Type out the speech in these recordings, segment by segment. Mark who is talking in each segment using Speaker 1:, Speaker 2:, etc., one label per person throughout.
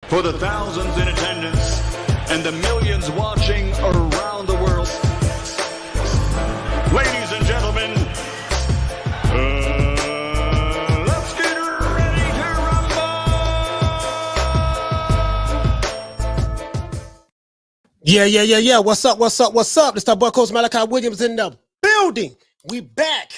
Speaker 1: For the thousands in attendance and the millions watching around the world, ladies and gentlemen, let's get ready to rumble!
Speaker 2: Yeah. What's up? It's that boy Coach Malachi Williams in the building. We back.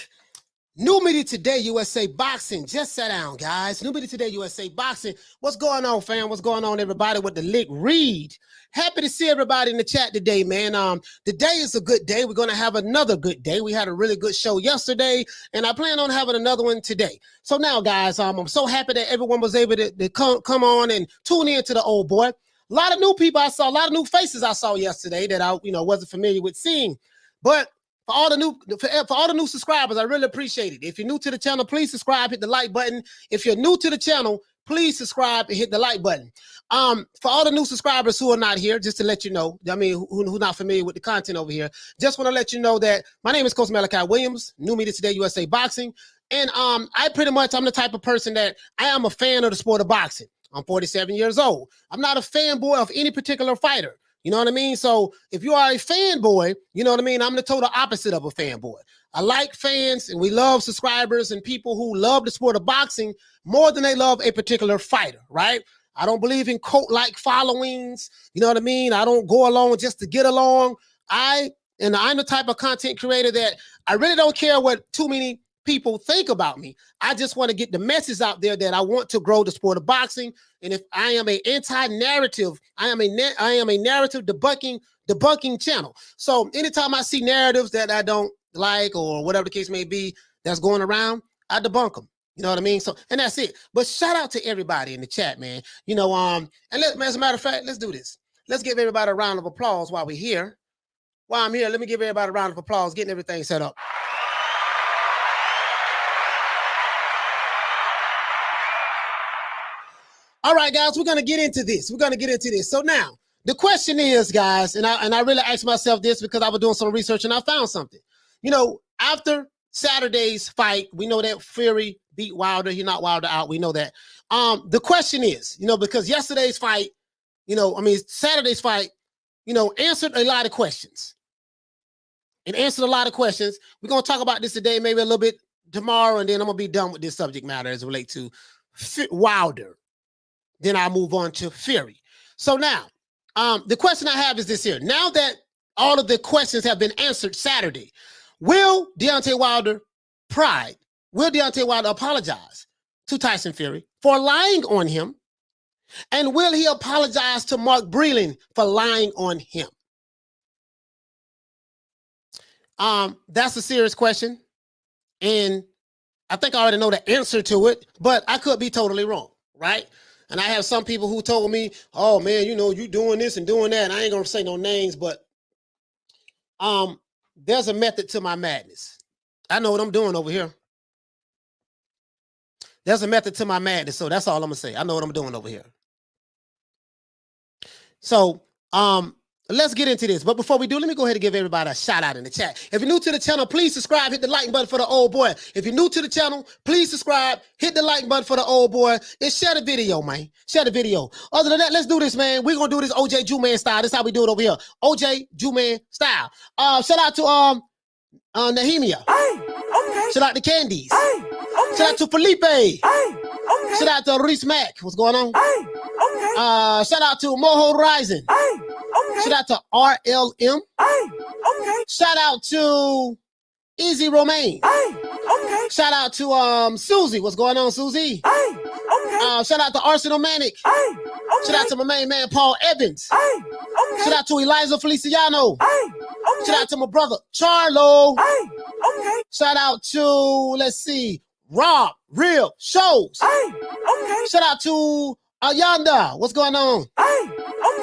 Speaker 2: New Media Today USA Boxing. Just sat down, guys. New Media Today USA Boxing. What's going on, fam? What's going on, everybody, with the Lick Read? Happy to see everybody in the chat today, man. Today is a good day. We're going to have another good day. We had a really good show yesterday, and I plan on having another one today. So now, guys, I'm so happy that everyone was able to come on and tune in to the old boy. A lot of new people I saw, a lot of new faces I saw yesterday that I wasn't familiar with seeing. But for all the new subscribers, I really appreciate it. If you're new to the channel, please subscribe, hit the like button. If you're new to the channel, please subscribe and hit the like button. For all the new subscribers who are not here, just to let you know, who not familiar with the content over here, just want to let you know that my name is Coach Malachi Williams, New Media Today USA Boxing. And I'm the type of person that I am a fan of the sport of boxing. I'm 47 years old. I'm not a fanboy of any particular fighter. You know what I mean? So if you are a fanboy, you know what I mean? I'm the total opposite of a fanboy. I like fans, and we love subscribers and people who love the sport of boxing more than they love a particular fighter, right? I don't believe in cult-like followings. You know what I mean? I don't go along just to get along. I'm the type of content creator that I really don't care what too many people think about me. I just want to get the message out there that I want to grow the sport of boxing. And if I am an anti-narrative, I am a narrative debunking channel. So anytime I see narratives that I don't like or whatever the case may be that's going around, I debunk them. You know what I mean? So, and that's it. But shout out to everybody in the chat, man. As a matter of fact, let's do this. Let's give everybody a round of applause while we're here. While I'm here, let me give everybody a round of applause, getting everything set up. All right, guys, we're going to get into this. So now, the question is, guys, and I really asked myself this because I was doing some research and I found something. After Saturday's fight, we know that Fury beat Wilder. He knocked Wilder out. We know that. The question is, because yesterday's fight, Saturday's fight, answered a lot of questions. It answered a lot of questions. We're going to talk about this today, maybe a little bit tomorrow, and then I'm going to be done with this subject matter as it relates to Wilder. Then I'll move on to Fury. So now, the question I have is this here. Now that all of the questions have been answered Saturday, will Deontay Wilder apologize to Tyson Fury for lying on him? And will he apologize to Mark Breland for lying on him? That's a serious question. And I think I already know the answer to it, but I could be totally wrong, right? And I have some people who told me, oh, man, you doing this and doing that. And I ain't going to say no names, but there's a method to my madness. I know what I'm doing over here. There's a method to my madness. So that's all I'm going to say. I know what I'm doing over here. So let's get into this. But before we do, let me go ahead and give everybody a shout out in the chat. If you're new to the channel, please subscribe, hit the like button for the old boy. If you're new to the channel, please subscribe, hit the like button for the old boy, and share the video, man. Share the video. Other than that, let's do this, man. We're going to do this OJ Juman style. This is how we do it over here. OJ Juman style. Shout out to Nehemia. Okay. Shout out to Candies. Okay. Shout out to Felipe. Okay. Shout out to Reese Mack. What's going on? Okay. Shout out to Moho Horizon. Okay. Shout out to RLM. Okay. Shout out to Easy Romaine. Okay. Shout out to Susie. What's going on, Susie? Okay. Shout out to Arsenal Manic. Okay. Shout out to my main man Paul Evans. Okay. Shout out to Eliza Feliciano. Okay. Shout out to my brother Charlo. Okay. Shout out to, let's see, Rob Real Shows. Okay. Shout out to Ayanda. What's going on? Okay.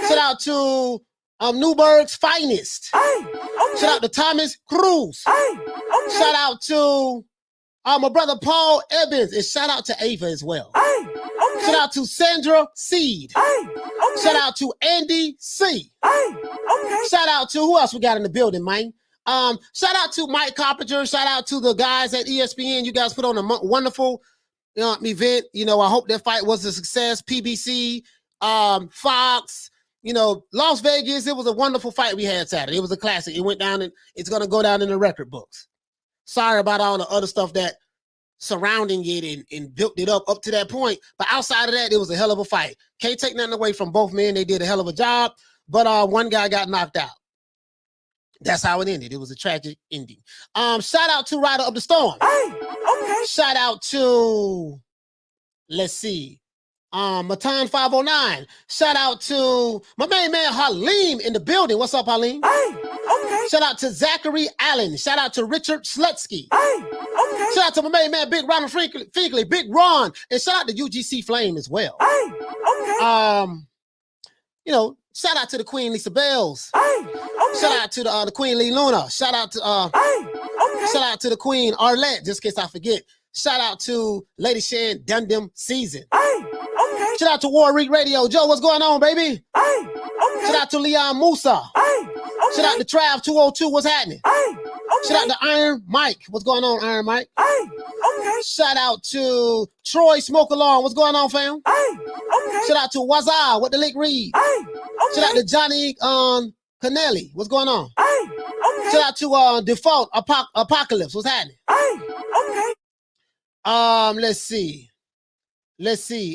Speaker 2: Shout out to Newburgh's Finest. Okay. Shout out to Thomas Cruz. Okay. Shout out to my brother Paul Evans, and shout out to Ava as well. Okay. Shout out to Sandra Seed. Okay. Shout out to Andy C. Okay. Shout out to who else we got in the building, man? Shout out to Mike Carpenter. Shout out to the guys at ESPN. You guys put on a wonderful event. I hope that fight was a success. PBC, Fox, Las Vegas. It was a wonderful fight we had Saturday. It was a classic. It went down and it's going to go down in the record books. Sorry about all the other stuff that surrounding it and built it up to that point. But outside of that, it was a hell of a fight. Can't take nothing away from both men. They did a hell of a job. But one guy got knocked out. That's how it ended. It was a tragic ending. Shout out to Rider of the Storm.
Speaker 3: Hey, okay.
Speaker 2: Shout out to, let's see, Matan 509. Shout out to my main man Halim in the building. What's up, Halim?
Speaker 3: Hey, okay.
Speaker 2: Shout out to Zachary Allen. Shout out to Richard Slutsky.
Speaker 3: Hey, okay.
Speaker 2: Shout out to my main man Big Ron Finkley, Big Ron, and shout out to UGC Flame as well.
Speaker 3: Hey, okay.
Speaker 2: Shout out to the Queen Lisa Bells.
Speaker 3: Hey, okay.
Speaker 2: Shout out to the Queen Lee Luna. Shout out to
Speaker 3: Hey, okay.
Speaker 2: shout out to the Queen Arlette, just in case I forget. Shout out to Lady Shan Dundam Season.
Speaker 3: Hey, okay.
Speaker 2: Shout out to Warwick Radio. Joe, what's going on, baby?
Speaker 3: Hey, okay.
Speaker 2: Shout out to Leon Musa.
Speaker 3: Hey, okay.
Speaker 2: Shout out to Trav 202. What's happening?
Speaker 3: Hey, okay.
Speaker 2: Shout out to Iron Mike. What's going on, Iron Mike?
Speaker 3: Hey, okay.
Speaker 2: Shout out to Troy Smoke Along. What's going on, fam?
Speaker 3: Hey, okay.
Speaker 2: Shout out to Wazaa. What the lick read?
Speaker 3: Hey, okay.
Speaker 2: Shout out to Johnny Canelli. What's going on?
Speaker 3: Hey, okay.
Speaker 2: Shout out to Default Apocalypse. What's happening?
Speaker 3: Hey, okay.
Speaker 2: Let's see.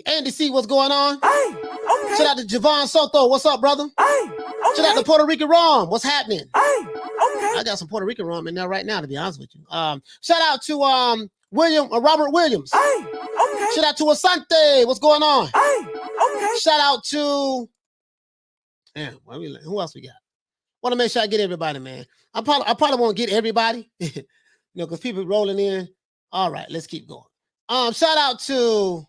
Speaker 2: Andy C, what's going on?
Speaker 3: Hey, okay.
Speaker 2: Shout out to Javon Soto. What's up, brother?
Speaker 3: Hey, okay.
Speaker 2: Shout out to Puerto Rican Rom. What's happening?
Speaker 3: Hey, okay.
Speaker 2: I got some Puerto Rican Rom in there right now, to be honest with you. Shout out to Robert Williams.
Speaker 3: Hey, okay.
Speaker 2: Shout out to Asante. What's going on?
Speaker 3: Hey, okay.
Speaker 2: Shout out to who else we got? Want to make sure I get everybody, man. I probably won't get everybody, because people rolling in. All right, let's keep going. Shout out to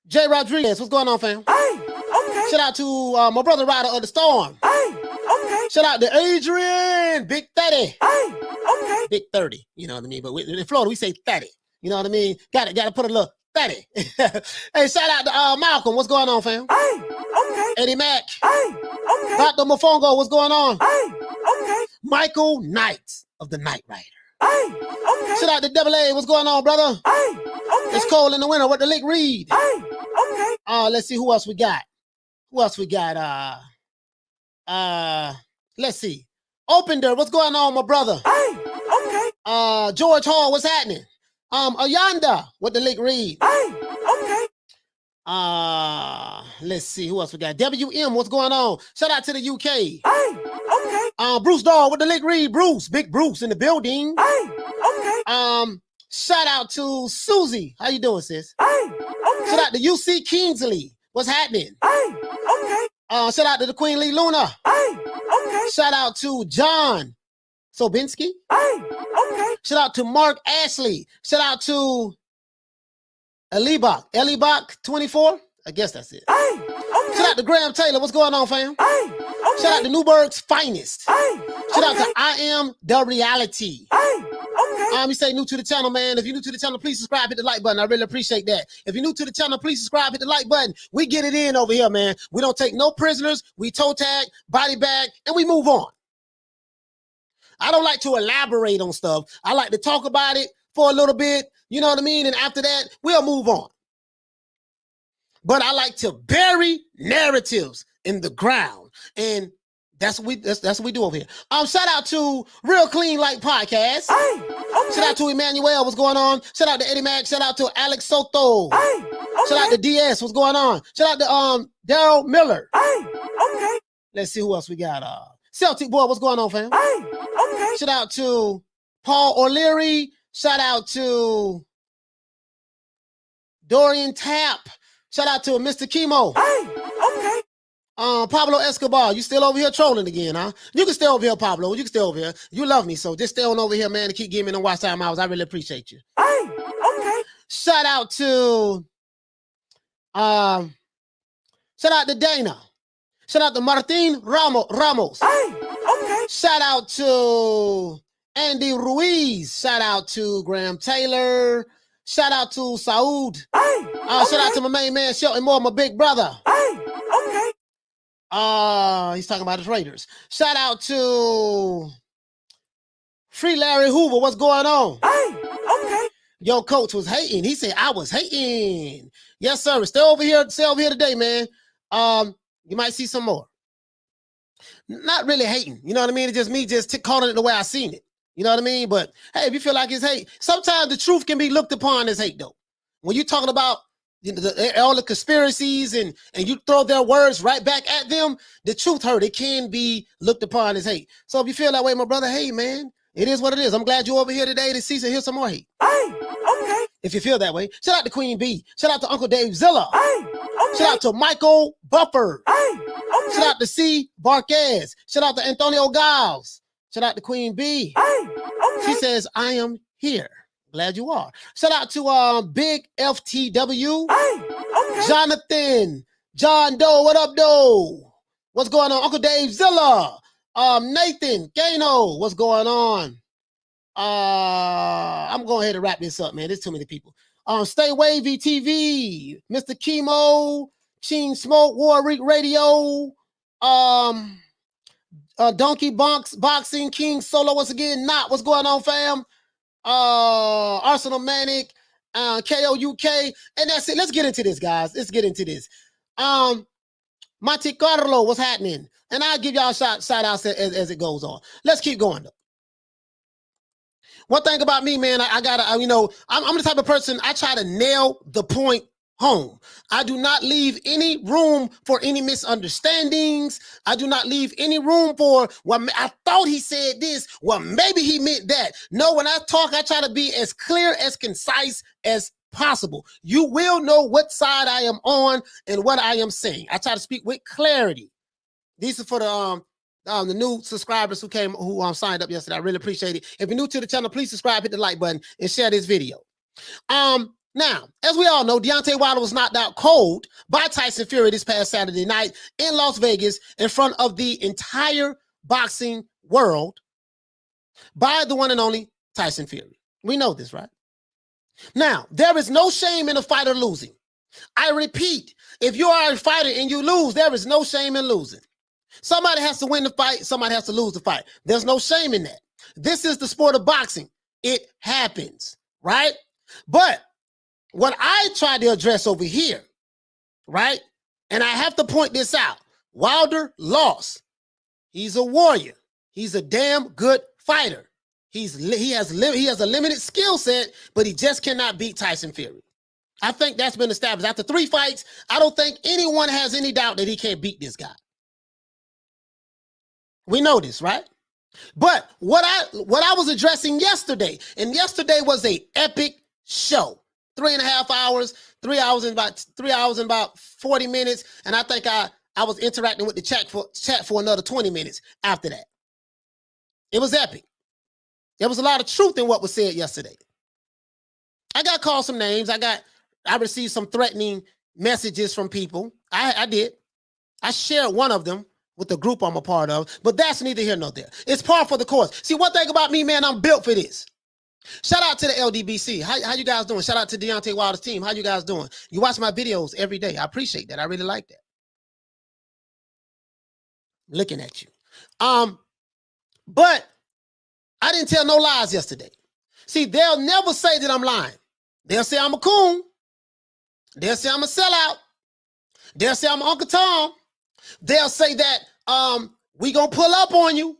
Speaker 2: Jay Rodriguez. What's going on, fam?
Speaker 3: Hey, okay.
Speaker 2: Shout out to my brother Rider of the Storm.
Speaker 3: Hey, okay.
Speaker 2: Shout out to Adrian, Big 30.
Speaker 3: Hey, okay.
Speaker 2: Big 30, you know what I mean? But in Florida, we say 30. You know what I mean? Got to put a little 30. Hey, shout out to Malcolm. What's going on, fam?
Speaker 3: Hey, okay.
Speaker 2: Eddie Mack.
Speaker 3: Hey, okay.
Speaker 2: Dr. Mofongo, what's going on?
Speaker 3: Hey, okay.
Speaker 2: Michael Knight of the Knight Rider.
Speaker 3: Hey, okay.
Speaker 2: Shout out to Double A. What's going on, brother?
Speaker 3: Hey, okay.
Speaker 2: It's cold in the winter. What the lick read?
Speaker 3: Hey, okay.
Speaker 2: Let's see who else we got. Let's see. Open Door. What's going on, my brother?
Speaker 3: Hey, okay.
Speaker 2: George Hall. What's happening? Ayanda. What the lick read?
Speaker 3: Hey, okay.
Speaker 2: Let's see who else we got. WM. What's going on? Shout out to the UK.
Speaker 3: Hey, okay.
Speaker 2: Bruce Dawg. What the lick read? Bruce. Big Bruce in the building.
Speaker 3: Hey, okay.
Speaker 2: Shout out to Susie. How you doing, sis?
Speaker 3: Hey, okay.
Speaker 2: Shout out to UC Kingsley. What's happening?
Speaker 3: Hey, okay.
Speaker 2: Shout out to the Queen Lee Luna.
Speaker 3: Hey, okay.
Speaker 2: Shout out to John Sobinski.
Speaker 3: Hey, okay.
Speaker 2: Shout out to Mark Ashley. Shout out to Elibach 24. I guess that's it.
Speaker 3: Hey, okay.
Speaker 2: Shout out to Graham Taylor. What's going on, fam?
Speaker 3: Hey, okay.
Speaker 2: Shout out to Newburgh's finest.
Speaker 3: Hey,
Speaker 2: Shout out
Speaker 3: okay.
Speaker 2: to I Am the Reality.
Speaker 3: Hey, okay.
Speaker 2: You say new to the channel, man. If you're new to the channel, please subscribe, hit the like button. I really appreciate that. If you're new to the channel, please subscribe, hit the like button. We get it in over here, man. We don't take no prisoners. We toe tag, body bag, and we move on. I don't like to elaborate on stuff. I like to talk about it for a little bit, you know what I mean? And after that, we'll move on. But I like to bury narratives in the ground. And that's what we do over here. Shout out to Real Clean Light Podcast.
Speaker 3: Hey, okay.
Speaker 2: Shout out to Emmanuel. What's going on? Shout out to Eddie Mack. Shout out to Alex Soto.
Speaker 3: Hey, okay.
Speaker 2: Shout out to DS. What's going on? Shout out to Daryl Miller.
Speaker 3: Hey, okay.
Speaker 2: Let's see who else we got. Celtic Boy. What's going on, fam?
Speaker 3: Hey, okay.
Speaker 2: Shout out to Paul O'Leary. Shout out to Dorian Tapp. Shout out to Mr. Chemo.
Speaker 3: Hey, okay.
Speaker 2: Pablo Escobar, you still over here trolling again, huh? You can stay over here, Pablo. You can stay over here. You love me, so just stay on over here, man, and keep giving me the watch time hours. I really appreciate you.
Speaker 3: Hey, okay.
Speaker 2: Shout out to Dana. Shout out to Martin Ramos.
Speaker 3: Hey, okay.
Speaker 2: Shout out to Andy Ruiz. Shout out to Graham Taylor. Shout out to Saud.
Speaker 3: Hey, okay.
Speaker 2: Shout out to my main man, Shelton Moore, my big brother.
Speaker 3: Hey, okay.
Speaker 2: He's talking about his Raiders. Shout out to Free Larry Hoover. What's going on?
Speaker 3: Hey, okay.
Speaker 2: Yo, coach was hating. He said, I was hating. Yes, sir. Stay over here today, man. You might see some more. Not really hating, you know what I mean? It's just me calling it the way I seen it. You know what I mean? But hey, if you feel like it's hate, sometimes the truth can be looked upon as hate, though. When you're talking about all the conspiracies and you throw their words right back at them, the truth hurt. It can be looked upon as hate. So if you feel that way, my brother, hey, man, it is what it is. I'm glad you're over here today to see and hear some more hate.
Speaker 3: Hey, okay.
Speaker 2: If you feel that way, shout out to Queen B. Shout out to Uncle Dave Zilla.
Speaker 3: Hey, okay.
Speaker 2: Shout out to Michael Buffer.
Speaker 3: Hey, okay.
Speaker 2: Shout out to C. Barquez. Shout out to Antonio Giles. Shout out to Queen B.
Speaker 3: Hey, okay.
Speaker 2: She says, I am here. Glad you are. Shout out to Big FTW.
Speaker 3: Hey, okay.
Speaker 2: Jonathan. John Doe. What up, Doe? What's going on? Uncle Dave Zilla. Nathan Gano. What's going on? I'm going ahead and wrap this up, man. There's too many people. Stay Wavy TV. Mr. Chemo. Ching Smoke. Warwick Radio. Donkey Boxing King Solo once again. Not what's going on, fam? Arsenal Manic, KOUK, and that's it. Let's get into this, guys. Let's get into this. Monte Carlo, what's happening? And I'll give y'all shout outs as it goes on. Let's keep going though. One thing about me, man, I gotta, I'm the type of person, I try to nail the point home. I do not leave any room for any misunderstandings. I do not leave any room for, well, I thought he said this. Well, maybe he meant that. No, when I talk, I try to be as clear, as concise as possible. You will know what side I am on and what I am saying. I try to speak with clarity. These are for the new subscribers who signed up yesterday. I really appreciate it. If you're new to the channel, please subscribe, hit the like button, and share this video. Now, as we all know, Deontay Wilder was knocked out cold by Tyson Fury this past Saturday night in Las Vegas in front of the entire boxing world by the one and only Tyson Fury. We know this, right? Now, there is no shame in a fighter losing. I repeat, if you are a fighter and you lose, there is no shame in losing. Somebody has to win the fight. Somebody has to lose the fight. There's no shame in that. This is the sport of boxing. It happens, right? But what I try to address over here, right? And I have to point this out. Wilder lost. He's a warrior. He's a damn good fighter. He has a limited skill set, but he just cannot beat Tyson Fury. I think that's been established. After 3 fights, I don't think anyone has any doubt that he can't beat this guy. We know this, right? But what I was addressing yesterday, and yesterday was an epic show. 3.5 hours, 3 hours and about 40 minutes. And I think I was interacting with the chat for another 20 minutes after that. It was epic. There was a lot of truth in what was said yesterday. I got called some names. I received some threatening messages from people. I did. I shared one of them with the group I'm a part of, but that's neither here nor there. It's par for the course. See, one thing about me, man, I'm built for this. Shout out to the LDBC. How you guys doing? Shout out to Deontay Wilder's team. How you guys doing? You watch my videos every day. I appreciate that. I really like that. Looking at you. But I didn't tell no lies yesterday. See, they'll never say that I'm lying. They'll say I'm a coon. They'll say I'm a sellout. They'll say I'm Uncle Tom. They'll say that we gonna pull up on you.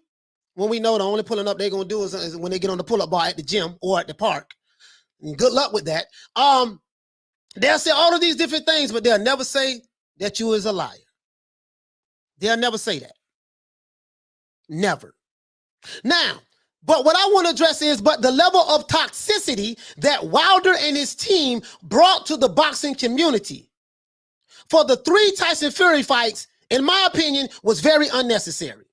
Speaker 2: When we know the only pulling up they're going to do is when they get on the pull-up bar at the gym or at the park. And good luck with that. They'll say all of these different things, but they'll never say that you is a liar. They'll never say that. Never. Now, but what I want to address is, but the level of toxicity that Wilder and his team brought to the boxing community for the 3 Tyson Fury fights, in my opinion, was very unnecessary.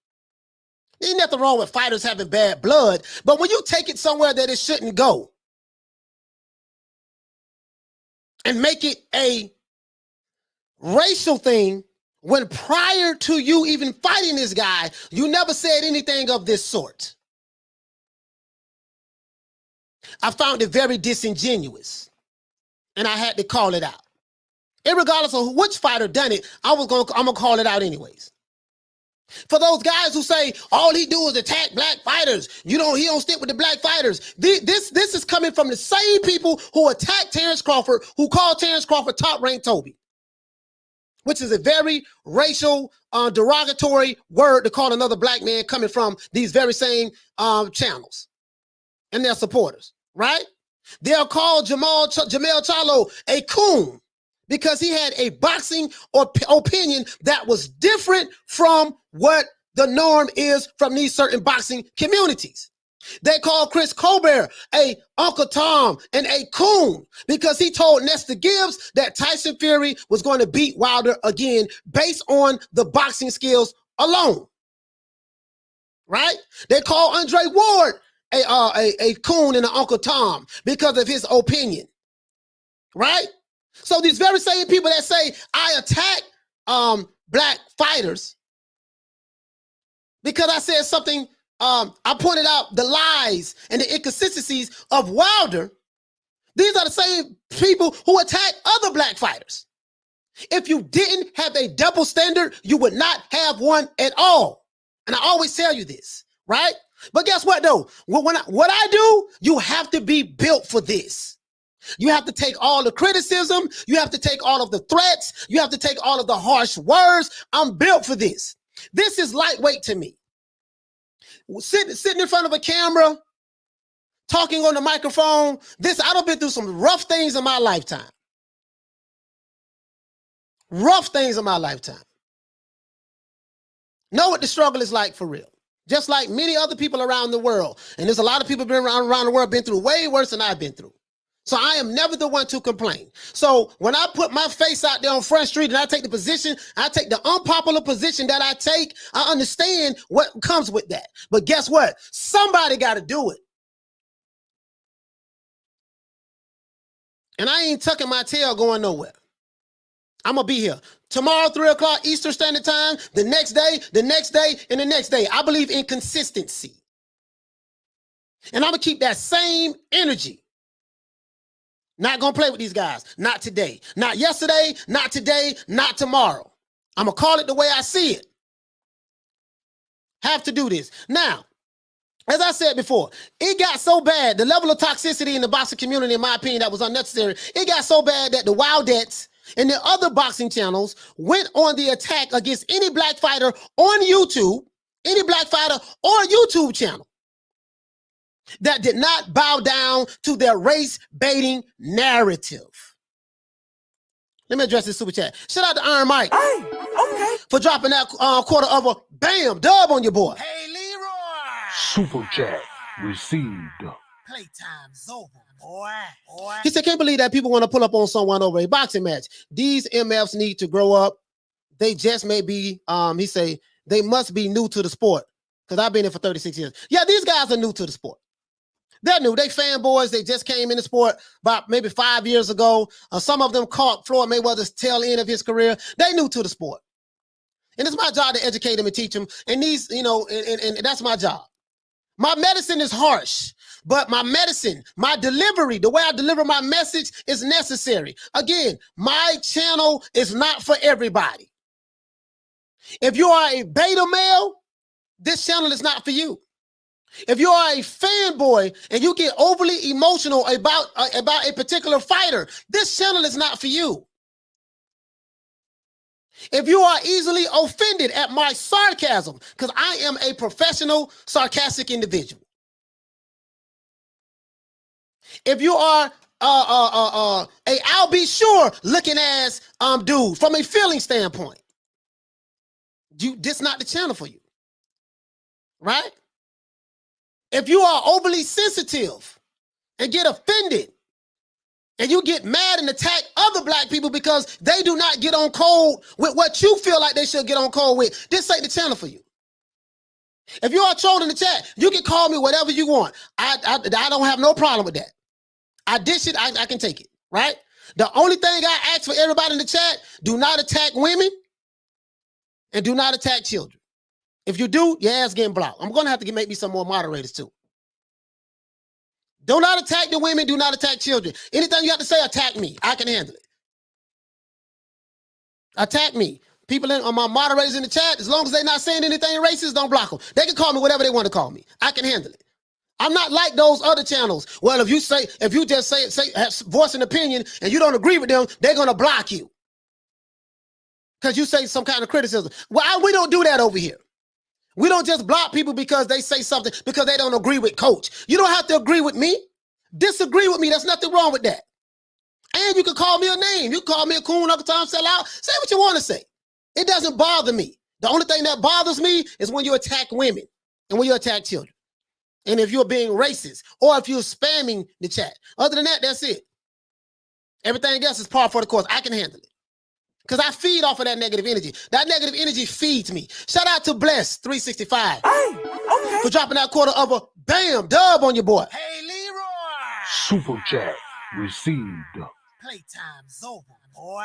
Speaker 2: There's nothing wrong with fighters having bad blood, but when you take it somewhere that it shouldn't go and make it a racial thing, when prior to you even fighting this guy, you never said anything of this sort. I found it very disingenuous, and I had to call it out. Irregardless of which fighter done it, I'm gonna call it out anyways. For those guys who say all he do is attack black fighters, he don't stick with the black fighters. This is coming from the same people who attacked Terrence Crawford, who called Terrence Crawford top-ranked Toby. which is a very racial, derogatory word to call another black man coming from these very same channels and their supporters, right? They'll call Jamel Charlo a coon because he had a boxing opinion that was different from what the norm is from these certain boxing communities. They call Chris Colbert a Uncle Tom and a coon because he told Nestor Gibbs that Tyson Fury was going to beat Wilder again based on the boxing skills alone. Right? They call Andre Ward a coon and an Uncle Tom because of his opinion. Right? So these very same people that say I attack black fighters because I said something, I pointed out the lies and the inconsistencies of Wilder. These are the same people who attack other black fighters. If you didn't have a double standard, you would not have one at all. And I always tell you this, right? But guess what though? What I do, you have to be built for this. You have to take all the criticism. You have to take all of the threats. You have to take all of the harsh words. I'm built for this. This is lightweight to me. Sitting in front of a camera, talking on the microphone. I've been through some rough things in my lifetime. Rough things in my lifetime. Know what the struggle is like for real. Just like many other people around the world. And there's a lot of people been around the world been through way worse than I've been through. So I am never the one to complain. So when I put my face out there on Front Street and I take the position, I take the unpopular position that I take, I understand what comes with that. But guess what? Somebody got to do it. And I ain't tucking my tail going nowhere. I'm going to be here. Tomorrow, 3 o'clock Eastern Standard Time, the next day, and the next day. I believe in consistency. And I'm going to keep that same energy. Not going to play with these guys. Not today. Not yesterday. Not today. Not tomorrow. I'm going to call it the way I see it. Have to do this. Now, as I said before, it got so bad, the level of toxicity in the boxing community, in my opinion, that was unnecessary. It got so bad that the Wildettes and the other boxing channels went on the attack against any black fighter on YouTube, any black fighter or YouTube channel that did not bow down to their race-baiting narrative. Let me address this super chat. Shout out to Iron Mike for dropping that quarter of a bam dub on your boy. Hey, Leroy.
Speaker 4: Super chat received.
Speaker 2: Playtime's over, boy. He said, can't believe that people want to pull up on someone over a boxing match. These MFs need to grow up. They just may be, he say, they must be new to the sport. Because I've been here for 36 years. Yeah, these guys are new to the sport. They're new. They fanboys. They just came in the sport about maybe 5 years ago. Some of them caught Floyd Mayweather's tail end of his career. They new to the sport. And it's my job to educate them and teach them. And these, you know, and that's my job. My medicine is harsh, but my medicine, my delivery, the way I deliver my message is necessary. Again, my channel is not for everybody. If you are a beta male, this channel is not for you. If you are a fanboy and you get overly emotional about a particular fighter, this channel is not for you. If you are easily offended at my sarcasm, because I am a professional sarcastic individual. If you are I'll be sure looking ass dude from a feeling standpoint, this not the channel for you. Right? If you are overly sensitive and get offended and you get mad and attack other black people because they do not get on code with what you feel like they should get on code with, this ain't the channel for you. If you are trolling the chat, you can call me whatever you want. I don't have no problem with that. I dish it, I can take it, right? The only thing I ask for everybody in the chat, do not attack women and do not attack children. If you do, your ass getting blocked. I'm going to have to make me some more moderators too. Do not attack the women. Do not attack children. Anything you have to say, attack me. I can handle it. Attack me. People on my moderators in the chat, as long as they're not saying anything racist, don't block them. They can call me whatever they want to call me. I can handle it. I'm not like those other channels. Well, if you just voice an opinion and you don't agree with them, they're going to block you. because you say some kind of criticism. Well, we don't do that over here. We don't just block people because they say something, because they don't agree with Coach. You don't have to agree with me. Disagree with me. There's nothing wrong with that. And you can call me a name. You can call me a coon, Uncle Tom, sell out. Say what you want to say. It doesn't bother me. The only thing that bothers me is when you attack women and when you attack children. And if you're being racist or if you're spamming the chat. Other than that, that's it. Everything else is par for the course. I can handle it. Because I feed off of that negative energy. That negative energy feeds me. Shout out to Bless 365 for dropping that quarter of a bam dub on your boy.
Speaker 3: Hey, Leroy.
Speaker 4: Super chat received.
Speaker 3: Playtime's over, boy.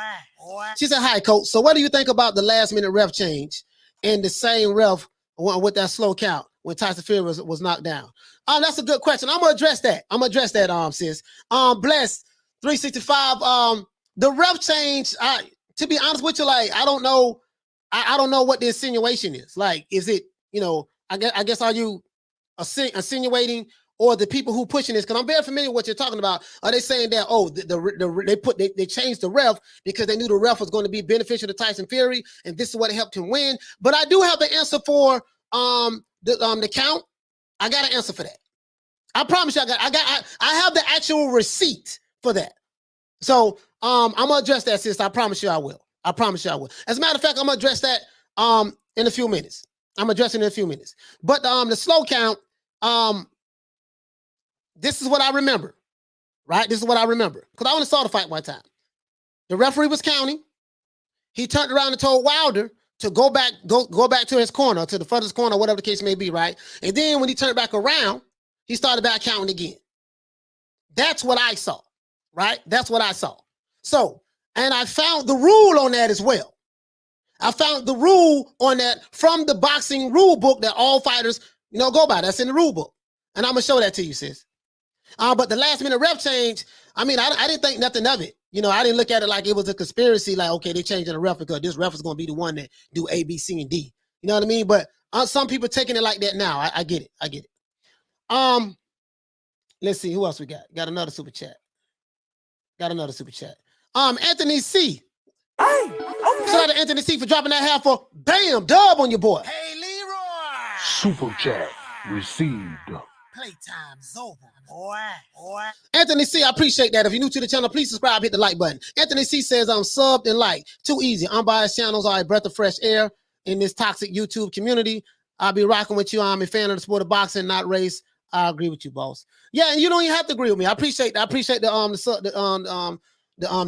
Speaker 2: She said, hi, Coach. So what do you think about the last minute ref change and the same ref with that slow count when Tyson Fury was knocked down? That's a good question. I'm going to address that. Sis. Bless 365. The ref change, to be honest with you, like, I don't know. I don't know what the insinuation is. Like, is it, I guess are you insinuating, or the people who pushing this? Because I'm very familiar with what you're talking about. Are they saying that, they changed the ref because they knew the ref was going to be beneficial to Tyson Fury, and this is what helped him win? But I do have the answer for the count. I got an answer for that. I promise you, I have the actual receipt for that. So I'm gonna address that, sis. I promise you I will. As a matter of fact, I'm gonna address that in a few minutes. I'm addressing it in a few minutes. But the slow count, this is what I remember, right? This is what I remember. Because I only saw the fight one time. The referee was counting. He turned around and told Wilder to go back to his corner, to the furthest corner, whatever the case may be, right? And then when he turned back around, he started back counting again. That's what I saw, right? That's what I saw. So, and I found the rule on that as well. I found the rule on that from the boxing rule book that all fighters, go by. That's in the rule book. And I'm going to show that to you, sis. But the last minute ref change, I didn't think nothing of it. I didn't look at it like it was a conspiracy, like, okay, they're changing the ref because this ref is going to be the one that do A, B, C, and D. You know what I mean? But some people taking it like that now. I get it. Let's see, who else we got? Got another super chat. Anthony C.
Speaker 3: Hey,
Speaker 2: Shout out to Anthony C for dropping that half for bam dub on your boy.
Speaker 3: Hey, Leroy.
Speaker 4: Super chat received.
Speaker 3: Playtime's over, boy.
Speaker 2: Anthony C, I appreciate that. If you're new to the channel, please subscribe, hit the like button. Anthony C says, I'm subbed and like. Too easy. Unbiased channels are a breath of fresh air in this toxic YouTube community. I'll be rocking with you. I'm a fan of the sport of boxing, not race. I agree with you, boss. Yeah, and you don't even have to agree with me. I appreciate the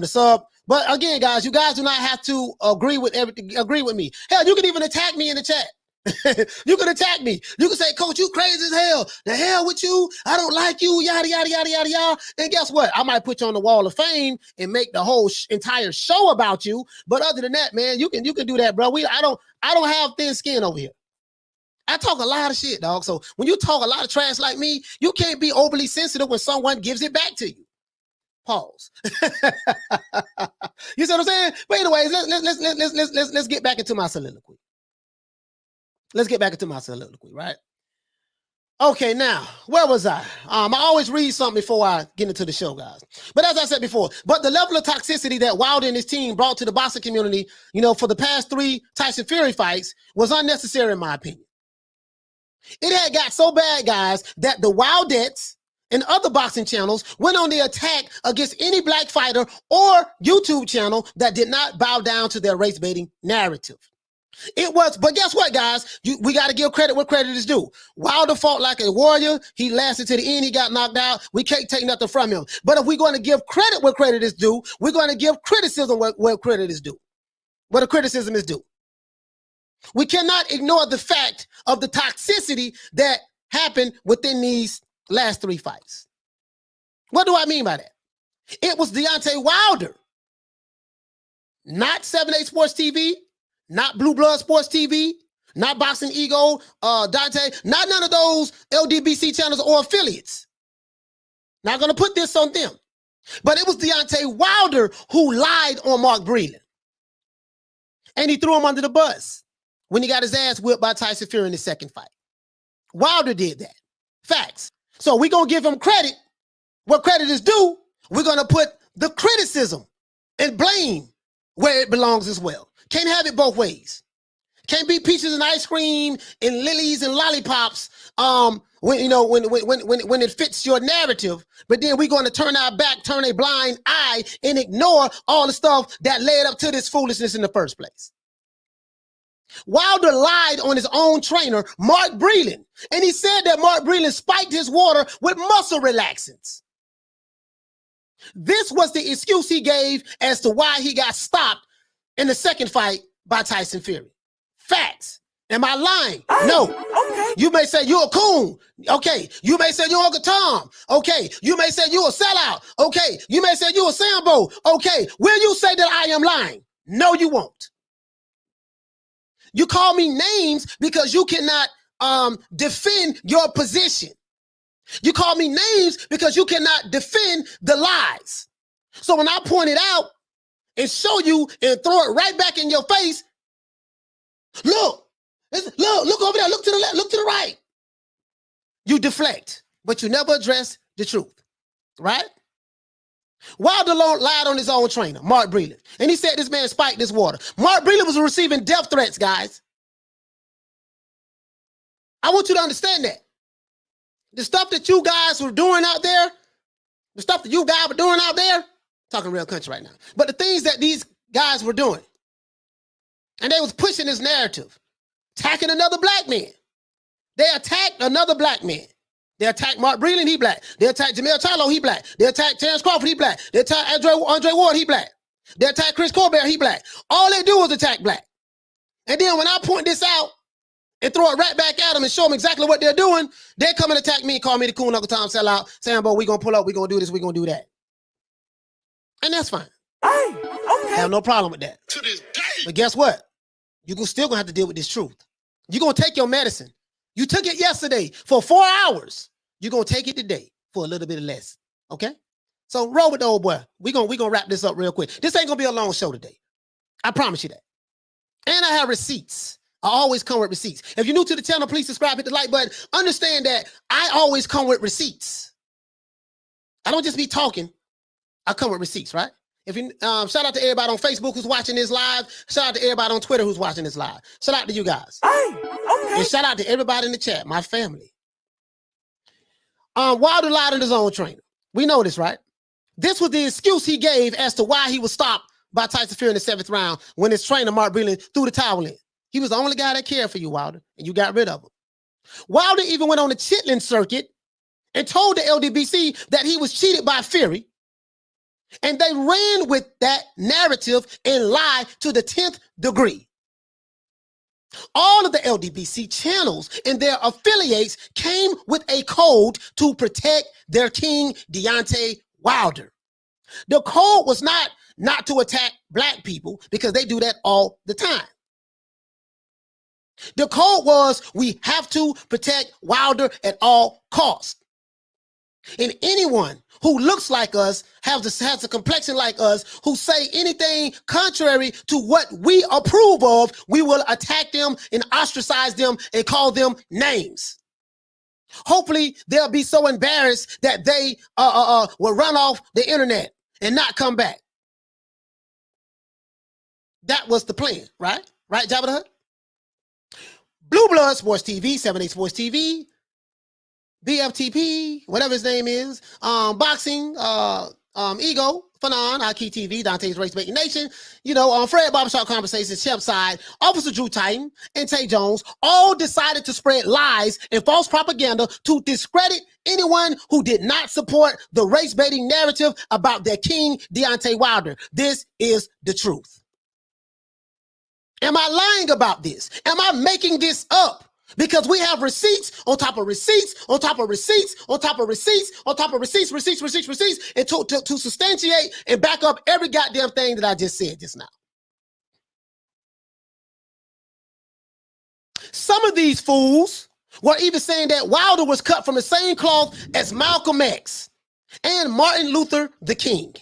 Speaker 2: sub. But again, guys, you guys do not have to agree with everything. Agree with me. Hell, you can even attack me in the chat. You can attack me. You can say, Coach, you crazy as hell. The hell with you. I don't like you. Yada yada yada yada yada. And guess what? I might put you on the wall of fame and make the whole entire show about you. But other than that, man, you can do that, bro. I don't have thin skin over here. I talk a lot of shit, dog. So when you talk a lot of trash like me, you can't be overly sensitive when someone gives it back to you. Pause. You see what I'm saying? But anyways, let's get back into my soliloquy. Right? Okay, now, where was I? I always read something before I get into the show, guys. But as I said before, but the level of toxicity that Wilder and his team brought to the boxing community, for the past 3 Tyson Fury fights was unnecessary, in my opinion. It had got so bad, guys, that the Wildettes and other boxing channels went on the attack against any black fighter or YouTube channel that did not bow down to their race-baiting narrative. But guess what, guys? We got to give credit where credit is due. Wilder fought like a warrior. He lasted to the end. He got knocked out. We can't take nothing from him. But if we're going to give credit where credit is due, we're going to give criticism where credit is due. Where the criticism is due. We cannot ignore the fact of the toxicity that happened within these last 3 fights. What do I mean by that? It was Deontay Wilder, not 7-8 Sports TV, not Blue Blood Sports TV, not Boxing Ego, Dante, not none of those LDBC channels or affiliates. Not going to put this on them. But it was Deontay Wilder who lied on Mark Breland. And he threw him under the bus when he got his ass whipped by Tyson Fury in the second fight. Wilder did that. Facts. So we're going to give him credit where credit is due. We're going to put the criticism and blame where it belongs as well. Can't have it both ways. Can't be peaches and ice cream and lilies and lollipops. When it fits your narrative, but then we're going to turn our back, turn a blind eye, and ignore all the stuff that led up to this foolishness in the first place. Wilder lied on his own trainer, Mark Breland, and he said that Mark Breland spiked his water with muscle relaxants. This was the excuse he gave as to why he got stopped in the second fight by Tyson Fury. Facts. Am I lying? No.
Speaker 3: Okay.
Speaker 2: You may say you're a coon. Okay. You may say you're Uncle Tom. Okay. You may say you're a sellout. Okay. You may say you're a Sambo. Okay. Will you say that I am lying? No, you won't. You call me names because you cannot defend your position. You call me names because you cannot defend the lies. So when I point it out and show you and throw it right back in your face, look over there, look to the left, look to the right. You deflect, but you never address the truth, right? Wilder lied on his own trainer, Mark Breland, and he said this man spiked this water. Mark Breland was receiving death threats, guys. I want you to understand that. The stuff that you guys were doing out there, talking real country right now, but the things that these guys were doing, and they was pushing this narrative, attacking another black man. They attacked another black man. They attacked Mark Breland, he black. They attacked Jamel Charlo, he black. They attacked Terrence Crawford, he black. They attacked Andre Ward, he black. They attacked Chris Colbert, he black. All they do is attack black. And then when I point this out and throw it right back at them and show them exactly what they're doing, they come and attack me and call me the coon Uncle Tom sellout, saying, "Bo, we gonna pull up, we gonna do this, we gonna do that." And that's fine.
Speaker 3: Hey, okay.
Speaker 2: I have no problem with that.
Speaker 1: To this day.
Speaker 2: But guess what? You're still gonna have to deal with this truth. You're gonna take your medicine. You took it yesterday for 4 hours. You're gonna take it today for a little bit less. Okay? So roll with the old boy. We're gonna wrap this up real quick. This ain't gonna be a long show today. I promise you that. And I have receipts. I always come with receipts. If you're new to the channel, please subscribe, hit the like button. Understand that I always come with receipts. I don't just be talking. I come with receipts, right? If you shout out to everybody on Facebook who's watching this live. Shout out to everybody on Twitter who's watching this live. Shout out to you guys.
Speaker 3: Hey, okay.
Speaker 2: And shout out to everybody in the chat, my family. Wilder lied on his own trainer. We know this, right? This was the excuse he gave as to why he was stopped by Tyson Fury in the 7th round when his trainer, Mark Breland, threw the towel in. He was the only guy that cared for you, Wilder, and you got rid of him. Wilder even went on the Chitlin circuit and told the LDBC that he was cheated by Fury, and they ran with that narrative and lie to the 10th degree. All of the LDBC channels and their affiliates came with a code to protect their king, Deontay Wilder. The code was not to attack black people, because they do that all the time. The code was, we have to protect Wilder at all costs. And anyone who looks like us, has a complexion like us, who say anything contrary to what we approve of, we will attack them and ostracize them and call them names. Hopefully, they'll be so embarrassed that they will run off the internet and not come back. That was the plan, right? Right, Jabba the Hutt? Blue Blood Sports TV, 78 Sports TV, BFTP, whatever his name is, Boxing, Ego, Fanon, Aki TV, Dante's Race Making Nation, Fred Barbershop Conversations, Champ Side, Officer Drew Titan, and Tay Jones, all decided to spread lies and false propaganda to discredit anyone who did not support the race-baiting narrative about their king, Deontay Wilder. This is the truth. Am I lying about this? Am I making this up? Because we have receipts on top of receipts, on top of receipts, on top of receipts, on top of receipts, and to substantiate and back up every goddamn thing that I just said just now. Some of these fools were even saying that Wilder was cut from the same cloth as Malcolm X and Martin Luther the King.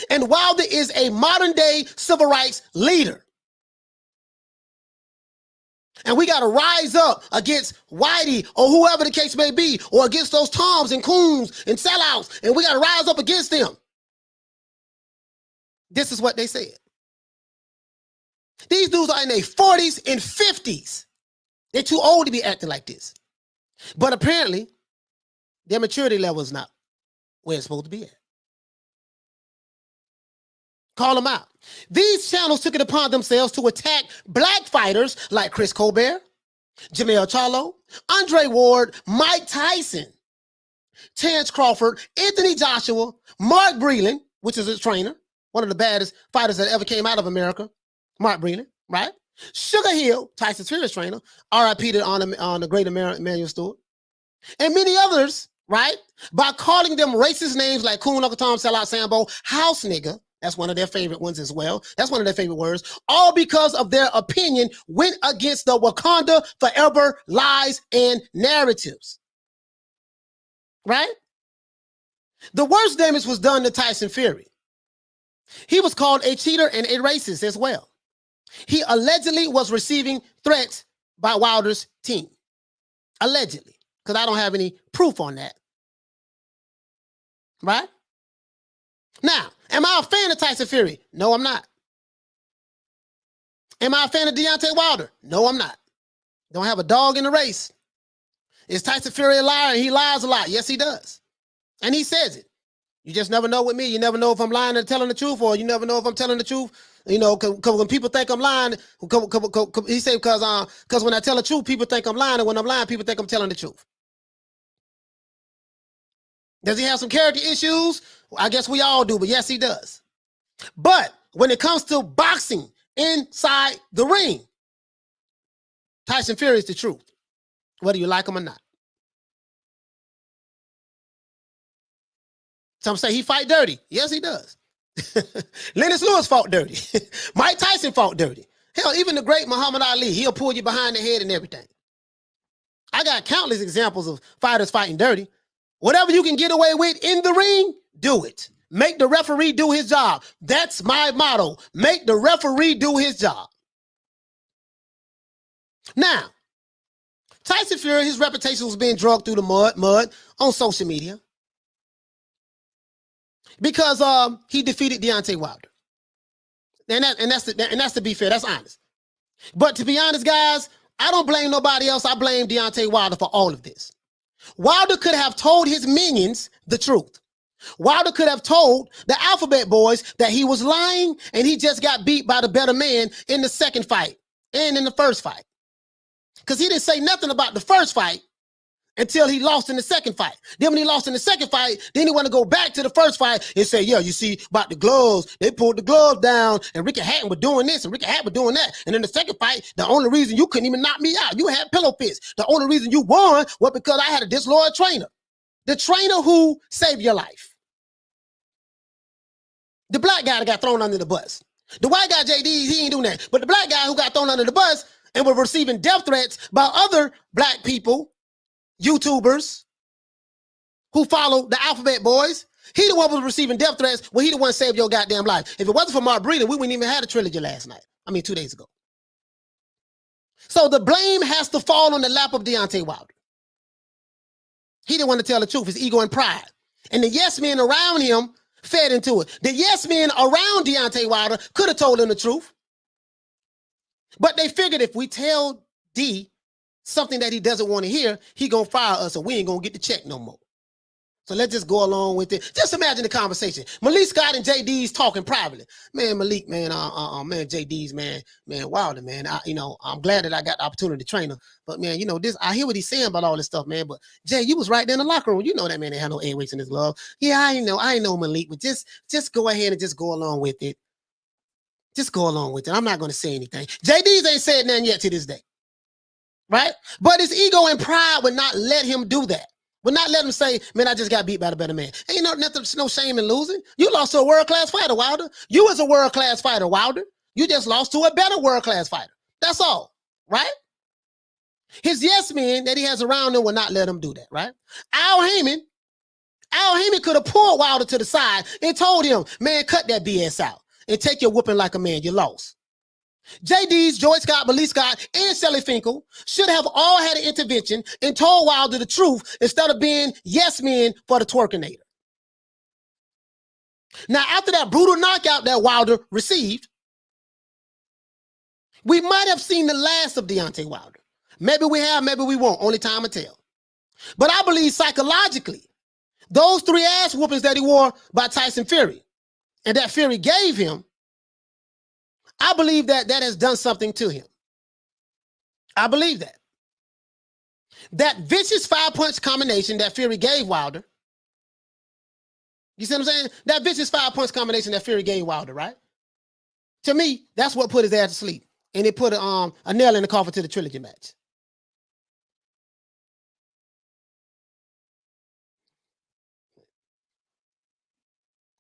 Speaker 2: And Wilder is a modern-day civil rights leader. And we got to rise up against Whitey or whoever the case may be, or against those Toms and Coons and sellouts, and we got to rise up against them. This is what they said. These dudes are in their 40s and 50s. They're too old to be acting like this. But apparently, their maturity level is not where it's supposed to be at. Call them out. These channels took it upon themselves to attack black fighters like Chris Colbert, Jamel Charlo, Andre Ward, Mike Tyson, Terrence Crawford, Anthony Joshua, Mark Breland, which is his trainer, one of the baddest fighters that ever came out of America, Mark Breland, right? Sugar Hill, Tyson Fury's trainer, RIP on the great Emmanuel Stewart, and many others, right? By calling them racist names like Coon, Uncle Tom, Sellout, Sambo, House Nigga. That's one of their favorite ones as well. That's one of their favorite words. All because of their opinion went against the Wakanda Forever lies and narratives. Right? The worst damage was done to Tyson Fury. He was called a cheater and a racist as well. He allegedly was receiving threats by Wilder's team. Allegedly. Because I don't have any proof on that. Right? Now, am I a fan of Tyson Fury? No, I'm not. Am I a fan of Deontay Wilder? No, I'm not. Don't have a dog in the race. Is Tyson Fury a liar? He lies a lot. Yes, he does. And he says it. You just never know with me. You never know if I'm lying and telling the truth, or you never know if I'm telling the truth. You know, because when people think I'm lying, he said because when I tell the truth, people think I'm lying, and when I'm lying, people think I'm telling the truth. Does he have some character issues? I guess we all do, but yes, he does. But when it comes to boxing inside the ring, Tyson Fury is the truth, whether you like him or not. Some say he fight dirty. Yes, he does. Lennox Lewis fought dirty. Mike Tyson fought dirty. Hell, even the great Muhammad Ali, he'll pull you behind the head and everything. I got countless examples of fighters fighting dirty. Whatever you can get away with in the ring, do it. Make the referee do his job. That's my motto. Make the referee do his job. Now, Tyson Fury, his reputation was being dragged through the mud on social media because he defeated Deontay Wilder. And that's to be fair, that's honest. But to be honest, guys, I don't blame nobody else. I blame Deontay Wilder for all of this. Wilder could have told his minions the truth. Wilder could have told the Alphabet Boys that he was lying and he just got beat by the better man in the second fight and in the first fight. Because he didn't say nothing about the first fight until he lost in the second fight. Then when he lost in the second fight, then he want to go back to the first fight and say, yeah, you see, about the gloves, they pulled the gloves down and Ricky Hatton was doing this and Ricky Hatton was doing that. And in the second fight, the only reason you couldn't even knock me out, you had pillow fists. The only reason you won was because I had a disloyal trainer. The trainer who saved your life. The black guy that got thrown under the bus. The white guy, JD, he ain't doing that. But the black guy who got thrown under the bus and was receiving death threats by other black people, YouTubers who follow the Alphabet Boys, he the one who was receiving death threats when he the one saved your goddamn life. If it wasn't for Mark Breland, we wouldn't even have a trilogy last night. 2 days ago. So the blame has to fall on the lap of Deontay Wilder. He didn't want to tell the truth, his ego and pride. And the yes men around him fed into it. The yes men around Deontay Wilder could have told him the truth. But they figured if we tell D something that he doesn't want to hear, he gonna fire us and we ain't gonna get the check no more. So let's just go along with it. Just imagine the conversation. Malik Scott and JD's talking privately. Man, Malik, man, man, JD's, man, Wilder, man. I'm glad that I got the opportunity to train him. But man, this, I hear what he's saying about all this stuff, man. But Jay, you was right there in the locker room. You know that man ain't had no airways in his glove. Yeah, I know Malik, but just go ahead and just go along with it. Just go along with it. I'm not gonna say anything. JD's ain't said nothing yet to this day. Right? But his ego and pride would not let him do that. Would not let him say, man, I just got beat by the better man. Ain't no shame in losing. You lost to a world-class fighter, Wilder. You was a world-class fighter, Wilder. You just lost to a better world-class fighter. That's all, right? His yes men that he has around him will not let him do that, right? Al Heyman could have pulled Wilder to the side and told him, man, cut that BS out and take your whooping like a man. You lost. JD's, George Scott, Malik Scott, and Shelly Finkel should have all had an intervention and told Wilder the truth instead of being yes men for the twerkinator. Now, after that brutal knockout that Wilder received, We might have seen the last of Deontay Wilder. Maybe we have, maybe we won't. Only time will tell. But I believe psychologically, those 3 ass whoopings that he wore by Tyson Fury and that Fury gave him, I believe that that has done something to him. I believe that. That vicious 5-punch combination that Fury gave Wilder, you see what I'm saying? That vicious 5-punch combination that Fury gave Wilder, right? To me, that's what put his ass to sleep. And it put a nail in the coffin to the trilogy match.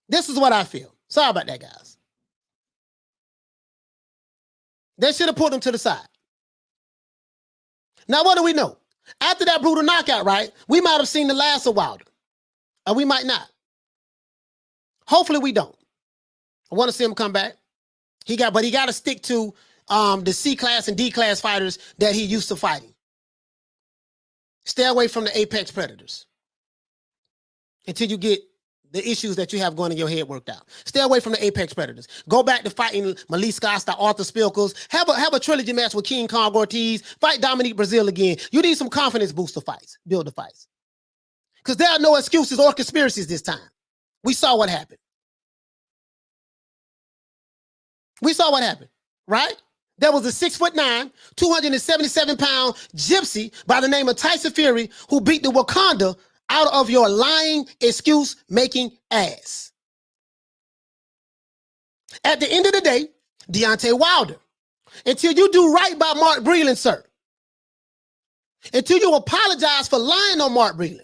Speaker 2: This is what I feel. Sorry about that, guys. They should have put him to the side. Now, what do we know? After that brutal knockout, right, we might have seen the last of Wilder. Or we might not. Hopefully we don't. I want to see him come back. But he got to stick to the C-class and D-class fighters that he used to fighting. Stay away from the apex predators until you get the issues that you have going in your head worked out. Stay away from the apex predators. Go back to fighting Malise Costa, Arthur Spilkers. Have a trilogy match with King Kong Ortiz. Fight Dominique Brazil again. You need some confidence booster fights. Build the fights. Because there are no excuses or conspiracies this time. We saw what happened. We saw what happened, right? There was a 6'9", 277-pound gypsy by the name of Tyson Fury who beat the Wakanda out of your lying, excuse-making ass. At the end of the day, Deontay Wilder, until you do right by Mark Breland, sir, until you apologize for lying on Mark Breland,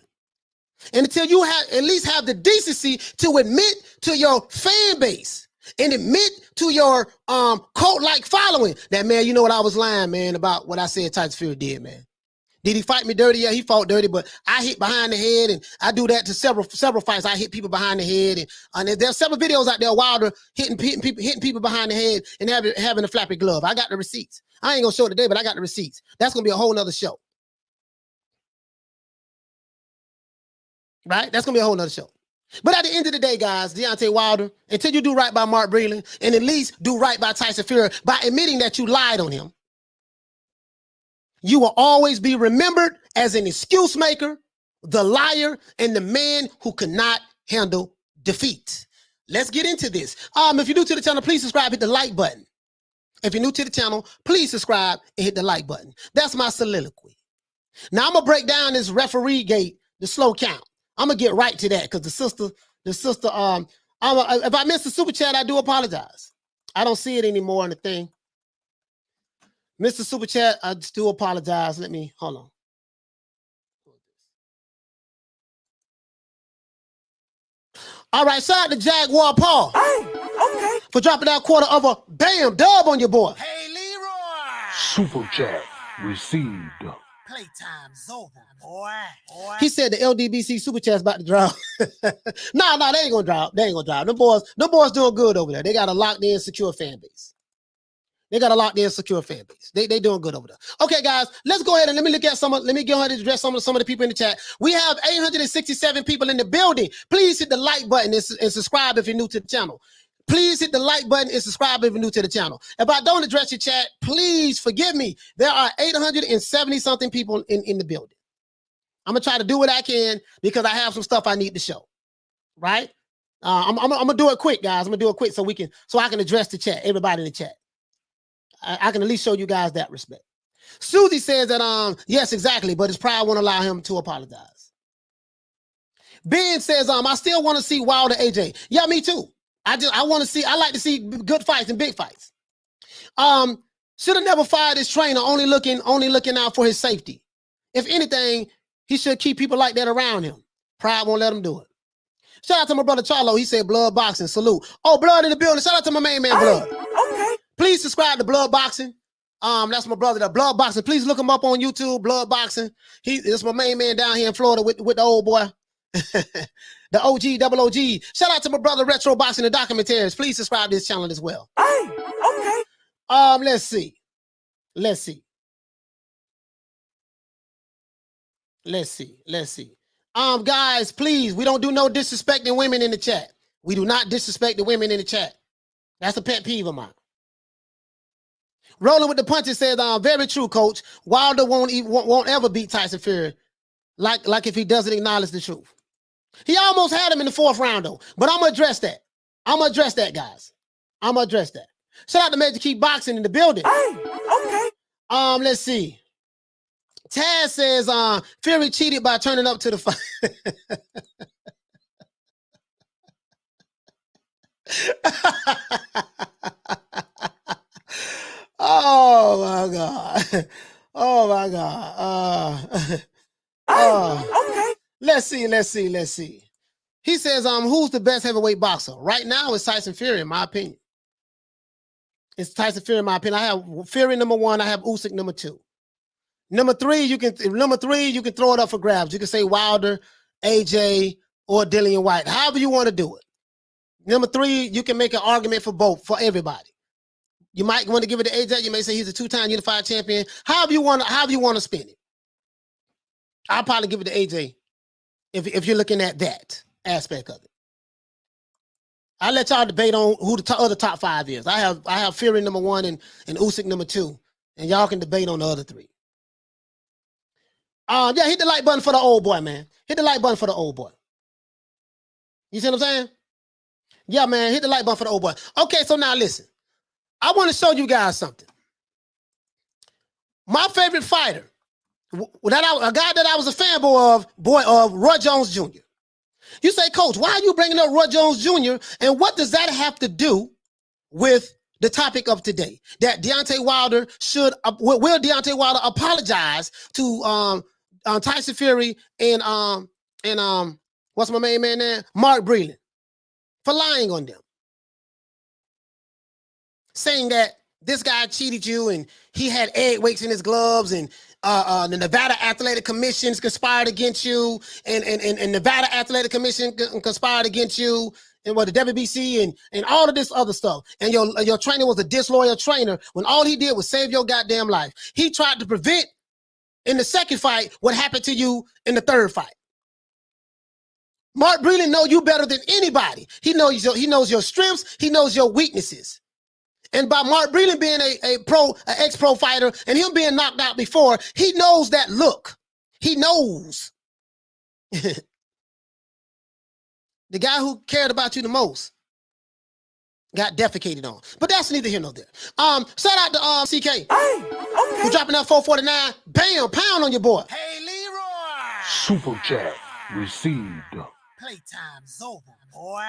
Speaker 2: and until you at least have the decency to admit to your fan base and admit to your cult-like following that, man, you know what, I was lying, man, about what I said Tyson Fury did, man. Did he fight me dirty? Yeah, he fought dirty, but I hit behind the head, and I do that to several fights. I hit people behind the head, and there's several videos out there, Wilder hitting people behind the head and having a flappy glove. I got the receipts. I ain't gonna show it today, but I got the receipts. That's gonna be a whole nother show. Right? That's gonna be a whole nother show. But at the end of the day, guys, Deontay Wilder, until you do right by Mark Breland and at least do right by Tyson Fury by admitting that you lied on him, you will always be remembered as an excuse maker, the liar, and the man who could not handle defeat. Let's get into this. If you're new to the channel, please subscribe, hit the like button. If you're new to the channel, please subscribe and hit the like button. That's my soliloquy. Now I'm gonna break down this referee gate, the slow count. I'm gonna get right to that because the sister, if I missed the super chat, I do apologize. I don't see it anymore on the thing. Mr. Super Chat, I just do apologize. Hold on. All right, shout out to Jaguar Paul.
Speaker 3: Hey, okay.
Speaker 2: For dropping that quarter of a bam dub on your boy.
Speaker 3: Hey, Leroy.
Speaker 4: Super chat received.
Speaker 3: Playtime's over, boy.
Speaker 2: He said the LDBC Super Chat's about to drop. No, they ain't gonna drop. They ain't gonna drop. Them boys doing good over there. They got a locked in, secure fan base. They got a locked in, secure fan base. They doing good over there. Okay, guys, let's go ahead and let me go ahead and address some of the people in the chat. We have 867 people in the building. Please hit the like button and subscribe if you're new to the channel. Please hit the like button and subscribe if you're new to the channel. If I don't address your chat, please forgive me. There are 870-something people in the building. I'm going to try to do what I can because I have some stuff I need to show. Right? I'm going to do it quick, guys. I'm going to do it quick so I can address the chat, everybody in the chat. I can at least show you guys that respect. Susie says that, yes, exactly, but his pride won't allow him to apologize. Ben says, I still want to see Wilder AJ. Yeah, me too. I like to see good fights and big fights. Should have never fired his trainer, only looking out for his safety. If anything, he should keep people like that around him. Pride won't let him do it. Shout out to my brother Charlo. He said blood boxing, salute. Oh, blood in the building. Shout out to my main man, Blood.
Speaker 3: Okay.
Speaker 2: Please subscribe to Blood Boxing. That's my brother, the Blood Boxing. Please look him up on YouTube, Blood Boxing. It's my main man down here in Florida with the old boy. The OG, double OG. Shout out to my brother, Retro Boxing and Documentaries. Please subscribe to this channel as well.
Speaker 3: Hey, okay.
Speaker 2: Let's see. Guys, please, we don't do no disrespecting women in the chat. We do not disrespect the women in the chat. That's a pet peeve of mine. Rolling with the punches says, very true, coach. Wilder won't ever beat Tyson Fury like if he doesn't acknowledge the truth. He almost had him in the 4th round, though. But I'm going to address that. I'm going to address that, guys. I'm going to address that. Shout out to Major Keep Boxing in the building.
Speaker 3: Hey, okay.
Speaker 2: Let's see. Taz says, Fury cheated by turning up to the fight. Oh my God. Oh my God.
Speaker 3: Okay.
Speaker 2: Let's see. He says, who's the best heavyweight boxer? Right now it's Tyson Fury, in my opinion. It's Tyson Fury, in my opinion. I have Fury number 1, I have Usyk number 2. Number 3, you can throw it up for grabs. You can say Wilder, AJ, or Dillian White. However you want to do it. Number 3, you can make an argument for both, for everybody. You might want to give it to AJ. You may say he's a 2-time unified champion. However you want to spin it. I'll probably give it to AJ if you're looking at that aspect of it. I'll let y'all debate on who the other top 5 is. I have Fury number 1 and Usyk number 2, and y'all can debate on the other 3. Yeah, hit the like button for the old boy, man. Hit the like button for the old boy. You see what I'm saying? Yeah, man, hit the like button for the old boy. Okay, so now listen. I want to show you guys something. My favorite fighter, a guy that I was a fanboy of, Roy Jones Jr. You say, Coach, why are you bringing up Roy Jones Jr.? And what does that have to do with the topic of today? That Deontay Wilder will Deontay Wilder apologize to Tyson Fury and what's my main man there? Mark Breland for lying on them. Saying that this guy cheated you and he had egg weights in his gloves and the Nevada Athletic Commission conspired against you and Nevada Athletic Commission conspired against you and the WBC and all of this other stuff. And your trainer was a disloyal trainer when all he did was save your goddamn life. He tried to prevent in the 2nd fight what happened to you in the 3rd fight. Mark Breland knows you better than anybody. He knows your strengths. He knows your weaknesses. And by Mark Breland being an ex-pro fighter and him being knocked out before, he knows that look. He knows. The guy who cared about you the most got defecated on. But that's neither here nor there. Shout out to CK.
Speaker 3: Hey, okay.
Speaker 2: Who dropping that 449. Bam, pound on your boy.
Speaker 3: Hey, Leroy.
Speaker 4: Super chat received.
Speaker 3: Playtime's over, boy.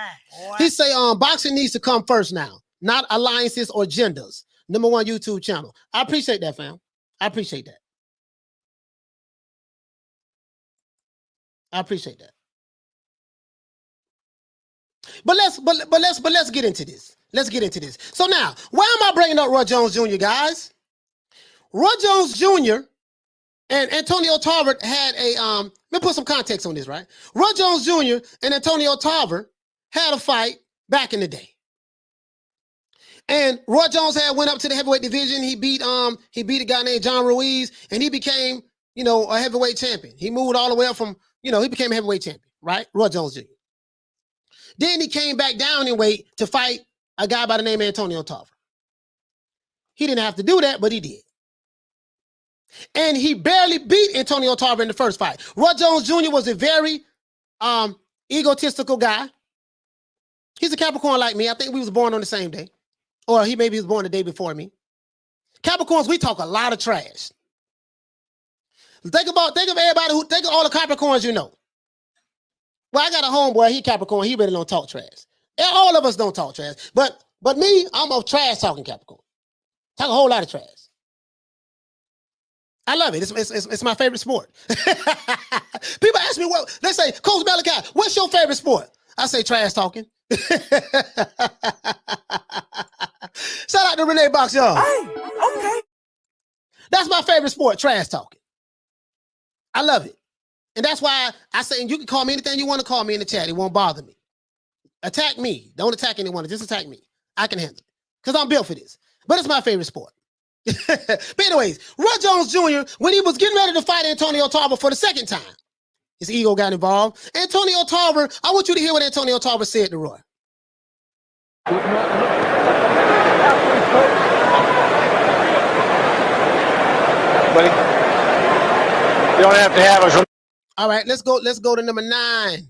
Speaker 2: He say boxing needs to come first now. Not alliances or genders. Number 1 YouTube channel. I appreciate that, fam. I appreciate that. But let's get into this. Let's get into this. So now, why am I bringing up Roy Jones Jr., guys? Roy Jones Jr. and Antonio Tarver had a let me put some context on this, right? Roy Jones Jr. and Antonio Tarver had a fight back in the day. And Roy Jones went up to the heavyweight division. He beat a guy named John Ruiz, and he became, a heavyweight champion. He moved all the way up from, he became a heavyweight champion, right? Roy Jones Jr. Then he came back down in weight to fight a guy by the name of Antonio Tarver. He didn't have to do that, but he did. And he barely beat Antonio Tarver in the first fight. Roy Jones Jr. was a very egotistical guy. He's a Capricorn like me. I think we was born on the same day. Or he maybe was born the day before me. Capricorns, we talk a lot of trash. Think of all the Capricorns you know. Well, I got a homeboy, he Capricorn, he really don't talk trash. And all of us don't talk trash. But me, I'm a trash talking Capricorn. Talk a whole lot of trash. I love it. It's my favorite sport. People ask me, they say, Coach Malachi, what's your favorite sport? I say trash talking. Shout out to Renee Box, y'all.
Speaker 3: Hey, okay.
Speaker 2: That's my favorite sport, trash talking. I love it. And that's why I say, and you can call me anything you want to call me in the chat. It won't bother me. Attack me. Don't attack anyone. Just attack me. I can handle it. Because I'm built for this. But it's my favorite sport. But anyways, Roy Jones Jr., when he was getting ready to fight Antonio Tarver for the 2nd time, his ego got involved. Antonio Tarver, I want you to hear what Antonio Tarver said to Roy.
Speaker 5: buddy. You don't have to have us.
Speaker 2: All right, let's go to number 9.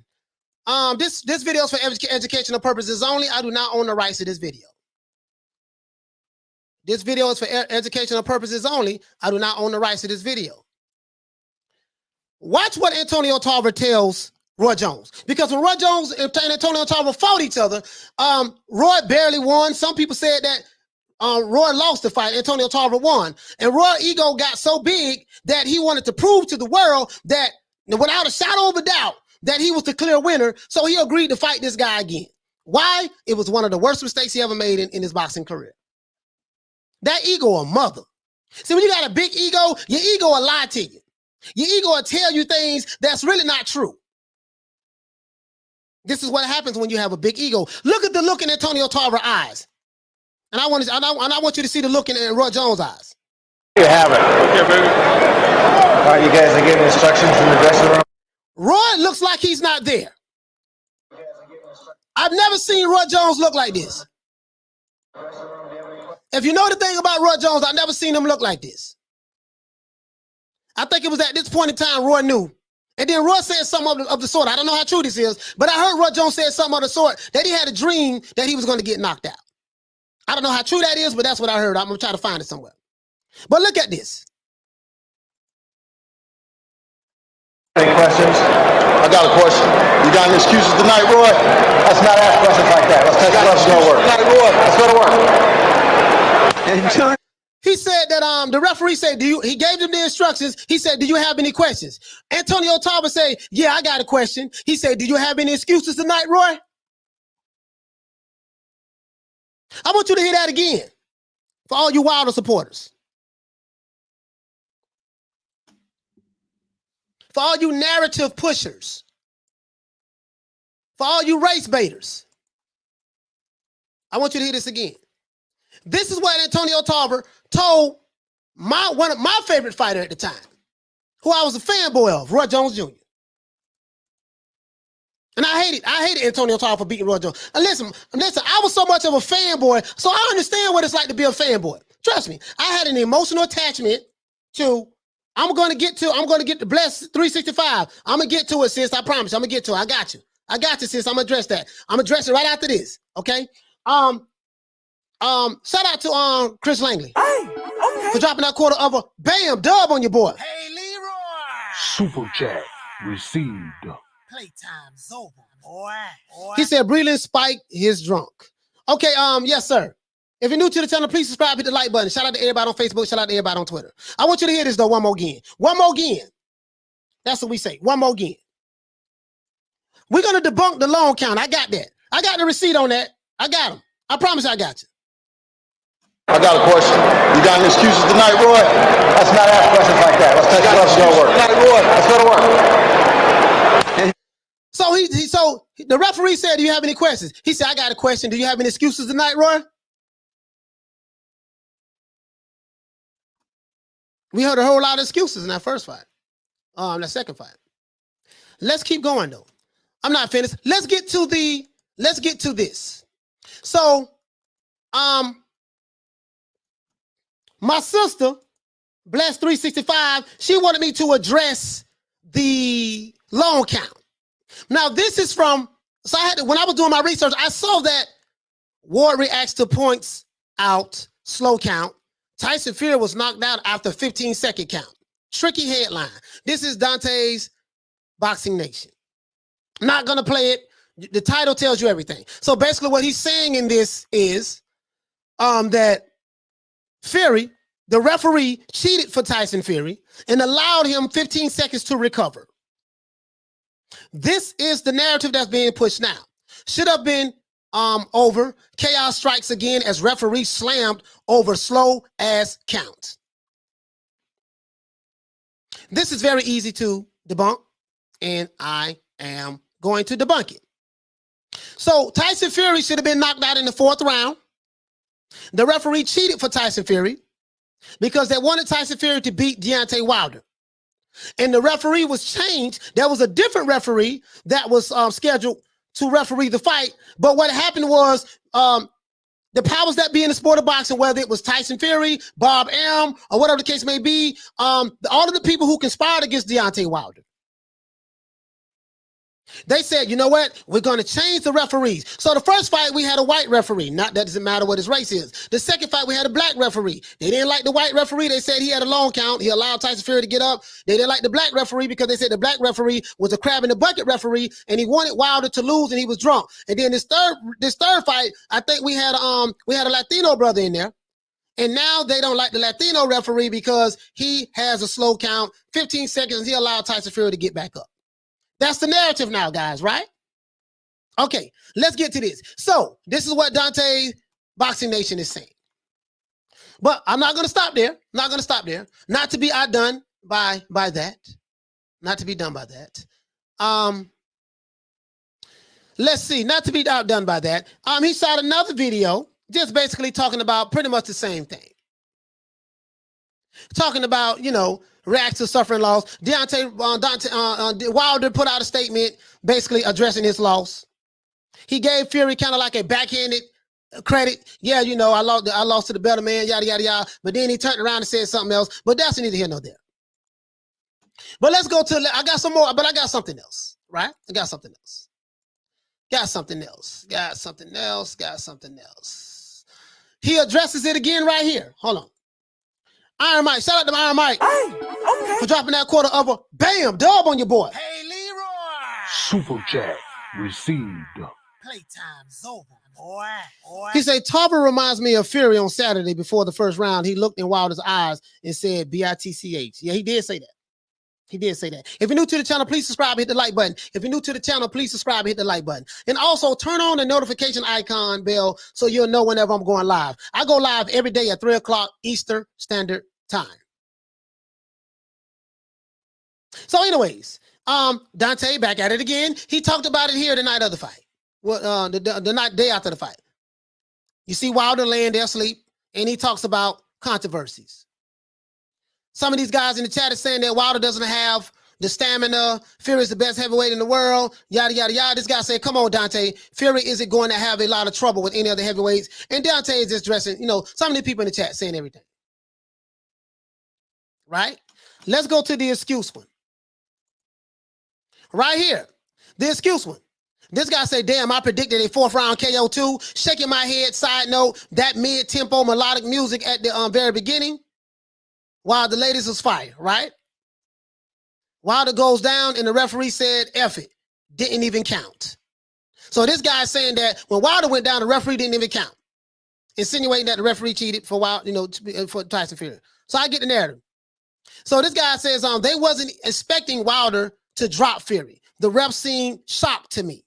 Speaker 2: This video is for educational purposes only. I do not own the rights to this video. This video is for educational purposes only. I do not own the rights to this video. Watch what Antonio Tarver tells Roy Jones. Because when Roy Jones and Antonio Tarver fought each other, Roy barely won. Some people said that Roy lost the fight. Antonio Tarver won. And Roy's ego got so big that he wanted to prove to the world that, without a shadow of a doubt, that he was the clear winner. So he agreed to fight this guy again. Why? It was one of the worst mistakes he ever made in his boxing career. That ego a mother. See, when you got a big ego, your ego will lie to you. Your ego will tell you things that's really not true. This is what happens when you have a big ego. Look at the look in Antonio Tarver's eyes. And I want you to see the look in Roy Jones' eyes.
Speaker 5: You have it. Okay, baby. All right, you guys are giving instructions in the dressing room.
Speaker 2: Roy looks like he's not there. I've never seen Roy Jones look like this. If you know the thing about Roy Jones, I've never seen him look like this. I think it was at this point in time Roy knew. And then Roy said something of the sort. I don't know how true this is, but I heard Roy Jones say something of the sort that he had a dream that he was going to get knocked out. I don't know how true that is, but that's what I heard. I'm going to try to find it somewhere. But look at this.
Speaker 5: Any questions? I got a question. You got any excuses tonight, Roy? Let's not ask questions like that. Let's take questions to work. Let's go to work.
Speaker 2: He said that the referee said, he gave them the instructions. He said, do you have any questions? Antonio Tarver said, yeah, I got a question. He said, do you have any excuses tonight, Roy? I want you to hear that again for all you Wilder supporters. For all you narrative pushers. For all you race baiters. I want you to hear this again. This is what Antonio Tarver told one of my favorite fighter at the time, who I was a fanboy of, Roy Jones Jr. And I hated Antonio Tarver for beating Roy Jones. And listen, I was so much of a fanboy, so I understand what it's like to be a fanboy. Trust me, I had an emotional attachment to, I'm gonna get the blessed 365. I'm gonna get to it, sis. I promise. I'm gonna get to it. I got you, sis. I'm gonna address that. I'm gonna address it right after this. Okay. Shout out to Chris Langley for dropping that quarter of a bam dub on your boy.
Speaker 3: Hey, Leroy.
Speaker 4: Super chat received.
Speaker 3: Playtime's over, boy.
Speaker 2: He said Breland spiked his drunk. Okay, yes, sir. If you're new to the channel, please subscribe, hit the like button. Shout out to everybody on Facebook. Shout out to everybody on Twitter. I want you to hear this, though, one more again. One more again. That's what we say. One more again. We're going to debunk the long count. I got that. I got the receipt on that. I got them. I promise I got you.
Speaker 5: I got a question. You got any excuses tonight, Roy? Let's not ask questions like that. Let's take questions to work. Let's go to work.
Speaker 2: So the referee said, do you have any questions? He said, I got a question. Do you have any excuses tonight, Roy? We heard a whole lot of excuses in that first fight. That second fight. Let's keep going though. I'm not finished. Let's get to this. So, my sister, Bless 365, she wanted me to address the long count. Now, this is from, so I had to, when I was doing my research, I saw that Ward reacts to points out, slow count. Tyson Fury was knocked out after 15-second count. Tricky headline. This is Dante's Boxing Nation. I'm not going to play it. The title tells you everything. So basically what he's saying in this is that Fury, the referee, cheated for Tyson Fury and allowed him 15 seconds to recover. This is the narrative that's being pushed now. Should have been over. Chaos strikes again as referee slammed over slow ass count. This is very easy to debunk, and I am going to debunk it. So Tyson Fury should have been knocked out in the 4th round. The referee cheated for Tyson Fury because they wanted Tyson Fury to beat Deontay Wilder. And the referee was changed. There was a different referee that was scheduled to referee the fight. But what happened was The powers that be in the sport of boxing, whether it was Tyson Fury, Bob Arum, or whatever the case may be, all of the people who conspired against Deontay Wilder, they said, you know what? We're going to change the referees. So the first fight, we had a white referee. Not that doesn't matter what his race is. The second fight, we had a black referee. They didn't like the white referee. They said he had a long count. He allowed Tyson Fury to get up. They didn't like the black referee because they said the black referee was a crab in the bucket referee, and he wanted Wilder to lose, and he was drunk. And then this third fight, I think we had a Latino brother in there. And now they don't like the Latino referee because he has a slow count, 15 seconds, and he allowed Tyson Fury to get back up. That's the narrative now, guys, right? Okay, let's get to this. So this is what Dante Boxing Nation is saying. But I'm not going to stop there. Not going to stop there. Not to be outdone by that. Not to be done by that. Let's see. Not to be outdone by that. He shot another video just basically talking about pretty much the same thing. Talking about, react to suffering loss. Wilder put out a statement basically addressing his loss. He gave Fury kind of like a backhanded credit. Yeah, I lost to the better man, yada, yada, yada. But then he turned around and said something else. But that's neither here nor there. But let's go to, I got some more, but I got something else, right? I got something else. Got something else. He addresses it again right here. Hold on. Iron Mike, shout out to Iron Mike.
Speaker 3: Hey, okay.
Speaker 2: For dropping that quarter of a bam dub on your boy.
Speaker 3: Hey, Leroy.
Speaker 4: Super chat received.
Speaker 3: Playtime's over, boy.
Speaker 2: He said, Tarver reminds me of Fury on Saturday before the first round. He looked in Wilder's eyes and said, B-I-T-C-H. Yeah, he did say that. If you're new to the channel, please subscribe, hit the like button. If you're new to the channel, please subscribe, hit the like button. And also turn on the notification icon bell so you'll know whenever I'm going live. I go live every day at 3 o'clock Eastern Standard Time. So anyways, Dante back at it again. He talked about it here the night of the fight. Well, the day after the fight. You see Wilder laying there asleep, and he talks about controversies. Some of these guys in the chat are saying that Wilder doesn't have the stamina. Fury is the best heavyweight in the world. Yada, yada, yada. This guy said, come on, Dante. Fury isn't going to have a lot of trouble with any other heavyweights. And Dante is just dressing, some of the people in the chat saying everything. Right? Let's go to the excuse one. Right here. The excuse one. This guy said, damn, I predicted a 4th round KO too. Shaking my head. Side note, that mid-tempo melodic music at the very beginning. While the ladies was fire, right? Wilder goes down and the referee said, F it. Didn't even count. So this guy is saying that when Wilder went down, the referee didn't even count. Insinuating that the referee cheated for for Tyson Fury. So I get the narrative. So this guy says they wasn't expecting Wilder to drop Fury. The ref seemed shocked to me.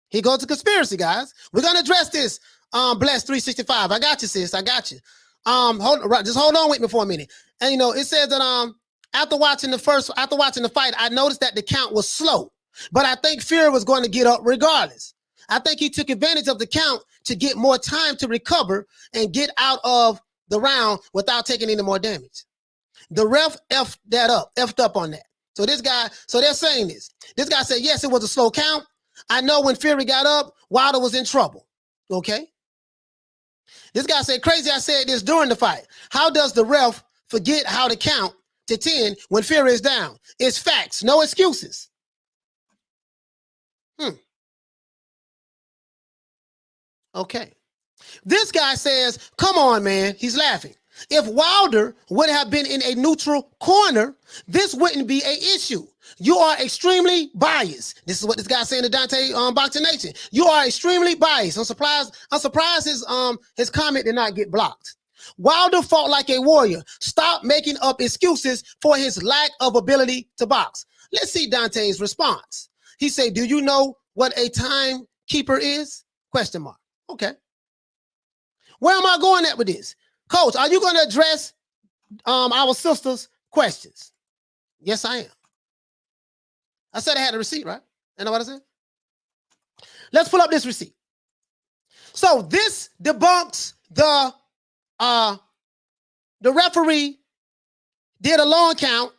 Speaker 2: He goes to conspiracy, guys. We're gonna address this. Bless 365. I got you, sis. I got you. Just hold on with me for a minute. And it says that after watching the fight, I noticed that the count was slow. But I think Fury was going to get up regardless. I think he took advantage of the count to get more time to recover and get out of the round without taking any more damage. The ref effed up on that. So they're saying this. This guy said, yes, it was a slow count. I know when Fury got up, Wilder was in trouble. Okay? This guy said, crazy, I said this during the fight. How does the ref forget how to count to 10 when Fury is down? It's facts, no excuses. Okay. This guy says, come on, man. He's laughing. If Wilder would have been in a neutral corner, this wouldn't be an issue. You are extremely biased. This is what this guy saying to Dante Boxing Nation. You are extremely biased. I'm surprised his comment did not get blocked. Wilder fought like a warrior. Stop making up excuses for his lack of ability to box. Let's see Dante's response. He said, do you know what a timekeeper is? Question mark. Okay. Where am I going at with this? Coach, are you going to address our sister's questions? Yes, I am. I said I had a receipt, right? You know what I said? Let's pull up this receipt. So this debunks the referee did a long count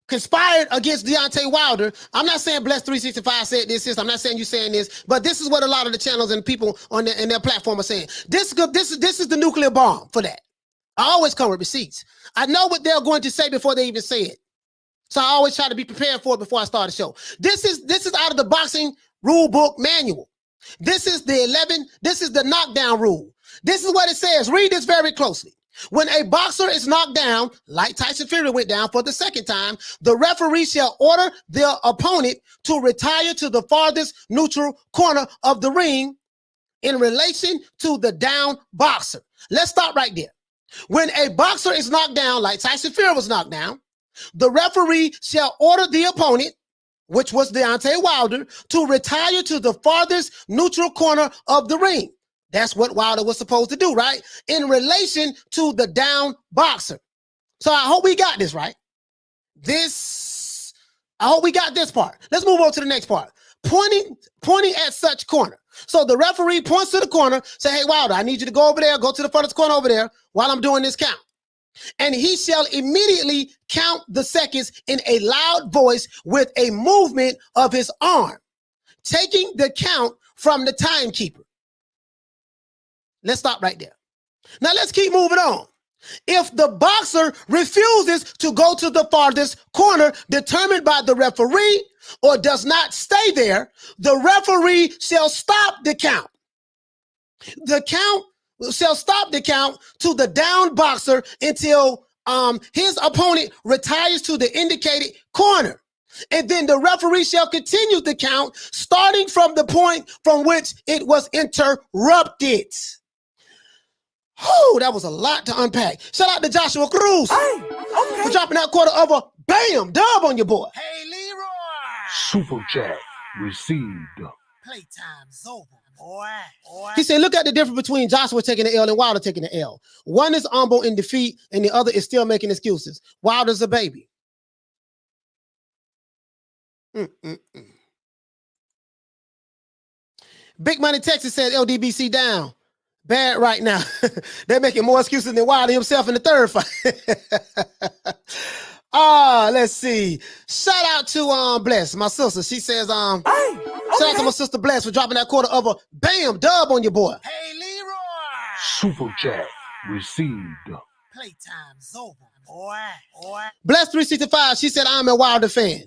Speaker 2: conspired against Deontay Wilder. I'm not saying Bless 365 said this. I'm not saying you saying this, but this is what a lot of the channels and people on their platform are saying. This is the nuclear bomb for that. I always come with receipts. I know what they're going to say before they even say it. So I always try to be prepared for it before I start the show. This is out of the boxing rule book manual. This is the knockdown rule. This is what it says. Read this very closely. When a boxer is knocked down, like Tyson Fury went down for the second time, the referee shall order their opponent to retire to the farthest neutral corner of the ring in relation to the down boxer. Let's stop right there. When a boxer is knocked down, like Tyson Fury was knocked down, the referee shall order the opponent, which was Deontay Wilder, to retire to the farthest neutral corner of the ring. That's what Wilder was supposed to do, right? In relation to the down boxer. So I hope we got this right. I hope we got this part. Let's move on to the next part. Pointing at such corner. So the referee points to the corner, say, hey, Wilder, I need you to go over there, go to the farthest corner over there while I'm doing this count. And he shall immediately count the seconds in a loud voice with a movement of his arm, taking the count from the timekeeper. Let's stop right there. Now let's keep moving on. If the boxer refuses to go to the farthest corner determined by the referee or does not stay there, the referee shall stop the count. The count shall stop the count to the down boxer until his opponent retires to the indicated corner. And then the referee shall continue the count starting from the point from which it was interrupted. Oh, that was a lot to unpack. Shout out to Joshua Cruz for dropping that quarter of a bam dub on your boy.
Speaker 3: Hey, Leroy.
Speaker 4: Super chat received.
Speaker 3: Playtime's over, boy.
Speaker 2: He said, look at the difference between Joshua taking the L and Wilder taking the L. One is humble in defeat, and the other is still making excuses. Wilder's a baby. Big Money Texas said LDBC down. Bad right now. They're making more excuses than Wilder himself in the third fight. Let's see. Shout out to Bless, my sister. She says, shout out to my sister Bless for dropping that quarter of a bam dub on your boy.
Speaker 3: Hey, Leroy.
Speaker 4: Super chat received.
Speaker 3: Playtime's over, boy.
Speaker 2: Bless 365. She said, I'm a Wilder fan.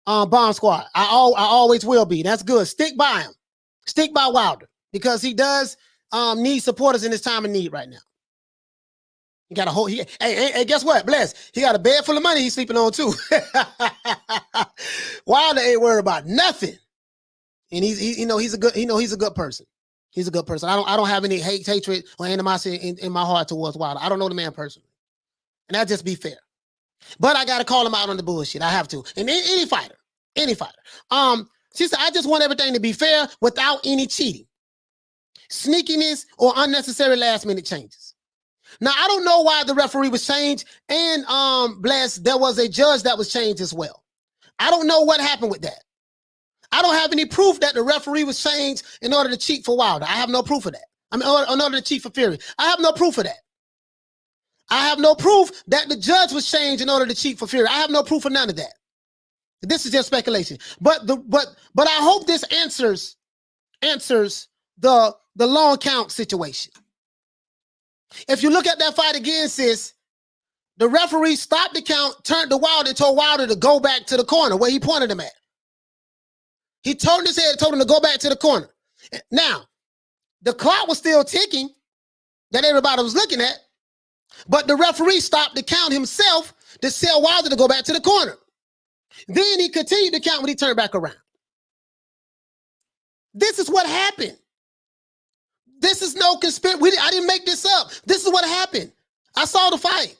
Speaker 2: Bomb Squad. I always will be. That's good. Stick by him. Stick by Wilder because he does need supporters in this time of need right now. He got a whole. Hey, guess what? Bless. He got a bed full of money he's sleeping on too. Wilder ain't worried about nothing, and he's a good person. He's a good person. I don't have any hatred or animosity in my heart towards Wilder. I don't know the man personally, and that just be fair. But I gotta call him out on the bullshit. I have to. And any fighter. She said, I just want everything to be fair without any cheating, sneakiness, or unnecessary last-minute changes. Now, I don't know why the referee was changed, and Bless, there was a judge that was changed as well. I don't know what happened with that. I don't have any proof that the referee was changed in order to cheat for Wilder. I have no proof of that. I mean, in order to cheat for Fury. I have no proof of that. I have no proof that the judge was changed in order to cheat for Fury. I have no proof of none of that. This is just speculation. But I hope this answers the long count situation. If you look at that fight again, sis, the referee stopped the count, turned to Wilder, and told Wilder to go back to the corner where he pointed him at. He turned his head and told him to go back to the corner. Now, the clock was still ticking that everybody was looking at, but the referee stopped the count himself to tell Wilder to go back to the corner. Then he continued to count when he turned back around. This is what happened. This is no conspiracy. I didn't make this up. This is what happened. I saw the fight.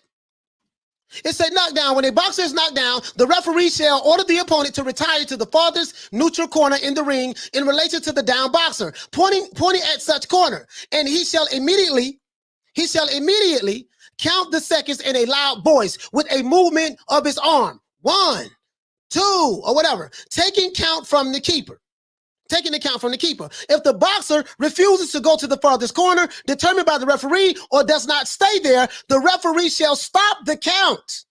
Speaker 2: It said knockdown. When a boxer is knocked down, the referee shall order the opponent to retire to the farthest neutral corner in the ring in relation to the down boxer, pointing at such corner. And he shall immediately count the seconds in a loud voice with a movement of his arm. 1, 2, or whatever, taking count from the keeper. Taking account from the keeper. If the boxer refuses to go to the farthest corner determined by the referee or does not stay there, the referee shall stop the count.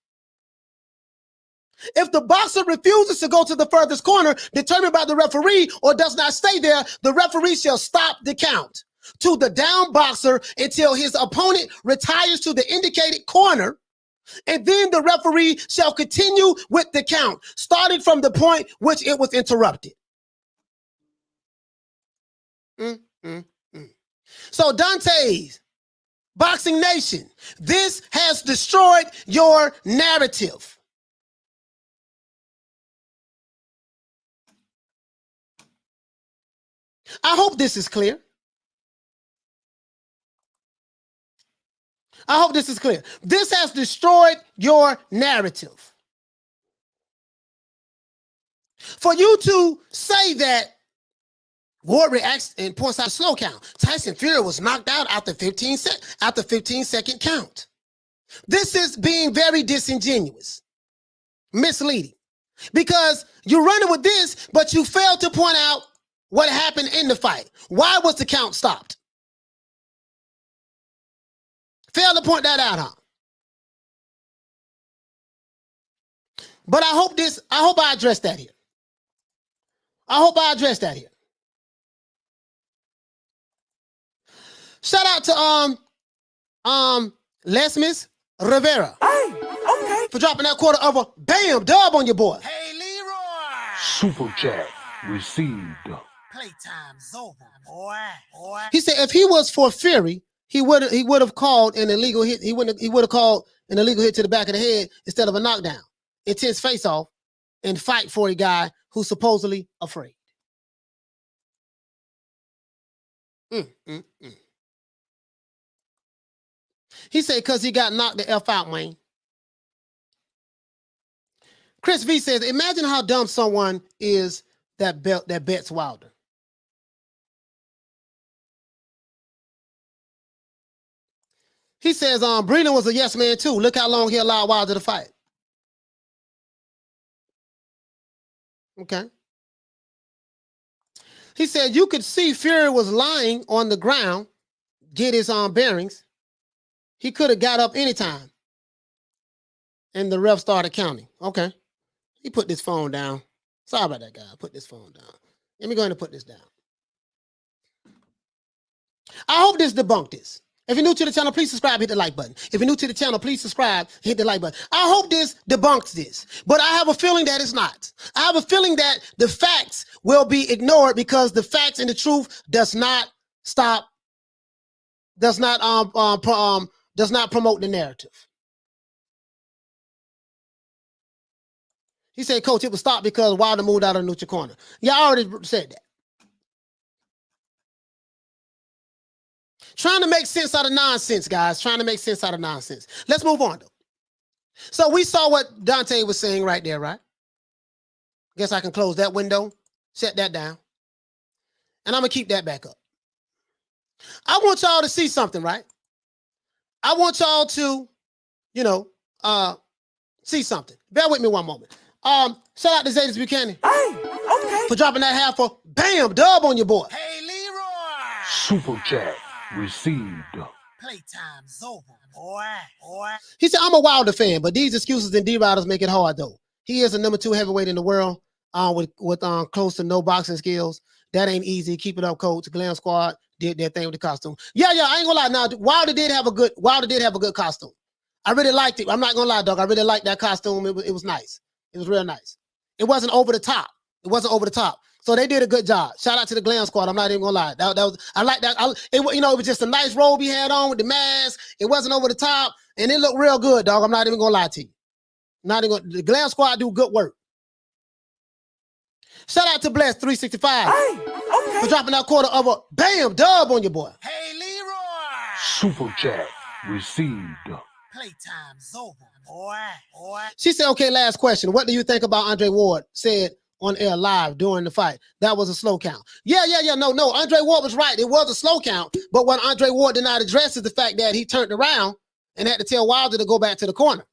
Speaker 2: If the boxer refuses to go to the furthest corner determined by the referee or does not stay there, the referee shall stop the count to the down boxer until his opponent retires to the indicated corner, and then the referee shall continue with the count, starting from the point which it was interrupted. So Dante's Boxing Nation, this has destroyed your narrative. I hope this is clear. I hope this is clear. This has destroyed your narrative. For you to say that Ward reacts and points out a slow count. Tyson Fury was knocked out after 15 second count. This is being very disingenuous, misleading, because you're running with this, but you failed to point out what happened in the fight. Why was the count stopped? Failed to point that out, huh? But I hope I addressed that here. Shout out to Lesmis Rivera.
Speaker 3: Hey, okay.
Speaker 2: For dropping that quarter of a bam dub on your boy.
Speaker 3: Hey, Leroy.
Speaker 4: Super chat received.
Speaker 3: Playtime's over, boy.
Speaker 2: He said if he was for Fury, he would have called an illegal hit. He would have called an illegal hit to the back of the head instead of a knockdown. Intense face off and fight for a guy who's supposedly afraid. He said because he got knocked the F out, Wayne. Chris V says, imagine how dumb someone is that bets Wilder. He says, Breland was a yes man too. Look how long he allowed Wilder to fight. Okay. He said you could see Fury was lying on the ground, get his bearings. He could have got up anytime. And the ref started counting. Okay. He put this phone down. Sorry about that, guy. Put this phone down. Let me go ahead and put this down. I hope this debunked this. If you're new to the channel, please subscribe, hit the like button. If you're new to the channel, please subscribe, hit the like button. I hope this debunks this, but I have a feeling that it's not. I have a feeling that the facts will be ignored because the facts and the truth does not promote the narrative. He said, Coach, it was stopped because Wilder moved out of the neutral corner. Yeah, I already said that. Trying to make sense out of nonsense, guys. Trying to make sense out of nonsense. Let's move on, though. So we saw what Deontay was saying right there, right? Guess I can close that window, shut that down. And I'm going to keep that back up. I want y'all to see something, right? I want y'all to, see something. Bear with me one moment. Shout out to Zadis Buchanan.
Speaker 3: Hey, okay.
Speaker 2: For dropping that half for bam dub on your boy.
Speaker 3: Hey, Leroy.
Speaker 4: Super chat received.
Speaker 3: Playtime's over, boy.
Speaker 2: He said, I'm a Wilder fan, but these excuses and D-Riders make it hard, though. He is a number 2 heavyweight in the world with close to no boxing skills. That ain't easy. Keep it up, coach. Glam Squad did their thing with the costume. Yeah, I ain't gonna lie. Now, Wilder did have a good costume. I really liked it. I'm not gonna lie, dog. I really liked that costume. It was nice. It was real nice. It wasn't over the top. So they did a good job. Shout out to the Glam Squad. I'm not even gonna lie. I like that. It was just a nice robe he had on with the mask. It wasn't over the top, and it looked real good, dog. I'm not even gonna lie to you. The Glam Squad do good work. Shout out to Bless 365
Speaker 3: Okay.
Speaker 2: for dropping that quarter of a bam dub on your boy.
Speaker 3: Hey, Leroy.
Speaker 4: Super chat received.
Speaker 3: Playtime's over, boy.
Speaker 2: She said, okay, last question. What do you think about Andre Ward said on air live during the fight? That was a slow count. Yeah. No. Andre Ward was right. It was a slow count. But what Andre Ward did not address is the fact that he turned around and had to tell Wilder to go back to the corner.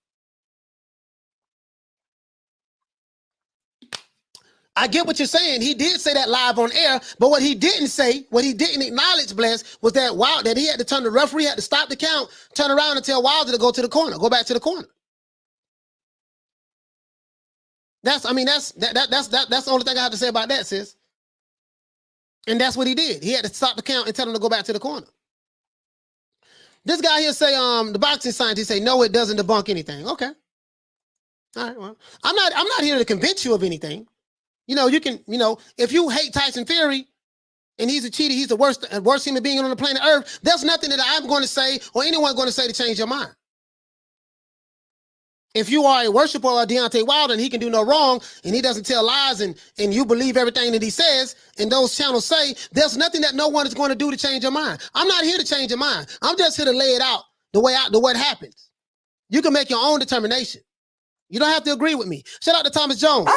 Speaker 2: I get what you're saying. He did say that live on air, but what he didn't acknowledge, Bless, was that he had to turn the referee, had to stop the count, turn around and tell Wilder to go to the corner, go back to the corner. That's the only thing I have to say about that, sis. And that's what he did. He had to stop the count and tell him to go back to the corner. This guy here say, the boxing scientist say, no, it doesn't debunk anything. Okay. All right, well, I'm not here to convince you of anything. You know, you can, if you hate Tyson Fury and he's a cheater, he's the worst human being on the planet Earth, there's nothing that I'm going to say or anyone's going to say to change your mind. If you are a worshiper of Deontay Wilder and he can do no wrong and he doesn't tell lies and you believe everything that he says and those channels say, there's nothing that no one is going to do to change your mind. I'm not here to change your mind. I'm just here to lay it out the way it happens. You can make your own determination. You don't have to agree with me. Shout out to Thomas Jones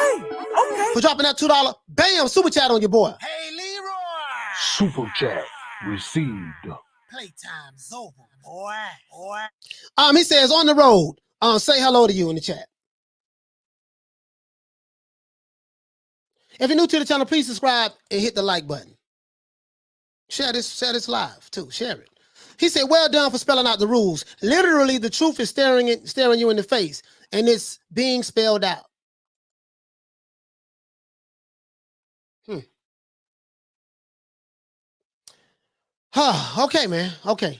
Speaker 2: for dropping that $2. Bam, super chat on your boy.
Speaker 3: Hey, Leroy.
Speaker 4: Super chat received.
Speaker 3: Playtime's over, boy.
Speaker 2: He says on the road. Say hello to you in the chat. If you're new to the channel, please subscribe and hit the like button. Share this live too. Share it. He said, well done for spelling out the rules. Literally, the truth is staring you in the face, and it's being spelled out. Okay, man. Okay.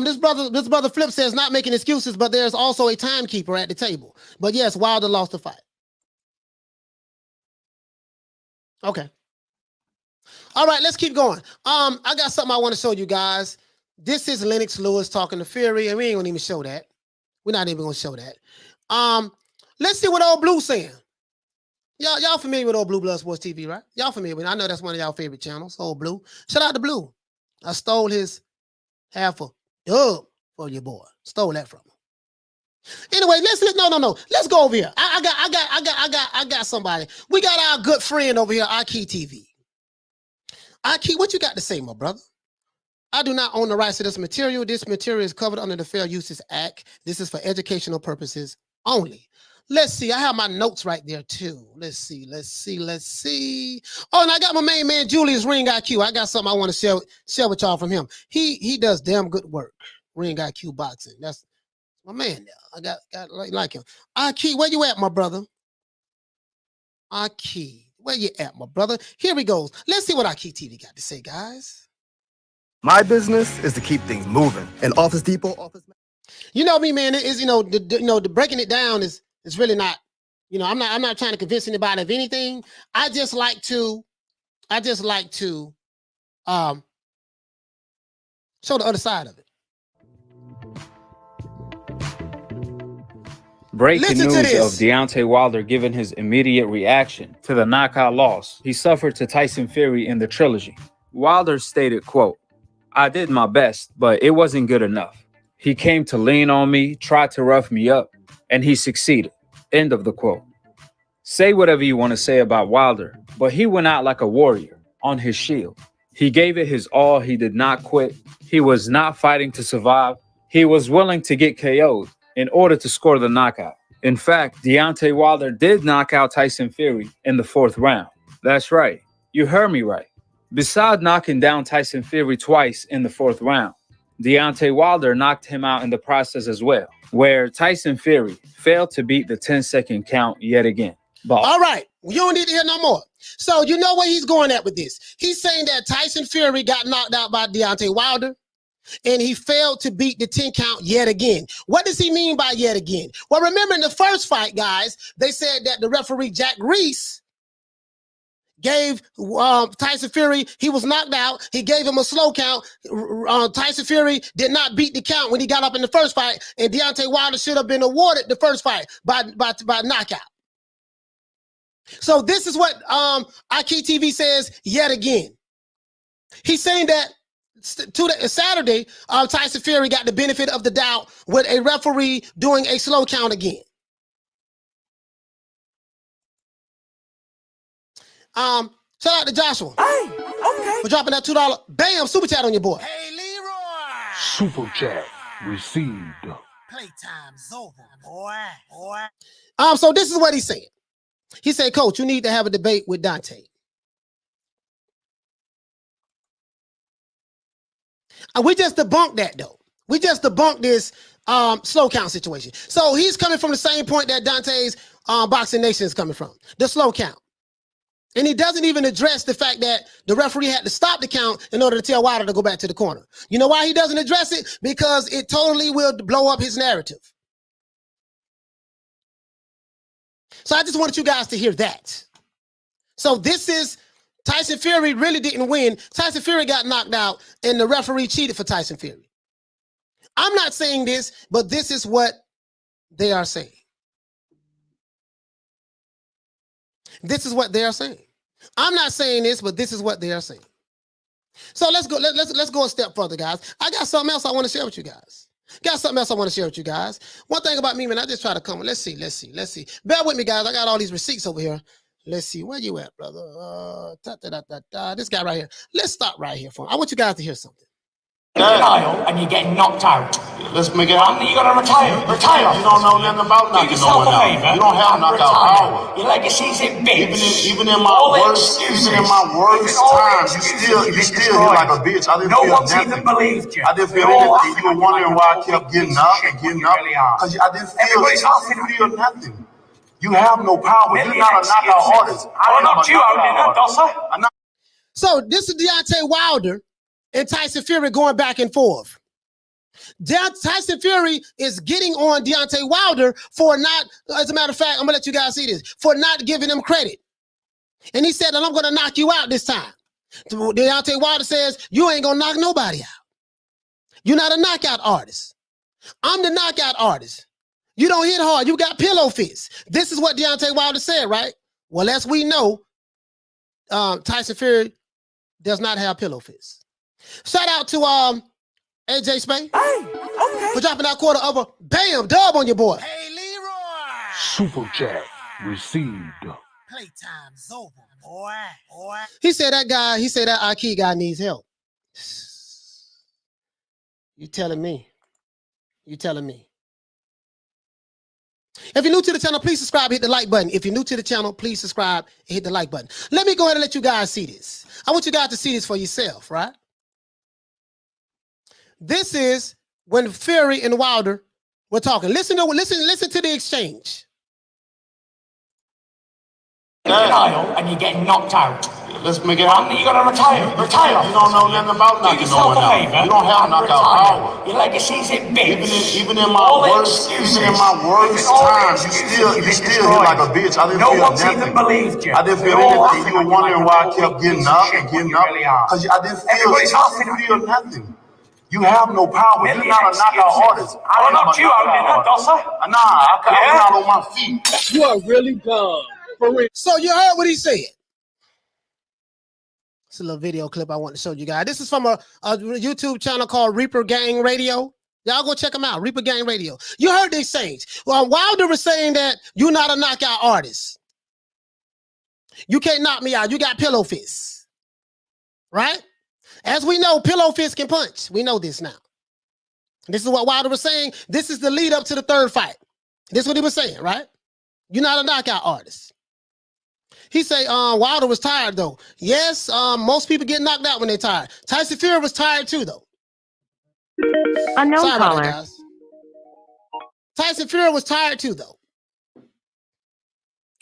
Speaker 2: This brother Flip says not making excuses, but there's also a timekeeper at the table. But yes, Wilder lost the fight. Okay. All right, let's keep going. I got something I want to show you guys. This is Lennox Lewis talking to Fury, and we ain't gonna even show that. We're not even gonna show that. Let's see what Old Blue saying. Y'all familiar with Old Blue Blood Sports TV, right? Y'all familiar with it. I know that's one of y'all favorite channels, Old Blue. Shout out to Blue. I stole his half a dub for your boy. Stole that from him. Anyway, no. Let's go over here. I got somebody. We got our good friend over here, Aki TV. Aki, what you got to say, my brother? I do not own the rights to this material. This material is covered under the Fair Uses Act. This is for educational purposes only. Let's see. I have my notes right there too. Let's see. Oh, and I got my main man, Julius Ring IQ. I got something I want to share with y'all from him. He does damn good work. Ring IQ Boxing. That's my man there. I got like him. IQ, where you at, my brother? IQ, where you at, my brother? Here he goes. Let's see what IQ TV got to say, guys.
Speaker 6: My business is to keep things moving. And Office Depot,
Speaker 2: you know me, man. It is the breaking it down is really not. I'm not trying to convince anybody of anything. I just like to show the other side of it.
Speaker 7: Breaking news of Deontay Wilder giving his immediate reaction to the knockout loss he suffered to Tyson Fury in the trilogy. Wilder stated, quote, I did my best, but it wasn't good enough. He came to lean on me, tried to rough me up, and he succeeded. End of the quote. Say whatever you want to say about Wilder, but he went out like a warrior on his shield. He gave it his all. He did not quit. He was not fighting to survive. He was willing to get KO'd in order to score the knockout. In fact, Deontay Wilder did knock out Tyson Fury in the 4th round. That's right. You heard me right. Besides knocking down Tyson Fury twice in the 4th round, Deontay Wilder knocked him out in the process as well, where Tyson Fury failed to beat the 10-second count yet again. But
Speaker 2: all right, you don't need to hear no more. So you know where he's going at with this. He's saying that Tyson Fury got knocked out by Deontay Wilder, and he failed to beat the 10 count yet again. What does he mean by yet again? Well, remember in the first fight, guys, they said that the referee, Jack Reese, gave Tyson Fury, he was knocked out. He gave him a slow count. Tyson Fury did not beat the count when he got up in the first fight, and Deontay Wilder should have been awarded the first fight by knockout. So this is what IK TV says yet again. He's saying that Saturday, Tyson Fury got the benefit of the doubt with a referee doing a slow count again. Shout out to Joshua for dropping that $2. Bam, super chat on your boy.
Speaker 3: Hey, Leroy.
Speaker 4: Super chat received.
Speaker 3: Playtime's over, boy.
Speaker 2: So this is what he's saying. He said, Coach, you need to have a debate with Dante. And we just debunked that, though. We just debunked this slow count situation. So he's coming from the same point that Dante's Boxing Nation is coming from, the slow count. And he doesn't even address the fact that the referee had to stop the count in order to tell Wilder to go back to the corner. You know why he doesn't address it? Because it totally will blow up his narrative. So I just wanted you guys to hear that. So this is, Tyson Fury really didn't win. Tyson Fury got knocked out, and the referee cheated for Tyson Fury. I'm not saying this, but this is what they are saying. This is what they are saying. I'm not saying this, but this is what they are saying. So let's go. Let's go a step further, guys. I got something else I want to share with you guys. One thing about me, man, I just try to come. Let's see. Bear with me, guys. I got all these receipts over here. Let's see. Where you at, brother? This guy right here. Let's stop right here for him. I want you guys to hear something.
Speaker 8: Denial and you're getting knocked out.
Speaker 5: Let's make it happen.
Speaker 8: You gotta retire.
Speaker 5: You don't know nothing about knocking no one out. You don't have knockout power.
Speaker 8: Your legacy's in bits.
Speaker 5: Even in my worst times, you still hit like a bitch. I didn't feel
Speaker 8: No one's
Speaker 5: nothing.
Speaker 8: even believed you.
Speaker 5: I didn't feel anything. You were wondering why I kept getting up. Because I didn't feel nothing. You have no power. You're not a knockout artist.
Speaker 8: I knocked you out, didn't I, Dosser?
Speaker 2: So this is Deontay Wilder and Tyson Fury going back and forth. Tyson Fury is getting on Deontay Wilder for not, as a matter of fact, I'm going to let you guys see this, for not giving him credit. And he said that I'm going to knock you out this time. Deontay Wilder says, you ain't going to knock nobody out. You're not a knockout artist. I'm the knockout artist. You don't hit hard. You got pillow fists. This is what Deontay Wilder said, right? Well, as we know, Tyson Fury does not have pillow fists. Shout out to AJ Spain for dropping that quarter of a bam dub on your boy.
Speaker 3: Hey, Leroy.
Speaker 4: Super chat received.
Speaker 3: Playtime's over, boy.
Speaker 2: He said that Aki guy needs help. You telling me. If you're new to the channel, please subscribe, hit the like button. If you're new to the channel, please subscribe and hit the like button. Let me go ahead and let you guys see this. I want you guys to see this for yourself, right? This is when Fury and Wilder were talking. Listen to the exchange.
Speaker 8: Denial and you're getting knocked out.
Speaker 5: Let's make it happen.
Speaker 8: You gotta retire.
Speaker 5: You don't know nothing about knocking no one out. You don't have knockout power.
Speaker 8: Your legacy's in bits.
Speaker 5: Even in my worst times, you still hit like a bitch. I didn't
Speaker 8: No
Speaker 5: feel
Speaker 8: one's
Speaker 5: nothing.
Speaker 8: even believed you.
Speaker 5: I didn't feel anything. You were wondering why I kept getting up. Because I didn't feel nothing. You have no power. You're not a knockout artist.
Speaker 8: I knocked you out, didn't I, Dosser?
Speaker 5: Nah, I was out on my feet.
Speaker 9: You are really dumb. For real.
Speaker 2: So you heard what he said. It's a little video clip I want to show you guys. This is from a YouTube channel called Reaper Gang Radio. Y'all go check them out, Reaper Gang Radio. You heard these sayings. Well, Wilder was saying that you're not a knockout artist. You can't knock me out. You got pillow fists. Right? As we know, pillow fists can punch. We know this now. This is what Wilder was saying. This is the lead up to the third fight. This is what he was saying, right? You're not a knockout artist. He say Wilder was tired, though. Yes, most people get knocked out when they're tired. Tyson Fury was tired, too, though.
Speaker 10: Unknown
Speaker 2: Sorry about
Speaker 10: caller.
Speaker 2: that, guys. Tyson Fury was tired, too, though.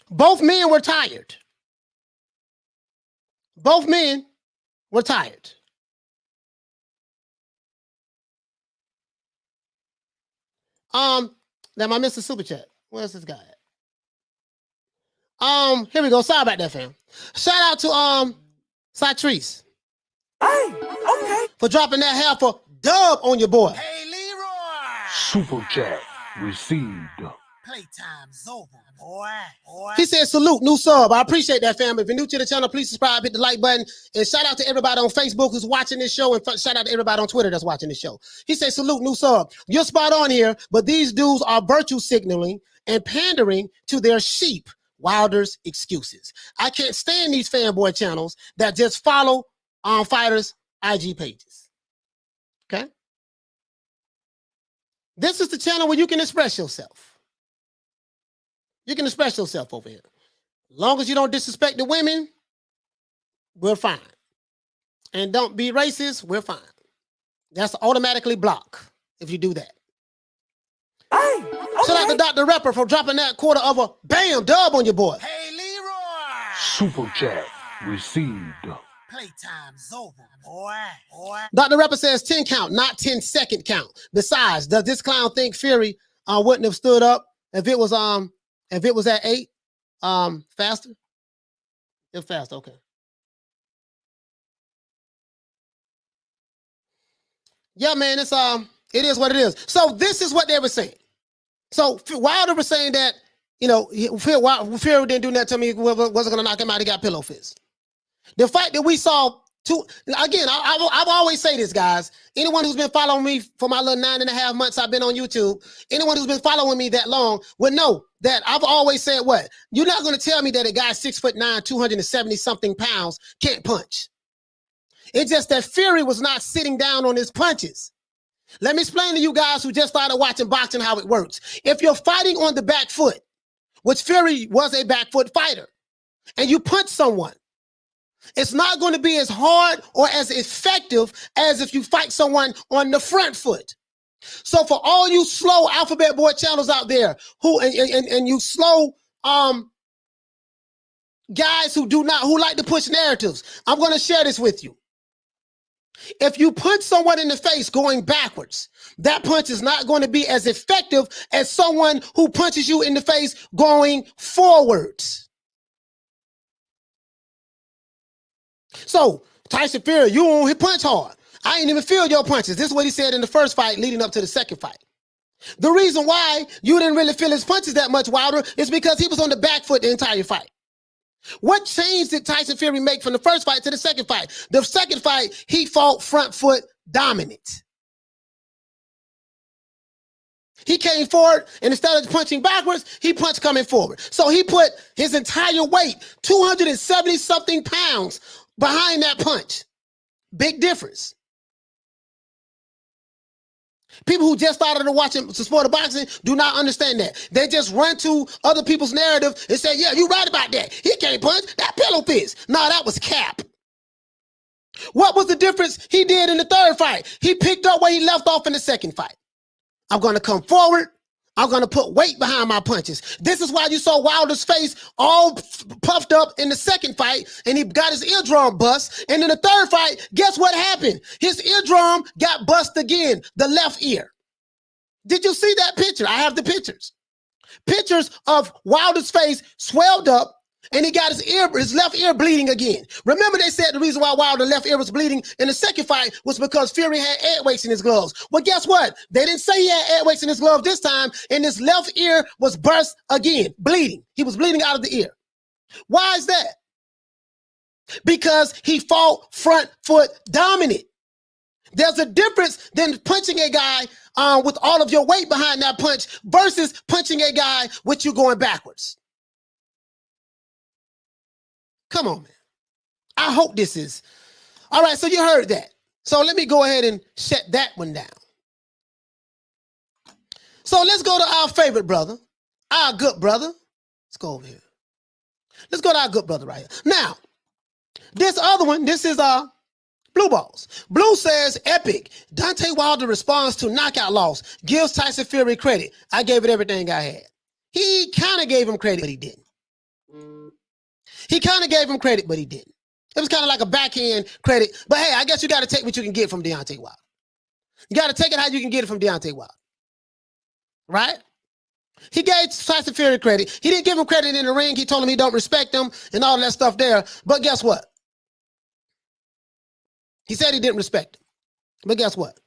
Speaker 2: Both men were tired. Both men were tired. Now I missed the super chat. Where's this guy at? Here we go. Sorry about that, fam. Shout out to Satrice.
Speaker 3: Hey, okay.
Speaker 2: For dropping that half a dub on your boy.
Speaker 3: Hey, Leroy.
Speaker 4: Super chat received.
Speaker 3: Playtime's over, boy.
Speaker 2: He said, salute, new sub. I appreciate that, fam. If you're new to the channel, please subscribe, hit the like button. And shout out to everybody on Facebook who's watching this show. And shout out to everybody on Twitter that's watching this show. He said, salute, new sub. You're spot on here, but these dudes are virtue signaling and pandering to their sheep, Wilder's excuses. I can't stand these fanboy channels that just follow fighters' IG pages. Okay? This is the channel where you can express yourself. You can express yourself over here. As long as you don't disrespect the women, we're fine. And don't be racist, we're fine. That's automatically block if you do that. Shout out to Dr. Rapper for dropping that quarter of a bam dub on your boy.
Speaker 3: Hey, Leroy.
Speaker 4: Super chat received.
Speaker 3: Playtime's over, boy.
Speaker 2: Dr. Rapper says 10 count, not 10-second count. Besides, does this clown think Fury wouldn't have stood up if it was at 8? Faster? If faster, okay. Yeah, man, it is what it is. So this is what they were saying. So Wilder was saying that, you know, Fury didn't do that to me, wasn't going to knock him out, he got pillow fist. The fight that we saw, again, I've always say this, guys. Anyone who's been following me for my little 9.5 months I've been on YouTube, anyone who's been following me that long would know that I've always said what? You're not going to tell me that a guy 6'9", 270-something pounds can't punch. It's just that Fury was not sitting down on his punches. Let me explain to you guys who just started watching boxing how it works. If you're fighting on the back foot, which Fury was a back foot fighter, and you punch someone, it's not going to be as hard or as effective as if you fight someone on the front foot. So for all you slow alphabet boy channels out there who and you slow guys who like to push narratives, I'm going to share this with you. If you punch someone in the face going backwards, that punch is not going to be as effective as someone who punches you in the face going forwards. So, Tyson Fury, you don't hit punch hard. I ain't even feel your punches. This is what he said in the first fight leading up to the second fight. The reason why you didn't really feel his punches that much, Wilder, is because he was on the back foot the entire fight. What change did Tyson Fury make from the first fight to the second fight? The second fight, he fought front foot dominant. He came forward, and instead of punching backwards, he punched coming forward. So he put his entire weight, 270-something pounds, behind that punch. Big difference. People who just started watching the sport of boxing do not understand that. They just run to other people's narrative and say, yeah, you're right about that. He can't punch. That pillow fist. No, that was cap. What was the difference he did in the third fight? He picked up where he left off in the second fight. I'm going to come forward. I'm going to put weight behind my punches. This is why you saw Wilder's face all puffed up in the second fight, and he got his eardrum bust. And in the third fight, guess what happened? His eardrum got bust again, the left ear. Did you see that picture? I have the pictures. Pictures of Wilder's face swelled up, and he got his left ear bleeding again. Remember they said the reason why Wilder's left ear was bleeding in the second fight was because Fury had air weights in his gloves. Well, guess what? They didn't say he had air weights in his glove this time, and his left ear was burst again, bleeding. He was bleeding out of the ear. Why is that? Because he fought front foot dominant. There's a difference than punching a guy with all of your weight behind that punch versus punching a guy with you going backwards. Come on, man. I hope this is. All right, so you heard that. So let me go ahead and shut that one down. So let's go to our favorite brother, our good brother. Let's go over here. Let's go to our good brother right here. Now, this other one, this is Blue Balls. Blue says, epic. Deontay Wilder responds to knockout loss. Gives Tyson Fury credit. I gave it everything I had. He kind of gave him credit, but he didn't. He kind of gave him credit, but he didn't. It was kind of like a backhand credit. But hey, I guess you got to take what you can get from Deontay Wilder. You got to take it how you can get it from Deontay Wilder. Right? He gave Tyson Fury credit. He didn't give him credit in the ring. He told him he don't respect him and all that stuff there. But guess what? He said he didn't respect him. But guess what?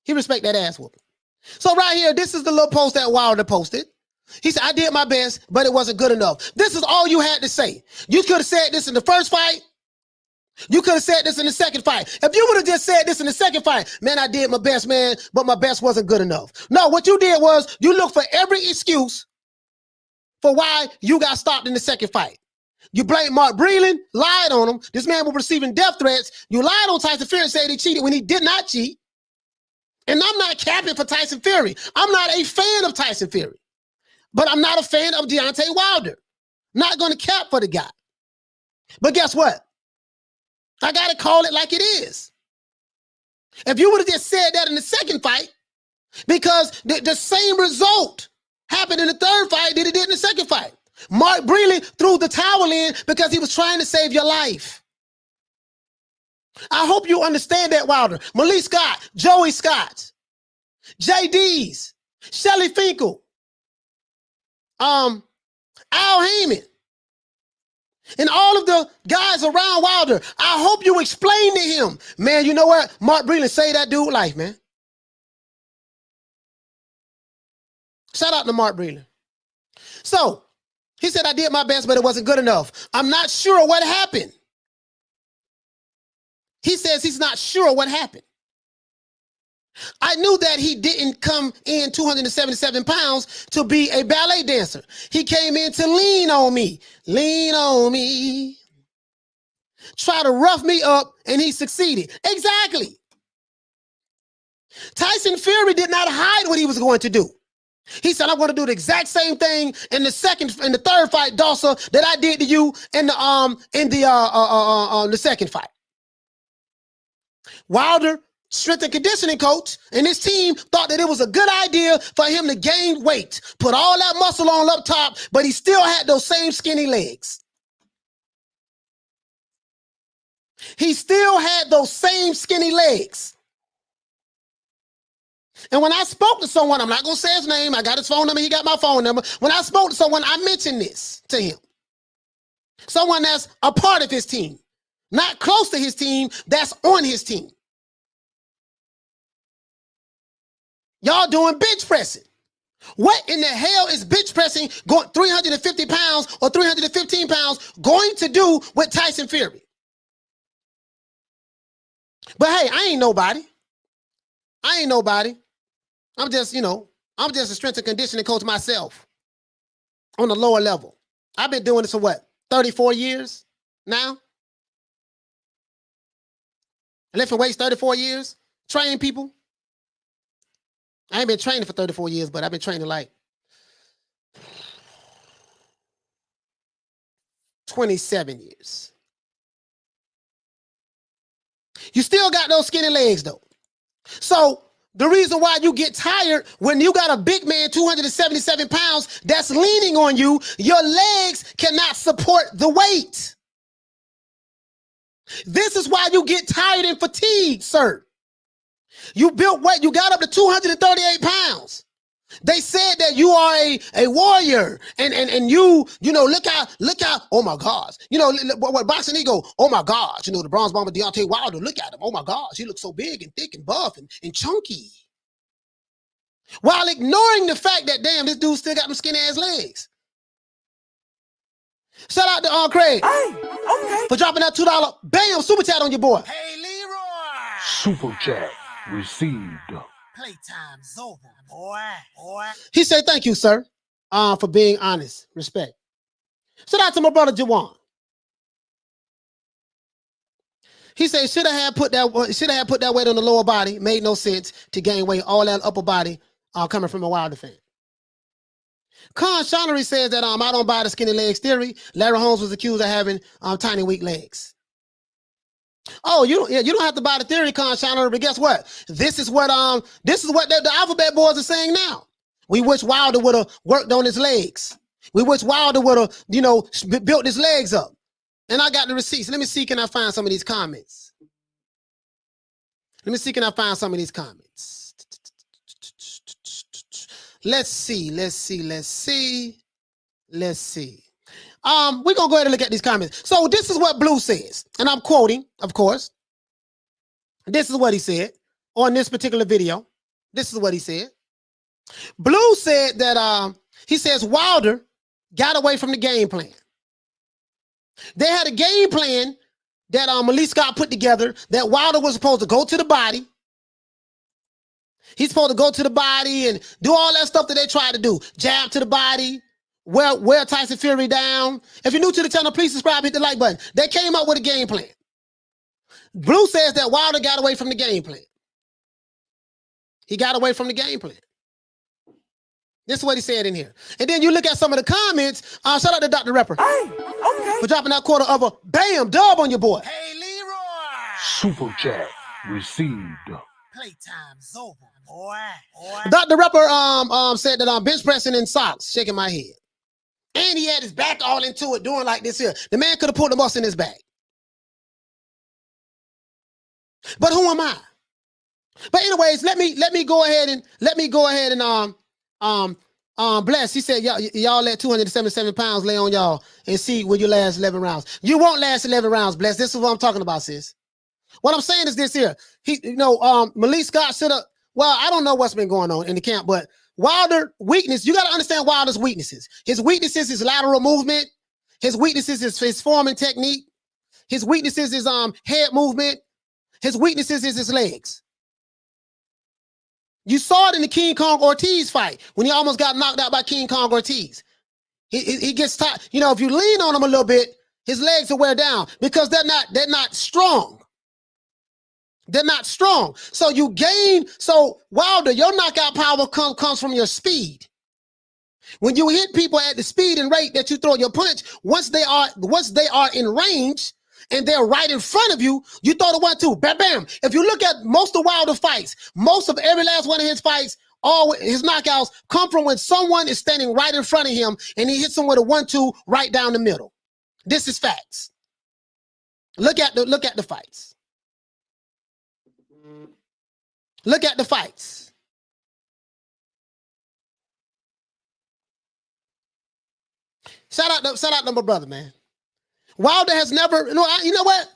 Speaker 2: He respect that ass whooping. So right here, this is the little post that Wilder posted. He said, I did my best, but it wasn't good enough. This is all you had to say. You could have said this in the first fight. You could have said this in the second fight. If you would have just said this in the second fight, man, I did my best, man, but my best wasn't good enough. No, what you did was you looked for every excuse for why you got stopped in the second fight. You blamed Mark Breland, lied on him. This man was receiving death threats. You lied on Tyson Fury and said he cheated when he did not cheat. And I'm not capping for Tyson Fury. I'm not a fan of Tyson Fury. But I'm not a fan of Deontay Wilder. Not going to cap for the guy. But guess what? I got to call it like it is. If you would have just said that in the second fight, because the same result happened in the third fight than it did in the second fight. Mark Breland threw the towel in because he was trying to save your life. I hope you understand that, Wilder. Malik Scott, Joey Scott, JD's, Shelly Finkel, Al Heyman, and all of the guys around Wilder. I hope you explain to him, man, you know what? Mark Breland saved that dude life, man. Shout out to Mark Breland. So, he said, I did my best, but it wasn't good enough. I'm not sure what happened. He says he's not sure what happened. I knew that he didn't come in 277 pounds to be a ballet dancer. He came in to lean on me, try to rough me up, and he succeeded. Exactly. Tyson Fury did not hide what he was going to do. He said, I'm going to do the exact same thing in the third fight, Dawson, that I did to you in the second fight. Wilder, strength and conditioning coach, and his team thought that it was a good idea for him to gain weight, put all that muscle on up top, but he still had those same skinny legs. He still had those same skinny legs. And when I spoke to someone, I'm not going to say his name. I got his phone number. He got my phone number. When I spoke to someone, I mentioned this to him. Someone that's a part of his team, not close to his team, that's on his team. Y'all doing bench pressing. What in the hell is bench pressing going 350 pounds or 315 pounds going to do with Tyson Fury? But hey, I ain't nobody. I'm just, I'm just a strength and conditioning coach myself on the lower level. I've been doing this for what, 34 years now? Lifting weights 34 years, training people. I ain't been training for 34 years, but I've been training like 27 years. You still got those skinny legs though. So the reason why you get tired when you got a big man, 277 pounds, that's leaning on you, your legs cannot support the weight. This is why you get tired and fatigued, sir. You built weight, you got up to 238 pounds. They said that you are a warrior, and you look out, oh my gosh. What boxing ego, oh my gosh, the bronze bomber Deontay Wilder, look at him, oh my gosh, he looks so big and thick and buff and chunky. While ignoring the fact that, damn, this dude still got them skinny ass legs. Shout out to Craig. Hey, okay. For dropping that $2, bam, super chat on your boy.
Speaker 3: Hey, Leroy.
Speaker 4: Super chat received.
Speaker 3: Playtime's over, boy.
Speaker 2: He said, thank you, sir, for being honest. Respect. Shout out to my brother, Jawan. He said, should have put that weight on the lower body. Made no sense to gain weight. All that upper body coming from a Wilder fan. Con Shonery says that I don't buy the skinny legs theory. Larry Holmes was accused of having tiny weak legs. Oh, you don't have to buy the theory, Con Shonery, but guess what? This is what the alphabet boys are saying now. We wish Wilder would have worked on his legs. We wish Wilder would have, built his legs up. And I got the receipts. Let me see, can I find some of these comments? Let's see. We're going to go ahead and look at these comments. So this is what Blue says, and I'm quoting, of course. This is what he said on this particular video. This is what he said. Blue said that, he says Wilder got away from the game plan. They had a game plan that Malik Scott put together that Wilder was supposed to go to the body. He's supposed to go to the body and do all that stuff that they tried to do. Jab to the body, wear Tyson Fury down. If you're new to the channel, please subscribe, hit the like button. They came up with a game plan. Blue says that Wilder got away from the game plan. He got away from the game plan. This is what he said in here. And then you look at some of the comments. Shout out to Dr. Repper. Hey, okay. For dropping that quarter of a bam dub on your boy.
Speaker 3: Hey, Leroy.
Speaker 4: Super chat received.
Speaker 3: Playtime's over, boy.
Speaker 2: Dr. Rupper said that I'm bench pressing in socks, shaking my head. And he had his back all into it, doing like this here. The man could have put the muscle in his back. But who am I? But anyways, let me go ahead and bless. He said y'all let 277 pounds lay on y'all and see will you last 11 rounds. You won't last 11 rounds, bless. This is what I'm talking about, sis. What I'm saying is this here. Malik Scott should have. Well, I don't know what's been going on in the camp, but Wilder weakness. You got to understand Wilder's weaknesses. His weaknesses is lateral movement. His weaknesses is his forming technique. His weaknesses is head movement. His weaknesses is his legs. You saw it in the King Kong Ortiz fight when he almost got knocked out by King Kong Ortiz. He gets tired. You know, if you lean on him a little bit, his legs will wear down because they're not strong. They're not strong. So you gain. So Wilder, your knockout power comes from your speed. When you hit people at the speed and rate that you throw your punch, once they are in range and they're right in front of you, you throw the 1-2, bam, bam. If you look at most of Wilder fights, most of every last one of his fights, all his knockouts come from when someone is standing right in front of him and he hits them with a 1-2 right down the middle. This is facts. Look at the fights. Look at the fights. Shout out to my brother, man. Wilder has never, you know what?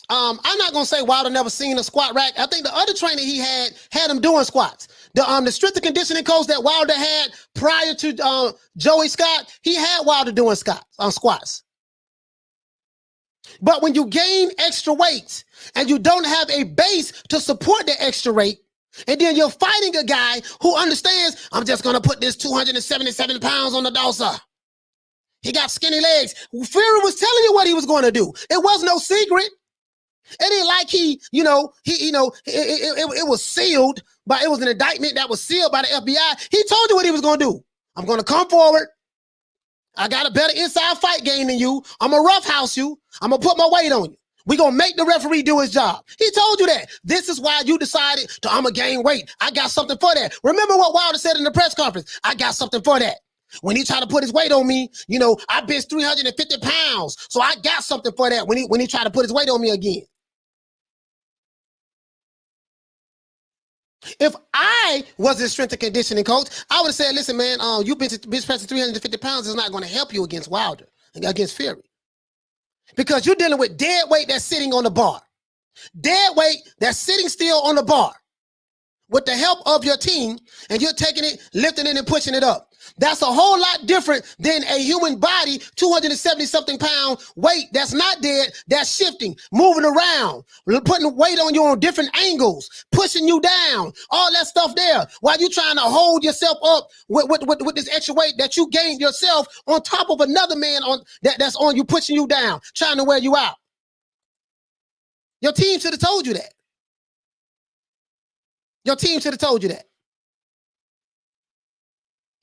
Speaker 2: I'm not gonna say Wilder never seen a squat rack. I think the other trainer he had him doing squats. The strength and conditioning coach that Wilder had prior to Joey Scott, he had Wilder doing squats. But when you gain extra weight and you don't have a base to support the extra weight, and then you're fighting a guy who understands, I'm just going to put this 277 pounds on the Dosa. He got skinny legs. Fury was telling you what he was going to do. It was no secret. It ain't like it was sealed, but it was an indictment that was sealed by the FBI. He told you what he was going to do. I'm going to come forward. I got a better inside fight game than you. I'm going to roughhouse you. I'm going to put my weight on you. We're going to make the referee do his job. He told you that. This is why you decided I'm going to gain weight. I got something for that. Remember what Wilder said in the press conference? I got something for that. When he tried to put his weight on me, I bench 350 pounds. So I got something for that when he tried to put his weight on me again. If I was a strength and conditioning coach, I would have said, listen, man, you bench pressing 350 pounds is not going to help you against Wilder, against Fury. Because you're dealing with dead weight that's sitting on the bar. Dead weight that's sitting still on the bar with the help of your team, and you're taking it, lifting it, and pushing it up. That's a whole lot different than a human body, 270-something pound weight that's not dead, that's shifting, moving around, putting weight on you on different angles, pushing you down, all that stuff there, while you're trying to hold yourself up with this extra weight that you gained yourself on top of another man that's on you, pushing you down, trying to wear you out. Your team should have told you that. Your team should have told you that.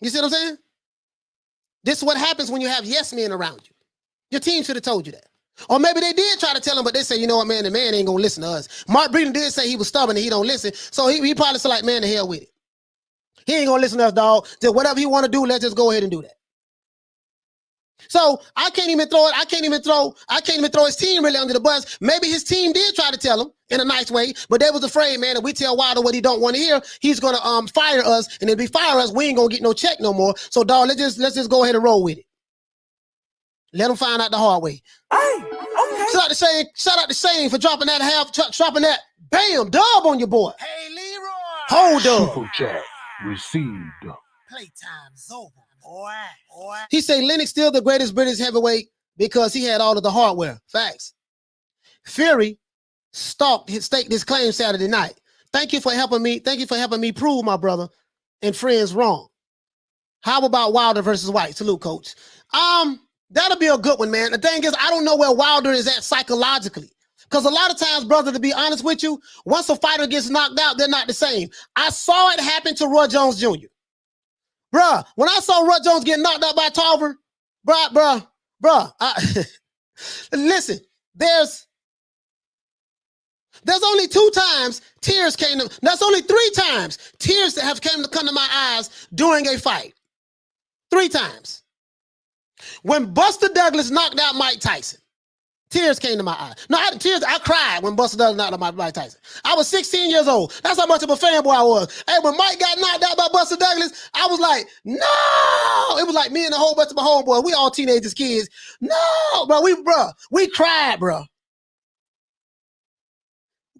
Speaker 2: You see what I'm saying? This is what happens when you have yes men around you. Your team should have told you that. Or maybe they did try to tell him, but they say, you know what, man, the man ain't going to listen to us. Mark Breland did say he was stubborn and he don't listen. So he probably said like, man, the hell with it. He ain't going to listen to us, dog. Just whatever he want to do, let's just go ahead and do that. So I can't even throw his team really under the bus. Maybe his team did try to tell him in a nice way, but they was afraid, man, if we tell Wilder what he don't want to hear, he's gonna fire us, and if he fire us, we ain't gonna get no check no more. So dog, let's just go ahead and roll with it. Let him find out the hard way.
Speaker 3: Hey, okay.
Speaker 2: Shout out to Shane for dropping that bam dub on your boy.
Speaker 3: Hey, Leroy.
Speaker 2: Hold up.
Speaker 4: Super chat received.
Speaker 3: Playtime's over, boy.
Speaker 2: He say Lennox still the greatest British heavyweight because he had all of the hardware. Facts. Fury staked his claim Saturday night. Thank you for helping me. Thank you for helping me prove my brother and friends wrong. How about Wilder versus White? Salute, coach. That'll be a good one, man. The thing is, I don't know where Wilder is at psychologically. Because a lot of times, brother, to be honest with you, once a fighter gets knocked out, they're not the same. I saw it happen to Roy Jones Jr. Bruh, when I saw Roy Jones get knocked out by Tarver, bruh, listen, There's only 2 times tears came to, that's only 3 times tears that have come to my eyes during a fight. 3 times. When Buster Douglas knocked out Mike Tyson, tears came to my eyes. No, I cried when Buster Douglas knocked out Mike Tyson. I was 16 years old. That's how much of a fanboy I was. Hey, when Mike got knocked out by Buster Douglas, I was like, no! It was like me and a whole bunch of my homeboys. We all teenagers, kids. No, bro, we cried, bro.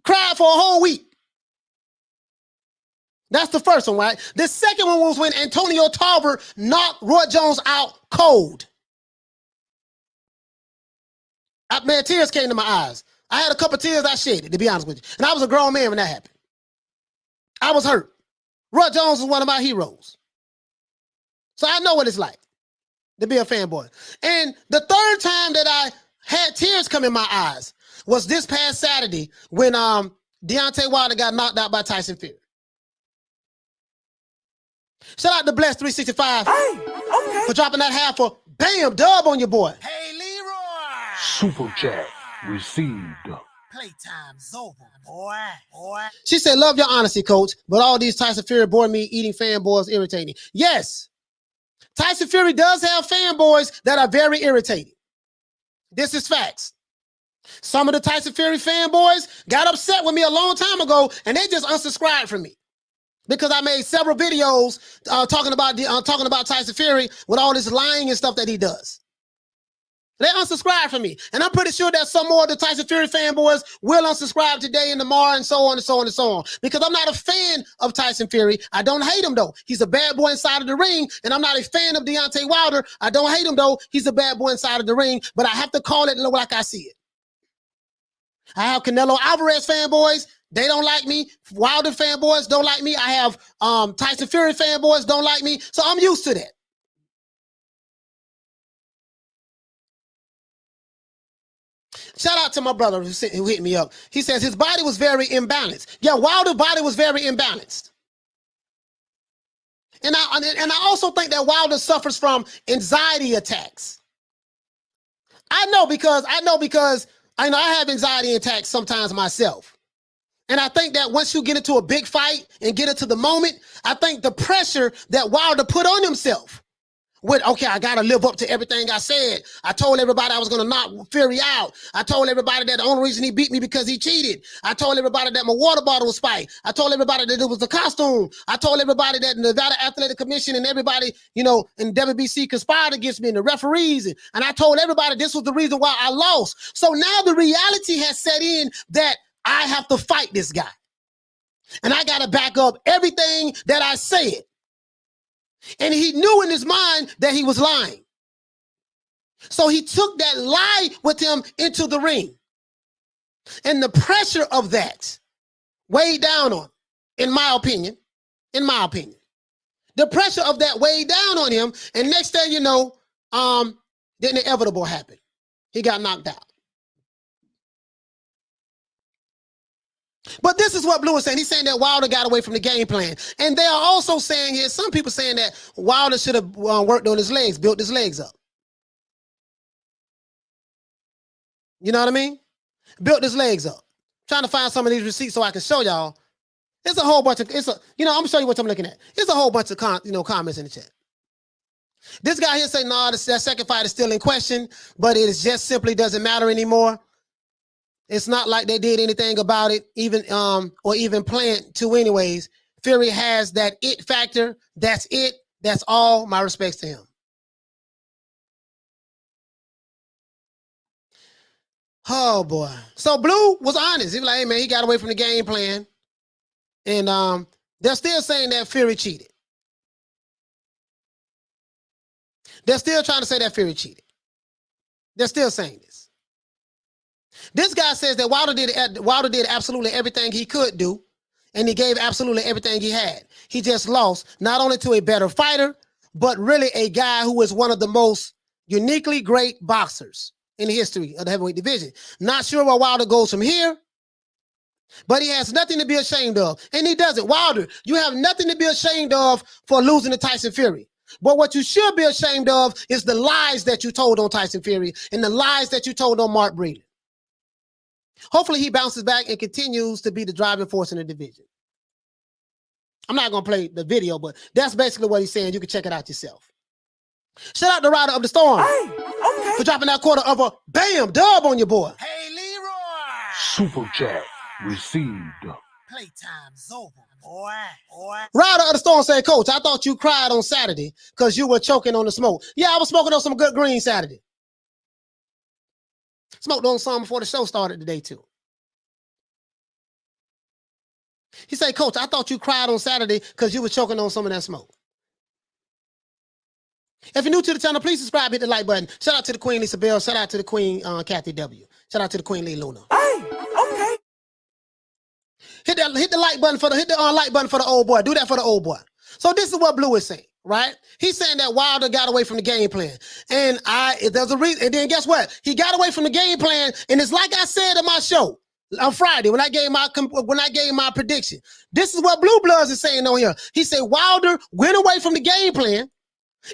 Speaker 2: Cried for a whole week. That's the first one, right? The second one was when Antonio Tarver knocked Roy Jones out cold. Man, tears came to my eyes. I had a couple tears I shedded, to be honest with you. And I was a grown man when that happened. I was hurt. Roy Jones is one of my heroes. So I know what it's like to be a fanboy. And the third time that I had tears come in my eyes was this past Saturday when Deontay Wilder got knocked out by Tyson Fury. Shout out to Bless 365 for dropping that half for bam, dub on your boy.
Speaker 3: Hey, Leroy.
Speaker 4: Super chat received.
Speaker 3: Playtime's over, boy.
Speaker 2: She said, love your honesty, coach, but all these Tyson Fury board me eating fanboys irritating. Yes, Tyson Fury does have fanboys that are very irritating. This is facts. Some of the Tyson Fury fanboys got upset with me a long time ago, and they just unsubscribed from me because I made several videos talking about Tyson Fury with all this lying and stuff that he does. They unsubscribed from me, and I'm pretty sure that some more of the Tyson Fury fanboys will unsubscribe today and tomorrow, and so on and so on and so on. Because I'm not a fan of Tyson Fury. I don't hate him though. He's a bad boy inside of the ring, and I'm not a fan of Deontay Wilder. I don't hate him though. He's a bad boy inside of the ring, but I have to call it like I see it. I have Canelo Alvarez fanboys. They don't like me. Wilder fanboys don't like me. I have Tyson Fury fanboys don't like me. So I'm used to that. Shout out to my brother who hit me up. He says his body was very imbalanced. Yeah, Wilder's body was very imbalanced. And I also think that Wilder suffers from anxiety attacks. I know because I have anxiety attacks sometimes myself. And I think that once you get into a big fight and get into the moment, I think the pressure that Wilder put on himself with, okay, I got to live up to everything I said. I told everybody I was going to knock Fury out. I told everybody that the only reason he beat me because he cheated. I told everybody that my water bottle was spiked. I told everybody that it was the costume. I told everybody that the Nevada Athletic Commission and everybody, in WBC conspired against me and the referees. And I told everybody this was the reason why I lost. So now the reality has set in that I have to fight this guy. And I got to back up everything that I said. And he knew in his mind that he was lying. So he took that lie with him into the ring. And the pressure of that weighed down on him, in my opinion. The pressure of that weighed down on him. And next thing you know, the inevitable happened. He got knocked out. But this is what Blue is saying. He's saying that Wilder got away from the game plan. And they are also saying here, some people saying that Wilder should have worked on his legs, built his legs up. You know what I mean? Built his legs up. Trying to find some of these receipts so I can show y'all. It's a whole bunch of, I'm gonna show you what I'm looking at. It's a whole bunch of comments in the chat. This guy here say, nah, that second fight is still in question, but it is just simply doesn't matter anymore. It's not like they did anything about it, or even plan to anyways. Fury has that it factor. That's it. That's all. My respects to him. Oh, boy. So Blue was honest. He was like, hey, man, he got away from the game plan. And they're still saying that Fury cheated. They're still trying to say that Fury cheated. They're still saying this. This guy says that Wilder did absolutely everything he could do, and he gave absolutely everything he had. He just lost not only to a better fighter, but really a guy who is one of the most uniquely great boxers in the history of the heavyweight division. Not sure where Wilder goes from here, but he has nothing to be ashamed of, and he doesn't. Wilder, you have nothing to be ashamed of for losing to Tyson Fury. But what you should be ashamed of is the lies that you told on Tyson Fury and the lies that you told on Mark Breland. Hopefully he bounces back and continues to be the driving force in the division. I'm not going to play the video, but that's basically what he's saying. You can check it out yourself. Shout out to Rider of the Storm for dropping that quarter of a bam dub on your boy.
Speaker 3: Hey, Leroy.
Speaker 4: Super chat received.
Speaker 3: Playtime's over, boy.
Speaker 2: Rider of the Storm said, Coach, I thought you cried on Saturday because you were choking on the smoke. Yeah, I was smoking on some good green Saturday. Smoked on some before the show started today, too. He said, Coach, I thought you cried on Saturday because you were choking on some of that smoke. If you're new to the channel, please subscribe, hit the like button. Shout out to the Queen Lisa Bell. Shout out to the Queen Kathy W. Shout out to the Queen Lee Luna.
Speaker 3: Hey, okay.
Speaker 2: Hit the like button for the like button for the old boy. Do that for the old boy. So this is what Blue is saying, right? He's saying that Wilder got away from the game plan, and there's a reason. And then guess what? He got away from the game plan, and it's like I said in my show on Friday when I gave my prediction. This is what Blue Bloods is saying on here. He said Wilder went away from the game plan.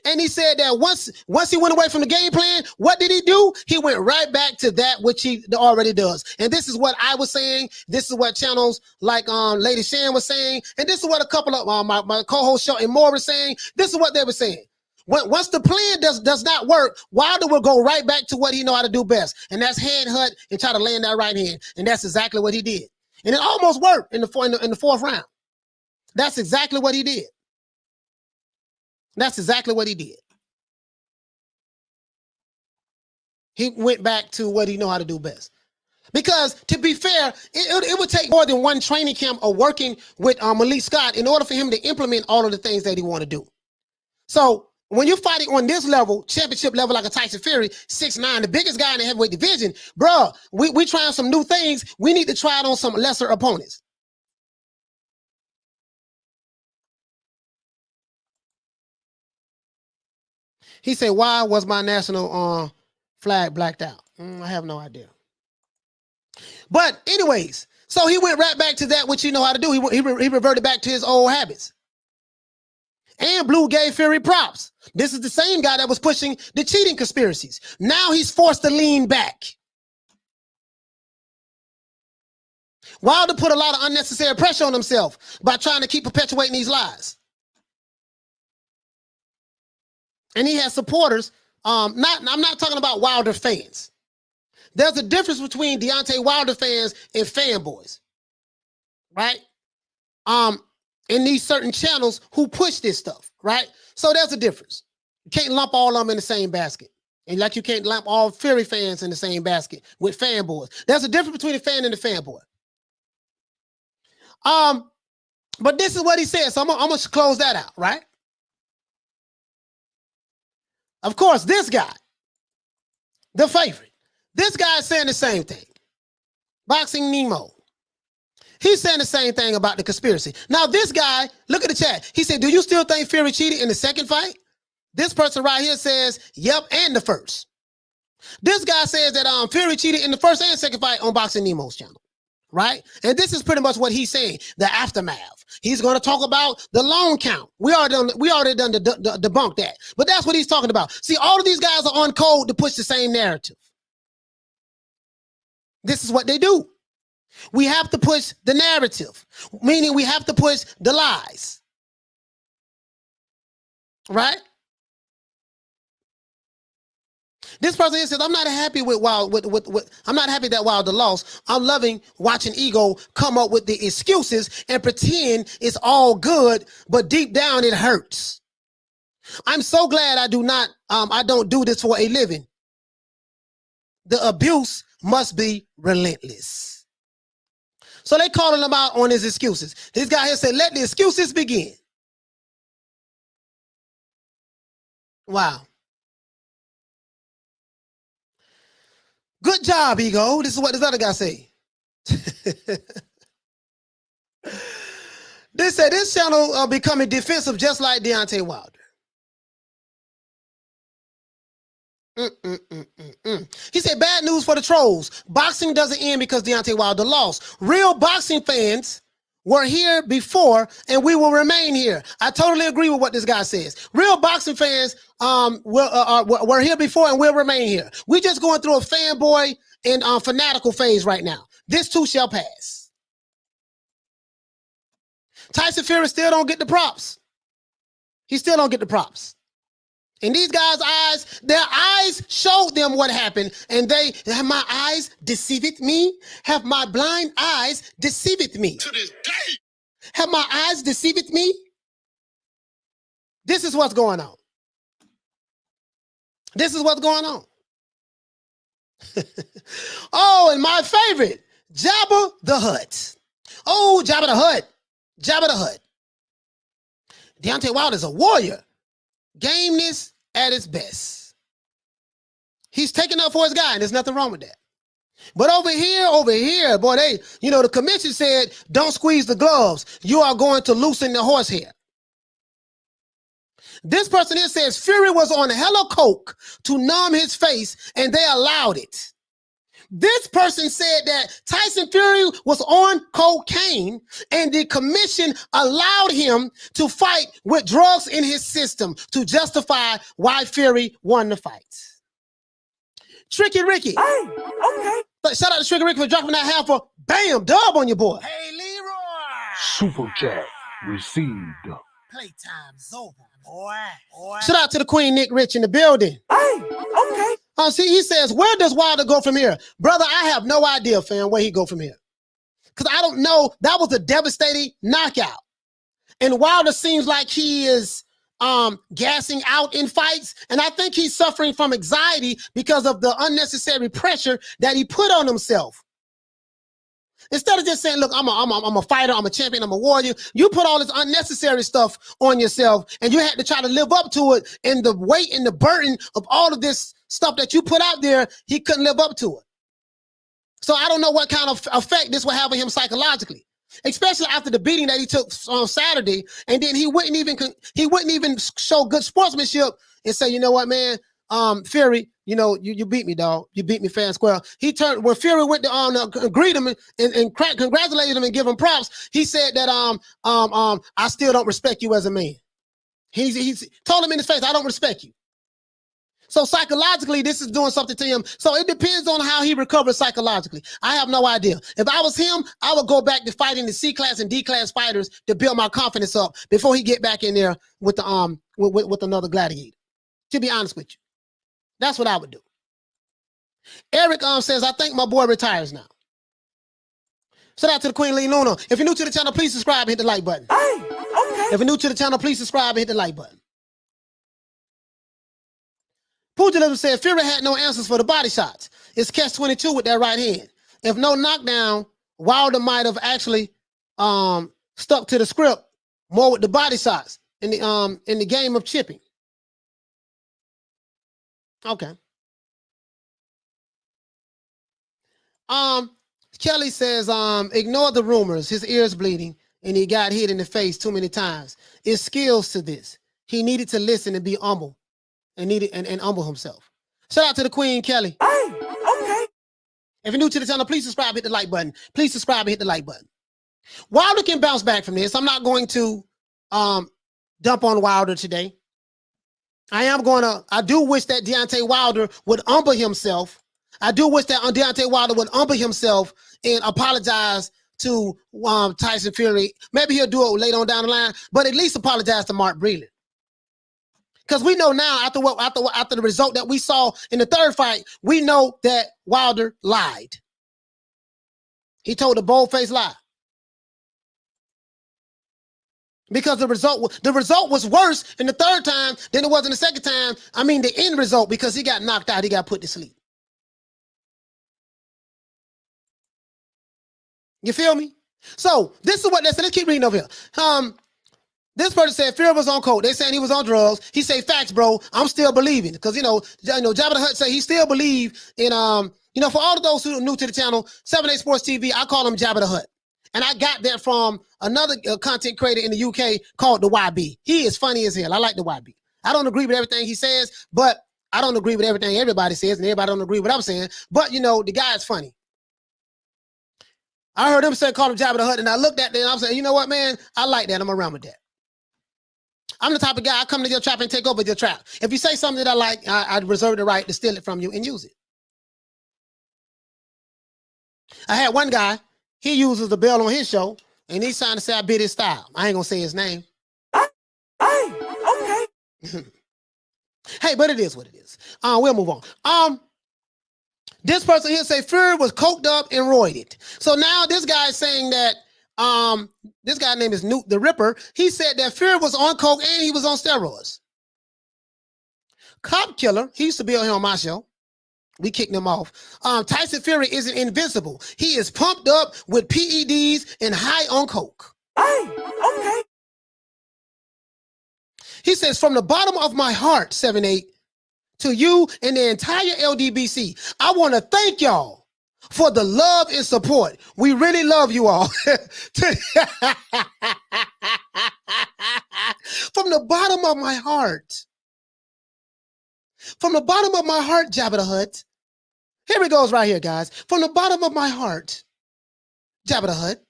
Speaker 2: And he said that once he went away from the game plan, what did he do? He went right back to that which he already does. And this is what I was saying. This is what channels like Lady Shan was saying. And this is what a couple of my co-host Show and more were saying. This is what they were saying. Once the plan does not work, Wilder will go right back to what he know how to do best. And that's head hunt and try to land that right hand. And that's exactly what he did. And it almost worked in the fourth round. That's exactly what he did. That's exactly what he did. He went back to what he know how to do best. Because to be fair, it would take more than one training camp or working with Malik Scott in order for him to implement all of the things that he want to do. So when you're fighting on this level, championship level, like a Tyson Fury, 6'9", the biggest guy in the heavyweight division, bro, we trying some new things. We need to try it on some lesser opponents. He said, why was my national flag blacked out? I have no idea. But anyways, so he went right back to that which he know how to do. He reverted back to his old habits. And Blue gave Fury props. This is the same guy that was pushing the cheating conspiracies. Now he's forced to lean back. Wilder put a lot of unnecessary pressure on himself by trying to keep perpetuating these lies. And he has supporters. I'm not talking about Wilder fans. There's a difference between Deontay Wilder fans and fanboys, right? In these certain channels who push this stuff, right? So there's a difference. You can't lump all of them in the same basket. And like you can't lump all Fury fans in the same basket with fanboys. There's a difference between a fan and a fanboy. But this is what he said. So I'm gonna close that out, right? Of course, this guy, the favorite, this guy is saying the same thing. Boxing Nemo. He's saying the same thing about the conspiracy. Now, this guy, look at the chat. He said, do you still think Fury cheated in the second fight? This person right here says, yep, and the first. This guy says that Fury cheated in the first and second fight on Boxing Nemo's channel, right? And this is pretty much what he's saying, the aftermath. He's going to talk about the long count. We already done debunk that. But that's what he's talking about. See, all of these guys are on code to push the same narrative. This is what they do. We have to push the narrative, meaning we have to push the lies. Right? This person here says, I'm not happy with I'm not happy that Wilder lost. I'm loving watching Ego come up with the excuses and pretend it's all good, but deep down it hurts. I'm so glad I don't do this for a living. The abuse must be relentless. So they calling him out on his excuses. This guy here said, let the excuses begin. Wow. Good job, Ego. This is what this other guy say. They said this channel becoming defensive just like Deontay Wilder. He said, bad news for the trolls. Boxing doesn't end because Deontay Wilder lost. Real boxing fans were here before and we will remain here. I totally agree with what this guy says. Real boxing fans were here before and will remain here. We're just going through a fanboy and fanatical phase right now. this too shall pass. Tyson Fury still don't get the props. He still don't get the props. And these guys' eyes, their eyes showed them what happened. And they, have my eyes deceived me? Have my blind eyes deceived me? To this day. Have my eyes deceived me? This is what's going on. This is what's going on. Oh, and my favorite, Jabba the Hutt. Oh, Jabba the Hutt. Jabba the Hutt. Deontay Wilder is a warrior. Gameness at its best. He's taking up for his guy, and there's nothing wrong with that. But over here, boy, the commission said, don't squeeze the gloves. You are going to loosen the horsehair. This person here says Fury was on hella coke to numb his face, and they allowed it. This person said that Tyson Fury was on cocaine, and the commission allowed him to fight with drugs in his system to justify why Fury won the fight. Tricky Ricky.
Speaker 3: Hey, okay.
Speaker 2: Shout out to Tricky Ricky for dropping that half for bam, dub on your boy.
Speaker 3: Hey, Leroy.
Speaker 4: Super chat received.
Speaker 3: Playtime's over, boy.
Speaker 2: Shout out to the Queen Nick Rich in the building.
Speaker 3: Hey, okay.
Speaker 2: See, he says, where does Wilder go from here? Brother, I have no idea, fam, where he go from here. Because I don't know. That was a devastating knockout. And Wilder seems like he is gassing out in fights. And I think he's suffering from anxiety because of the unnecessary pressure that he put on himself. Instead of just saying, look, I'm a fighter, I'm a champion, I'm a warrior, you put all this unnecessary stuff on yourself, and you had to try to live up to it, and the weight and the burden of all of this stuff that you put out there, he couldn't live up to it. So I don't know what kind of effect this will have on him psychologically, especially after the beating that he took on Saturday, and then he wouldn't even show good sportsmanship and say, you know what, man, Fury, you beat me, dog. You beat me fair and square. He turned when Fury went to greet him and congratulated him and give him props. He said that I still don't respect you as a man. He's told him in his face, I don't respect you. So psychologically, this is doing something to him. So it depends on how he recovers psychologically. I have no idea. If I was him, I would go back to fighting the C-class and D-class fighters to build my confidence up before he get back in there with the with another gladiator. To be honest with you. That's what I would do. Eric says, I think my boy retires now. Shout out to the Queen Lee Luna. If you're new to the channel, please subscribe and hit the like button.
Speaker 3: Hey, okay.
Speaker 2: If you're new to the channel, please subscribe and hit the like button. Pugilism said Fury had no answers for the body shots. It's catch-22 with that right hand. If no knockdown, Wilder might have actually stuck to the script more with the body shots in the game of chipping. Okay. Kelly says, ignore the rumors. His ear's bleeding and he got hit in the face too many times. It's skills to this. He needed to listen and be humble and humble himself. Shout out to the Queen, Kelly.
Speaker 3: Hey, okay.
Speaker 2: If you're new to the channel, please subscribe, hit the like button. Please subscribe and hit the like button. Wilder can bounce back from this. I'm not going to dump on Wilder today. I do wish that Deontay Wilder would humble himself. I do wish that Deontay Wilder would humble himself and apologize to Tyson Fury. Maybe he'll do it later on down the line, but at least apologize to Mark Breland. Because we know now, after the result that we saw in the third fight, we know that Wilder lied. He told a bold-faced lie. Because the result was worse in the third time than it was in the second time. I mean, the end result, because he got knocked out, he got put to sleep. You feel me? So this is what they said. Let's keep reading over here. This person said Fury was on coke. They saying he was on drugs. He say facts, bro. I'm still believing because Jabba the Hutt say he still believe in for all of those who are new to the channel, 7A Sports TV. I call him Jabba the Hutt. And I got that from another content creator in the UK called the YB. He is funny as hell. I like the YB. I don't agree with everything he says, but I don't agree with everything everybody says, and everybody don't agree with what I'm saying. But, the guy is funny. I heard him call him Jabba the Hutt, and I looked at that, and I'm saying, you know what, man? I like that. I'm around with that. I'm the type of guy, I come to your trap and take over your trap. If you say something that I like, I reserve the right to steal it from you and use it. I had one guy, he uses the bell on his show, and he's trying to say I bit his style. I ain't gonna say his name.
Speaker 3: Hey, okay.
Speaker 2: Hey, but it is what it is. We'll move on. This person here say Fury was coked up and roided. So now this guy is saying that this guy named is Newt the Ripper. He said that Fury was on coke and he was on steroids. Cop Killer, he used to be on here on my show. We kicked him off. Tyson Fury isn't invincible. He is pumped up with PEDs and high on coke.
Speaker 3: Hey, okay.
Speaker 2: He says, from the bottom of my heart, 7-8, to you and the entire LDBC, I want to thank y'all for the love and support. We really love you all. From the bottom of my heart. From the bottom of my heart, Jabba the Hutt. Here it goes right here, guys. From the bottom of my heart, Jabba the Hutt,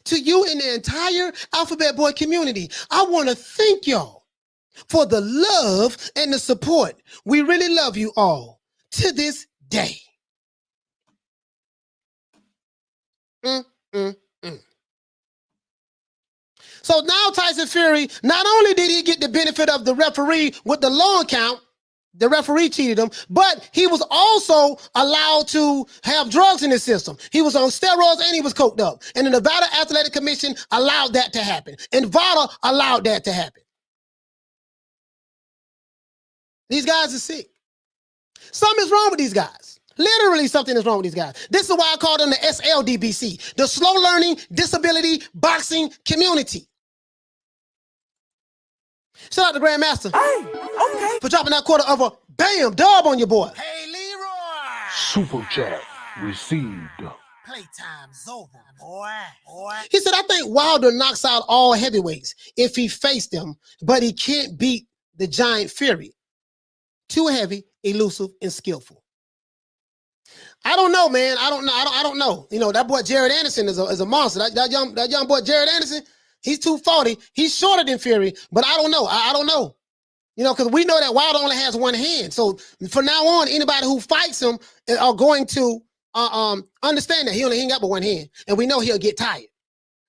Speaker 2: to you and the entire Alphabet Boy community, I want to thank y'all for the love and the support. We really love you all to this day. So now Tyson Fury, not only did he get the benefit of the referee with the long count, the referee cheated him, but he was also allowed to have drugs in his system. He was on steroids and he was coked up. And the Nevada Athletic Commission allowed that to happen. And VADA allowed that to happen. These guys are sick. Something is wrong with these guys. Literally something is wrong with these guys. This is why I call them the SLDBC, the Slow Learning Disability Boxing Community. Shout out to Grandmaster.
Speaker 3: Hey, okay.
Speaker 2: For dropping that quarter of a bam dub on your boy.
Speaker 3: Hey, Leroy.
Speaker 4: Super chat received.
Speaker 3: Playtime's over, boy.
Speaker 2: He said, I think Wilder knocks out all heavyweights if he faced them, but he can't beat the giant Fury. Too heavy, elusive, and skillful. I don't know, man. I don't know. You know, that boy Jared Anderson is a monster. That young boy Jared Anderson, he's 240. He's shorter than Fury, but I don't know. I don't know. You know, because we know that Wilder only has one hand. So from now on, anybody who fights him are going to understand that he only ain't got but one hand, and we know he'll get tired.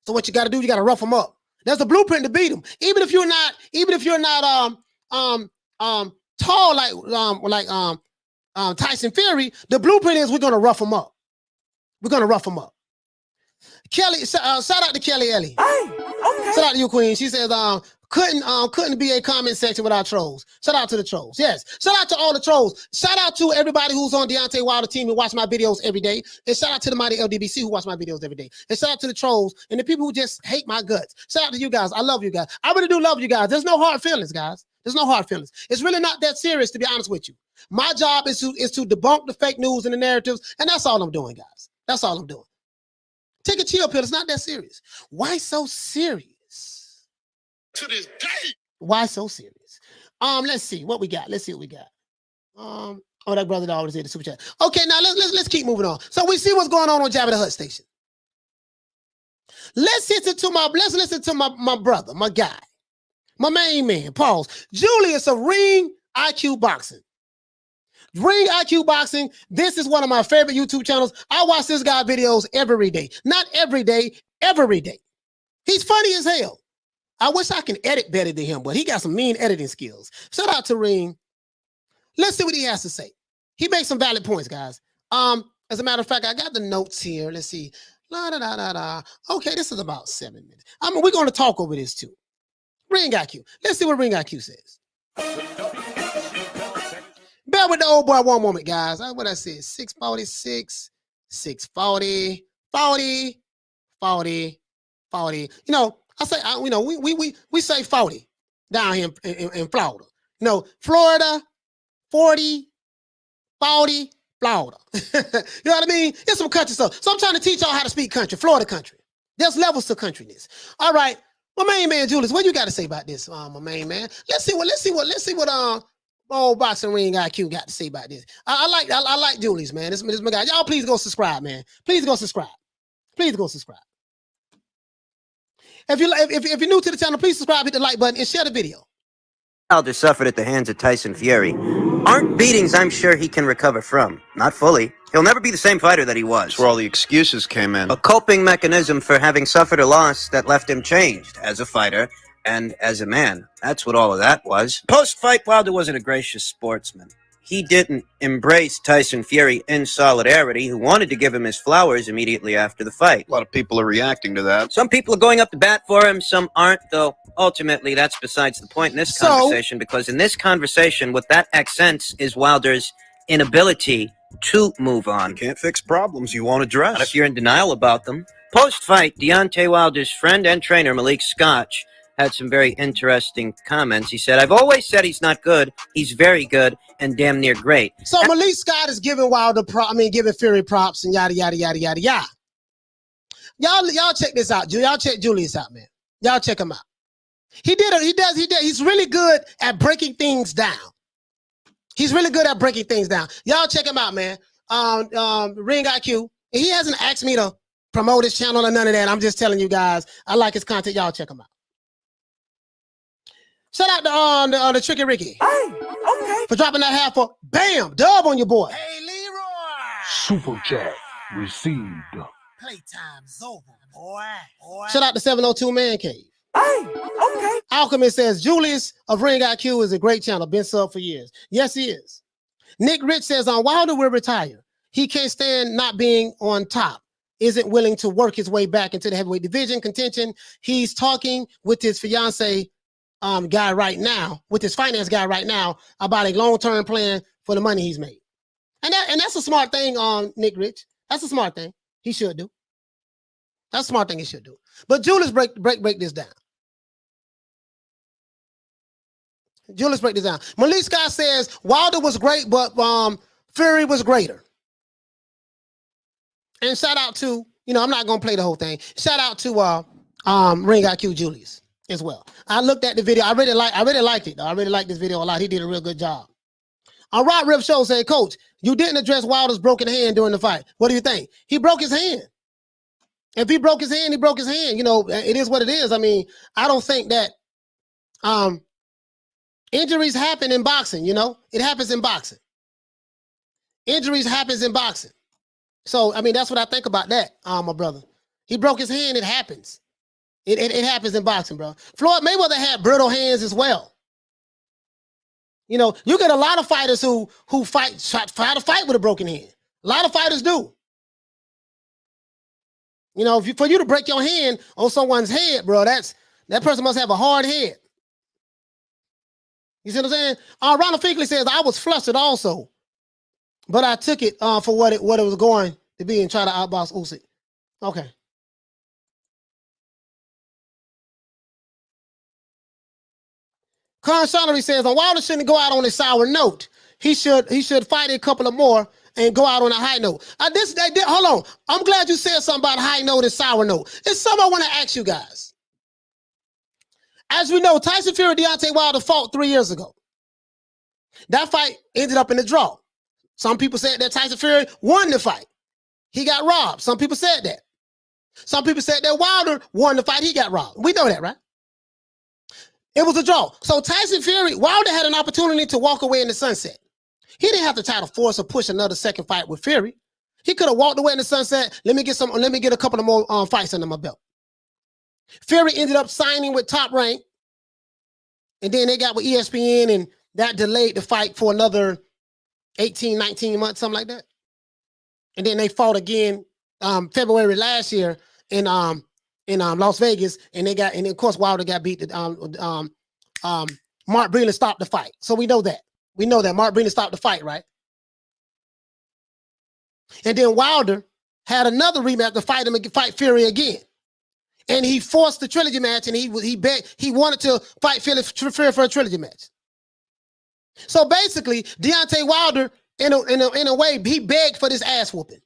Speaker 2: So what you got to do, you got to rough him up. That's the blueprint to beat him. Even if you're not tall like Tyson Fury, the blueprint is we're gonna rough him up. We're gonna rough him up. Kelly, shout out to Kelly Ellie.
Speaker 3: Hey, okay.
Speaker 2: Shout out to you, Queen. She says, couldn't be a comment section without trolls. Shout out to the trolls. Yes. Shout out to all the trolls. Shout out to everybody who's on Deontay Wilder team and watch my videos every day. And shout out to the mighty LDBC who watch my videos every day. And shout out to the trolls and the people who just hate my guts. Shout out to you guys. I love you guys. I really do love you guys. There's no hard feelings, guys. There's no hard feelings. It's really not that serious, to be honest with you. My job is to debunk the fake news and the narratives, and that's all I'm doing, guys. That's all I'm doing. Take a chill pill. It's not that serious. Why so serious?
Speaker 5: To this day.
Speaker 2: Why so serious? Let's see what we got. Let's see what we got. Oh, that brother always did the super chat. Okay, now let's keep moving on. So we see what's going on Jabba the Hutt station. Let's listen to my brother, my guy, my main man. Pause. Julius of Ring IQ Boxing. Ring IQ Boxing. This is one of my favorite YouTube channels. I watch this guy videos every day. Not every day, every day. He's funny as hell. I wish I can edit better than him, but he got some mean editing skills. Shout out to Ring. Let's see what he has to say. He makes some valid points, guys. As a matter of fact, I got the notes here. Let's see. La da da da da. Okay, this is about 7 minutes. We're going to talk over this too. Ring IQ. Let's see what Ring IQ says. Bear with the old boy one moment, guys. What I said, 646, 640, 40, 40, 40. You know, I say, we say 40 down here in Florida. You know, Florida, 40, 40, Florida. You know what I mean? It's some country stuff. So I'm trying to teach y'all how to speak country, Florida country. There's levels to countryness. All right, my main man Julius, what you got to say about this, my main man? Let's see what old Boxing Ring IQ got to say about this. I like Julius, man. This my guy. Y'all please go subscribe, man. Please go subscribe. Please go subscribe. If you're new to the channel, please subscribe, hit the like button, and share the video.
Speaker 11: Wilder suffered at the hands of Tyson Fury aren't beatings I'm sure he can recover from. Not fully. He'll He'll never be the same fighter that he was.
Speaker 12: That's where all the excuses came in.
Speaker 11: A coping mechanism for having suffered a loss that left him changed as a fighter and as a man. That's what all of that was. Post-fight, Wilder wasn't a gracious sportsman. He didn't embrace Tyson Fury in solidarity, who wanted to give him his flowers immediately after the fight.
Speaker 12: A lot of people are reacting to that.
Speaker 11: Some people are going up to bat for him, some aren't, though ultimately that's besides the point in this conversation, because in this conversation, what that accents is Wilder's inability to move on.
Speaker 12: You can't fix problems you won't address.
Speaker 11: Not if you're in denial about them. Post-fight, Deontay Wilder's friend and trainer, Malik Scotch, had some very interesting comments. He said, I've always said he's not good. He's very good and damn near great.
Speaker 2: So Malik Scott is giving giving Fury props and yada, yada, yada, yada, yada. Y'all check this out. Y'all check Julius out, man. Y'all check him out. He's really good at breaking things down. He's really good at breaking things down. Y'all check him out, man. Ring IQ. He hasn't asked me to promote his channel or none of that. I'm just telling you guys, I like his content. Y'all check him out. Shout out to the Tricky Ricky.
Speaker 3: Hey, okay.
Speaker 2: For dropping that half for bam, dub on your boy.
Speaker 3: Hey, Leroy.
Speaker 4: Super chat received.
Speaker 3: Playtime's over, boy.
Speaker 2: Shout out to 702 Man Cave.
Speaker 3: Hey, okay.
Speaker 2: Alchemist says Julius of Ring IQ is a great channel, been sub for years. Yes, he is. Nick Rich says on Wilder will retire. He can't stand not being on top. Isn't willing to work his way back into the heavyweight division contention. He's talking with his fiance guy right now, with his finance guy right now, about a long-term plan for the money he's made. And that's a smart thing on Nick Rich. That's a smart thing he should do. That's a smart thing he should do. But Julius, break this down. Julius, break this down. Malik Scott says Wilder was great, but Fury was greater. And shout out to, I'm not gonna play the whole thing. Shout out to Ring IQ Julius as well. I looked at the video. I really liked it. I really liked this video a lot. He did a real good job. Rod Rip Show said, Coach, you didn't address Wilder's broken hand during the fight. What do you think? He broke his hand. If he broke his hand, he broke his hand. It is what it is. I mean, I don't think that injuries happen in boxing, It happens in boxing. Injuries happens in boxing. So, I mean, that's what I think about that, my brother. He broke his hand, it happens. It happens in boxing, bro. Floyd Mayweather had brittle hands as well. You get a lot of fighters who try to fight with a broken hand. A lot of fighters do. For you to break your hand on someone's head, bro, that person must have a hard head. You see what I'm saying? Ronald Finkley says, I was flustered also, but I took it for what it was going to be and try to outbox Usyk. Okay. Con Shonery says, Wilder shouldn't go out on a sour note. He should fight a couple of more and go out on a high note. Hold on. I'm glad you said something about high note and sour note. It's something I want to ask you guys. As we know, Tyson Fury and Deontay Wilder fought 3 years ago. That fight ended up in a draw. Some people said that Tyson Fury won the fight. He got robbed. Some people said that. Some people said that Wilder won the fight. He got robbed. We know that, right? It was a draw. So Tyson Fury, Wilder had an opportunity to walk away in the sunset. He didn't have to try to force or push another second fight with Fury. He could have walked away in the sunset. Let me get a couple of more fights under my belt. Fury ended up signing with Top Rank. And then they got with ESPN, and that delayed the fight for another 18, 19 months, something like that. And then they fought again February last year in Las Vegas, and of course Wilder got beat. Mark Breland stopped the fight, so we know that. We know that Mark Breland stopped the fight, right? And then Wilder had another rematch to fight Fury again, and he forced the trilogy match, and he wanted to fight Fury for a trilogy match. So basically, Deontay Wilder, in a way, he begged for this ass whooping.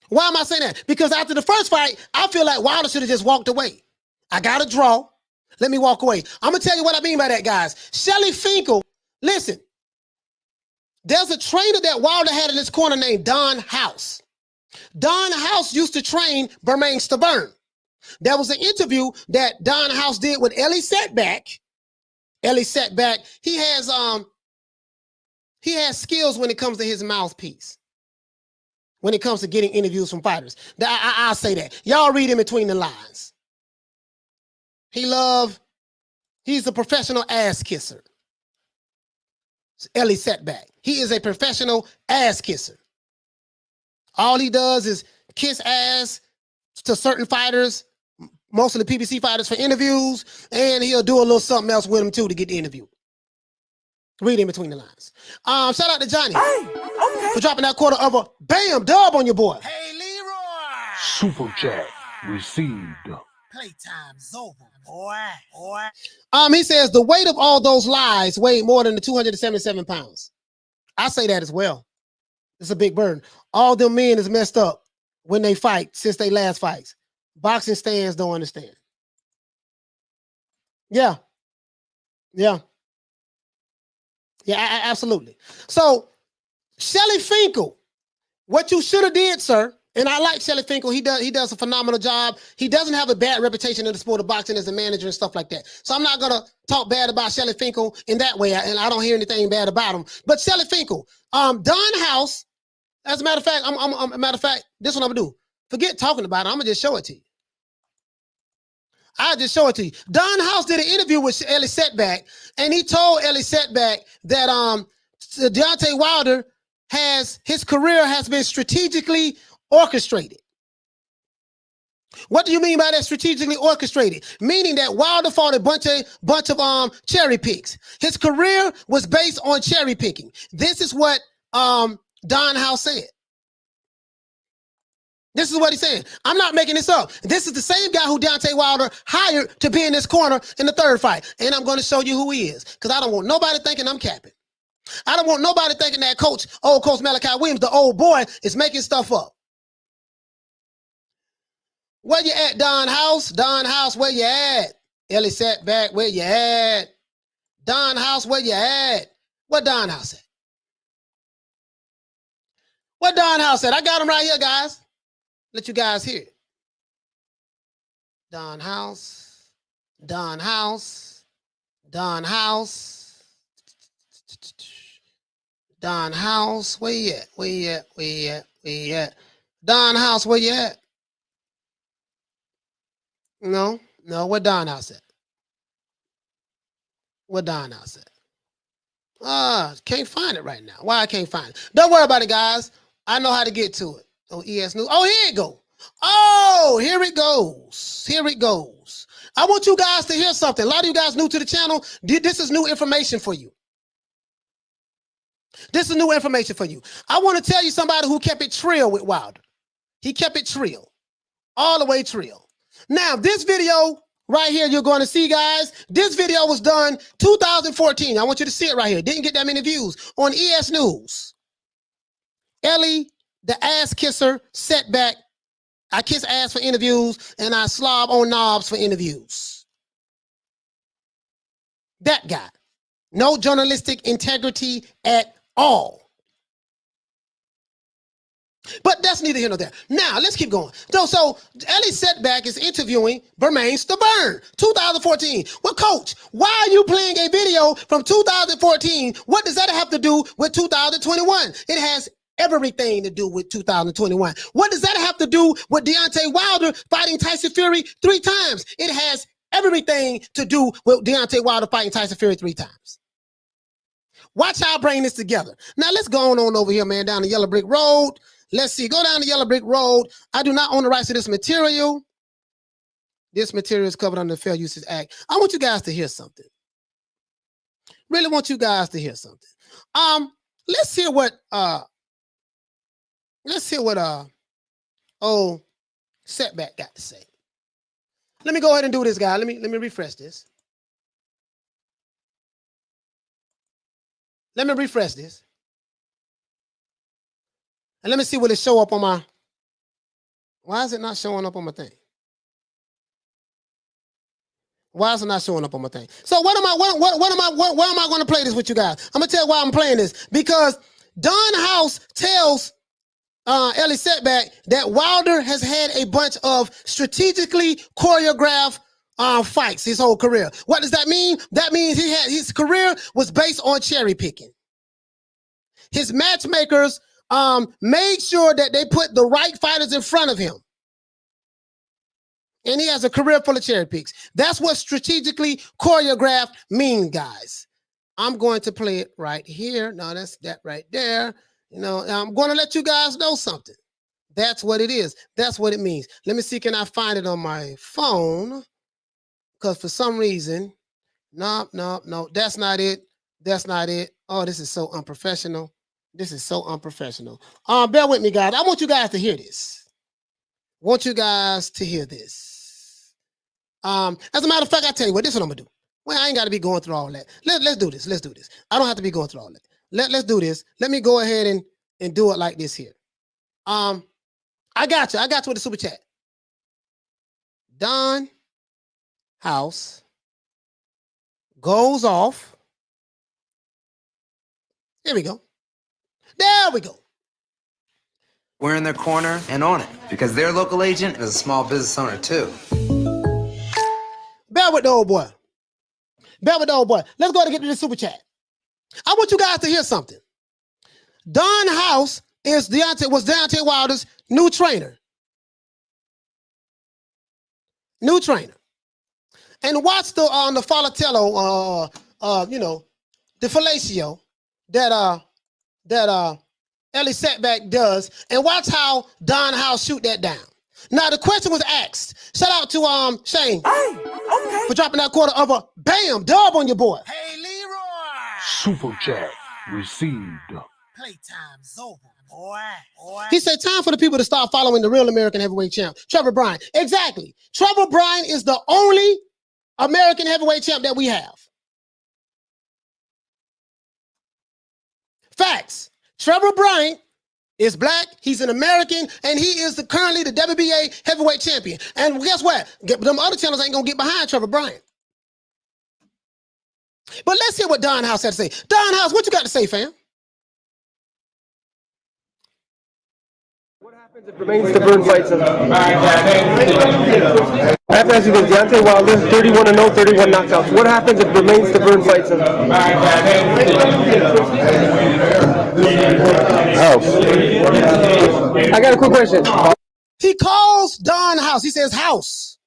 Speaker 2: Why am I saying that? Because after the first fight, I feel like Wilder should have just walked away. I got a draw. Let me walk away. I'm going to tell you what I mean by that, guys. Shelly Finkel, listen, there's a trainer that Wilder had in his corner named Don House. Don House used to train Bermain Stavern. There was an interview that Don House did with Ellie Setback. Ellie Setback, he has He has skills when it comes to his mouthpiece. When it comes to getting interviews from fighters. I'll say that. Y'all read in between the lines. He's a professional ass kisser. Ellie Setback. He is a professional ass kisser. All he does is kiss ass to certain fighters, most of the PBC fighters for interviews, and he'll do a little something else with them too to get the interview. Read in between the lines. Shout out to Johnny for dropping that quarter of a bam dub on your boy.
Speaker 3: Hey, Leroy.
Speaker 4: Super chat received.
Speaker 3: Playtime's over, boy.
Speaker 2: He says the weight of all those lies weighed more than the 277 pounds. I say that as well. It's a big burden. All them men is messed up when they fight since they last fights. Boxing stands don't understand. Yeah. Absolutely. So, Shelly Finkel, what you should have did, sir, and I like Shelly Finkel. He does a phenomenal job. He doesn't have a bad reputation in the sport of boxing as a manager and stuff like that. So I'm not gonna talk bad about Shelly Finkel in that way, and I don't hear anything bad about him. But Shelly Finkel, Don House, as a matter of fact, this is what I'm gonna do. Forget talking about it. I'm gonna just show it to you. I'll just show it to you. Don House did an interview with Ellie Setback, and he told Ellie Setback that Deontay Wilder his career has been strategically orchestrated. What do you mean by that, strategically orchestrated? Meaning that Wilder fought a bunch of cherry picks. His career was based on cherry picking. This is what Don House said. This is what he's saying. I'm not making this up. This is the same guy who Deontay Wilder hired to be in this corner in the third fight. And I'm going to show you who he is, because I don't want nobody thinking I'm capping. I don't want nobody thinking that old coach Malachi Williams, the old boy, is making stuff up. Where you at, Don House? Don House, where you at? Ellie Setback, where you at? Don House, where you at? What Don House at? What Don House at? I got him right here, guys. Let you guys hear it. Don House, Don House, Don House, Don House, where you at? Where you at? Where you at? Where you at? Don House, where you at? No, where Don House at? Where Don House at? Can't find it right now. Why I can't find it? Don't worry about it, guys. I know how to get to it. On ES News. Oh, here it goes. Oh, here it goes. Here it goes. I want you guys to hear something. A lot of you guys new to the channel. This is new information for you. This is new information for you. I want to tell you somebody who kept it trill with Wilder. He kept it trill. All the way trill. Now, this video right here you're going to see, guys. This video was done 2014. I want you to see it right here. Didn't get that many views on ES News. Ellie, the ass kisser, Setback. I kiss ass for interviews, and I slob on knobs for interviews. That guy. No journalistic integrity at all. But that's neither here nor there. Now, let's keep going. So Ellie Setback is interviewing Bermain Stabern, 2014. Well, coach, why are you playing a video from 2014? What does that have to do with 2021? It has everything to do with 2021. What does that have to do with Deontay Wilder fighting Tyson Fury 3 times? It has everything to do with Deontay Wilder fighting Tyson Fury 3 times. Watch how I bring this together. Now, let's go on over here, man, down the Yellow Brick Road. Let's see. Go down the Yellow Brick Road. I do not own the rights to this material. This material is covered under the Fair Uses Act. I want you guys to hear something. Really want you guys to hear something. Let's hear what old Setback got to say. Let me go ahead and do this, guy. Let me refresh this. Let me refresh this. And let me see will it show up on my. Why is it not showing up on my thing? Why is it not showing up on my thing? So where am I going to play this with you guys? I'm gonna tell you why I'm playing this, because Don House tells Ellie Setback that Wilder has had a bunch of strategically choreographed fights his whole career. What does that mean? That means his career was based on cherry picking. His matchmakers made sure that they put the right fighters in front of him. And he has a career full of cherry picks. That's what strategically choreographed means, guys. I'm going to play it right here. No, that's that right there. You know, I'm going to let you guys know something. That's what it is. That's what it means. Let me see, can I find it on my phone? Because for some reason, no, that's not it. That's not it. Oh, this is so unprofessional. This is so unprofessional. Bear with me, guys. I want you guys to hear this. Want you guys to hear this. As a matter of fact, I tell you what, this is what I'm gonna do. Well, I ain't got to be going through all that. Let's do this. Let's do this. I don't have to be going through all that. Let's do this. Let me go ahead and do it like this here. I got you. I got you with the super chat. Don House goes off. Here we go. There we go.
Speaker 13: We're in their corner and on it because their local agent is a small business owner too.
Speaker 2: Bear with the old boy. Bear with the old boy. Let's go ahead and get to the super chat. I want you guys to hear something. Don House was Deontay Wilder's new trainer. New trainer. And watch the Falatello, the fellatio that Ellie Setback does, and watch how Don House shoot that down. Now the question was asked. Shout out to Shane for dropping that quarter of a bam dub on your boy.
Speaker 3: Hey, Leroy.
Speaker 4: Super chat received.
Speaker 3: Playtime's over, boy.
Speaker 2: He said, time for the people to start following the real American heavyweight champ, Trevor Bryan. Exactly. Trevor Bryan is the only American heavyweight champ that we have. Facts. Trevor Bryan is black, he's an American, and he is currently the WBA heavyweight champion. And guess what? Them other channels ain't gonna get behind Trevor Bryan. But let's hear what Don House had to say. Don House, what you got to say, fam?
Speaker 9: What happens if remains to burn fights? I have to ask you this, Deontay Wilder, 31-0, 31 knockouts. What happens if remains to burn fights? I got a quick question.
Speaker 2: He calls Don House. He says House.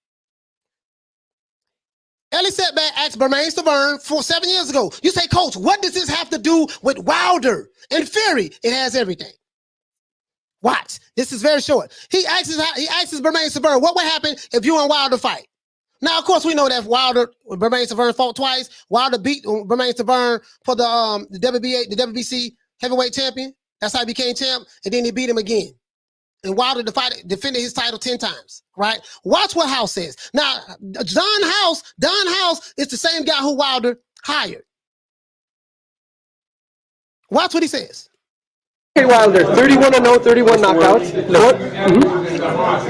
Speaker 2: Ellie Setback asked Bermain Stavern 7 years ago. You say, Coach, what does this have to do with Wilder and Fury? It has everything. Watch. This is very short. He asks Bermain Stavern, what would happen if you and Wilder fight? Now, of course, we know that Bermain Stavern fought twice. Wilder beat Bermain Stavern for the WBC heavyweight champion. That's how he became champ. And then he beat him again. And Wilder defended his title 10 times, right? Watch what House says. Now, Don House is the same guy who Wilder hired. Watch what he says.
Speaker 9: Hey, Wilder, 31-0, 31 knockouts. What?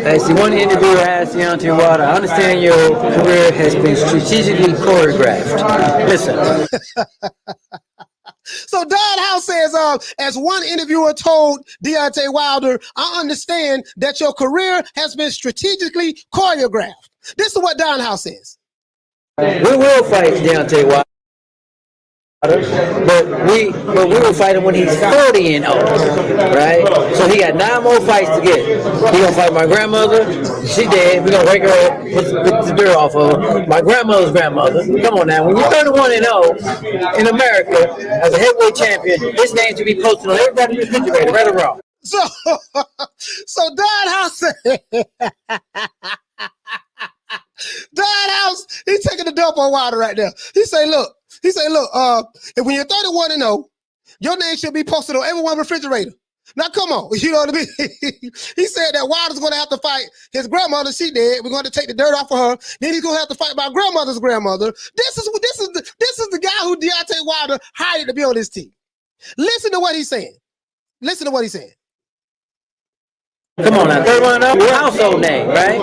Speaker 14: As the one interviewer asked Deontay Wilder, I understand your career has been strategically choreographed. Listen.
Speaker 2: So Don House says, as one interviewer told Deontay Wilder, I understand that your career has been strategically choreographed. This is what Don House says.
Speaker 14: We will fight Deontay Wilder, but we will fight him when he's 40-0, right? So he got 9 more fights to get. He gonna fight my grandmother. She dead. We gonna wake her up, put the dirt off of her. My grandmother's grandmother. Come on now. When you're 31-0 in America as a heavyweight champion, this name should be posted on everybody's refrigerator, right or wrong.
Speaker 2: So Don House said, Don House, he's taking the dump on Wilder right now. He say, look, if when you're 31-0, your name should be posted on everyone's refrigerator. Now, come on, you know what I mean? He said that Wilder's going to have to fight his grandmother. She dead. We're going to take the dirt off of her. Then he's going to have to fight my grandmother's grandmother. This is the guy who Deontay Wilder hired to be on his team. Listen to what he's saying. Listen to what he's saying.
Speaker 14: Come on now, 31-0, household name, right?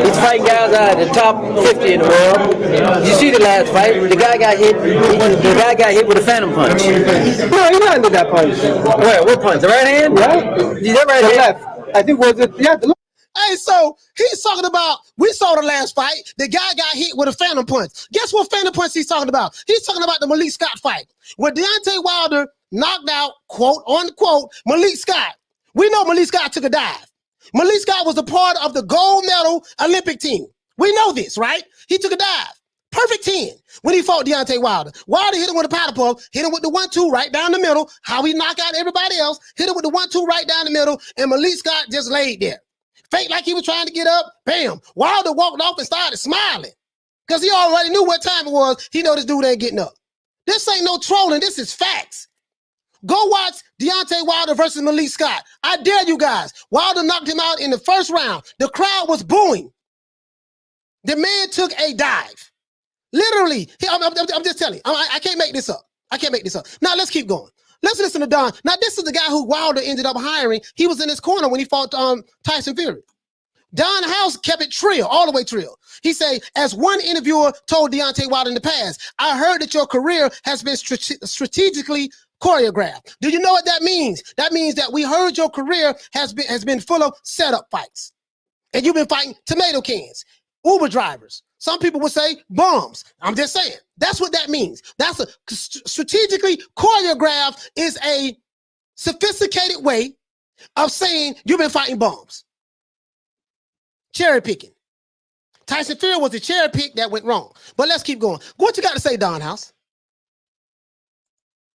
Speaker 14: He's fighting guys out of the top 50 in the world. You see the last fight, the guy got hit. The guy got hit with a phantom punch.
Speaker 9: No, he landed that punch.
Speaker 14: Where? What punch? The right hand?
Speaker 9: Yeah.
Speaker 14: The right hand?
Speaker 9: Left. I think was it? Yeah. The left.
Speaker 2: Hey, so he's talking about, we saw the last fight, the guy got hit with a phantom punch. Guess what phantom punch he's talking about? He's talking about the Malik Scott fight, where Deontay Wilder knocked out, quote unquote, Malik Scott. We know Malik Scott took a dive. Malik Scott was a part of the gold medal Olympic team. We know this, right? He took a dive. Perfect 10 when he fought Deontay Wilder. Wilder hit him with a powder puff, hit him with the 1-2 right down the middle, how he knocked out everybody else, hit him with the 1-2 right down the middle, and Malik Scott just laid there. Fake like he was trying to get up, bam. Wilder walked off and started smiling because he already knew what time it was. He know this dude ain't getting up. This ain't no trolling. This is facts. Go watch Deontay Wilder versus Malik Scott. I dare you guys. Wilder knocked him out in the first round. The crowd was booing. The man took a dive. Literally. I'm just telling you. I can't make this up. I can't make this up. Now, let's keep going. Let's listen to Don. Now, this is the guy who Wilder ended up hiring. He was in his corner when he fought Tyson Fury. Don House kept it trill, all the way trill. He said, as one interviewer told Deontay Wilder in the past, I heard that your career has been strategically choreographed. Do you know what that means? That means that we heard your career has been full of setup fights. And you've been fighting tomato cans, Uber drivers. Some people would say bums. I'm just saying. That's what that means. That's a strategically choreographed is a sophisticated way of saying you've been fighting bums. Cherry picking. Tyson Fury was the cherry pick that went wrong. But let's keep going. What you got to say, Don House?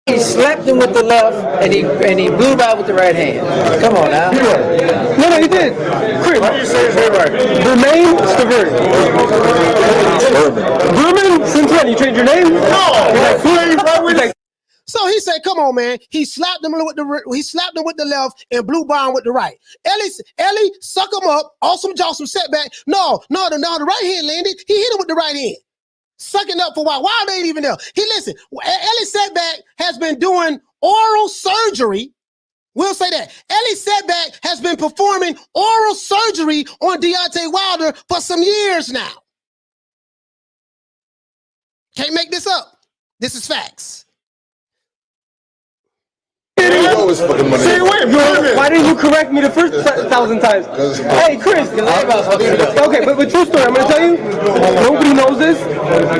Speaker 14: He slapped him with the left, and he blew by with the right hand. Come on now.
Speaker 9: No, he did. Chris, how do you say his name right? Bermain Stavert. Berman? Since when? You changed your name? No.
Speaker 2: So he said, "Come on, man." He slapped him with the left and blew by him with the right. Ellie, suck him up. Awesome, jawsome setback. No, the right hand landed. He hit him with the right hand. Sucking up for a while. Wild ain't even there. Listen, Ellie Setback has been doing oral surgery. We'll say that. Ellie Setback has been performing oral surgery on Deontay Wilder for some years now. Can't make this up. This is facts.
Speaker 9: Say what? Why didn't you correct me the first 1,000 times? Hey, Chris. Okay, but true story. I'm gonna tell you. Nobody knows this,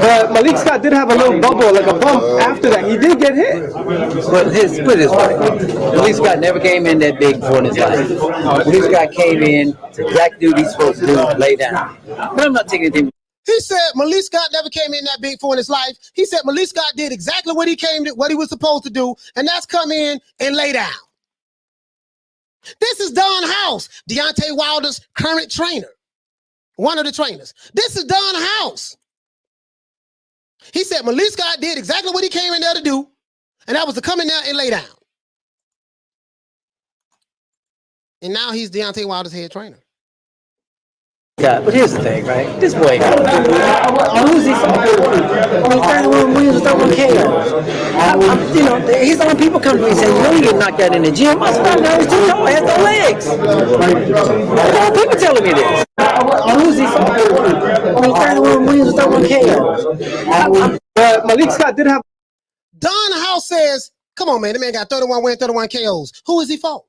Speaker 9: but Malik Scott did have a little bubble, like a bump. After that, he did get hit.
Speaker 14: But put it this way, Malik Scott never came in that big before in his life. Malik Scott came in to exactly do what he's supposed to do, lay down. But I'm not taking anything.
Speaker 2: He said Malik Scott never came in that big for in his life. He said Malik Scott did exactly what he was supposed to do, and that's come in and lay down. This is Don House, Deontay Wilder's current trainer, one of the trainers. This is Don House. He said Malik Scott did exactly what he came in there to do, and that was to come in there and lay down. And now he's Deontay Wilder's head trainer.
Speaker 14: Yeah, but here's the thing, right? This boy, who's he from? Williams don't want KO. He's on people come to me and say, you get knocked out in the gym. I said, no, he's too tall, he has no legs. People telling me this. Who's he from? Williams don't want KO.
Speaker 9: Malik Scott did have.
Speaker 2: Don House says, come on, man, the man got 31 wins, 31 KOs. Who is he for?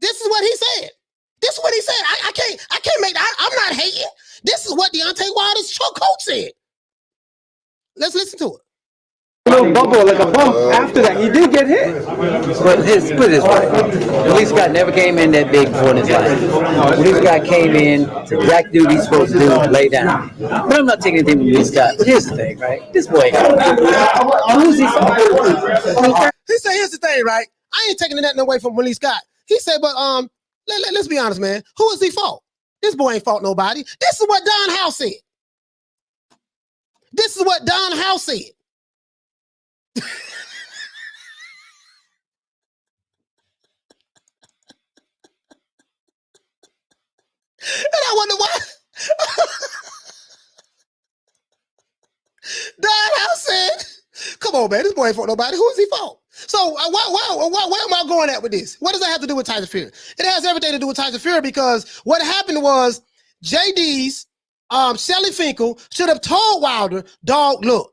Speaker 2: This is what he said. This is what he said. I can't make that. I'm not hating. This is what Deontay Wilder's coach said. Let's listen to it.
Speaker 9: A little bubble, like a bump. After that, he did get hit.
Speaker 14: But put it this way, Malik Scott never came in that big before in his life. Malik Scott came in to exactly do what he's supposed to do, lay down. But I'm not taking anything from Malik Scott. But here's the thing, right? This boy, who's he from?
Speaker 2: He said, here's the thing, right? I ain't taking nothing away from Malik Scott. He said, but let's be honest, man. Who is he for? This boy ain't fought nobody. This is what Don House said. This is what Don House said. And I wonder why. Don House said, come on, man. This boy ain't fought nobody. Who is he for? So where am I going at with this? What does that have to do with Tyson Fury? It has everything to do with Tyson Fury because what happened was JD's Shelly Finkel should have told Wilder, dog, look,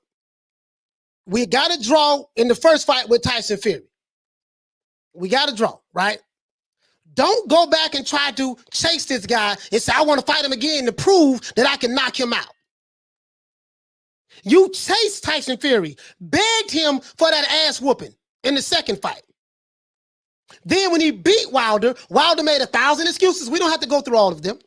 Speaker 2: we got to draw in the first fight with Tyson Fury. We got to draw, right? Don't go back and try to chase this guy and say, I want to fight him again to prove that I can knock him out. You chased Tyson Fury, begged him for that ass whooping. in the second fight. Then when he beat Wilder, Wilder made 1,000 excuses. We don't have to go through all of them.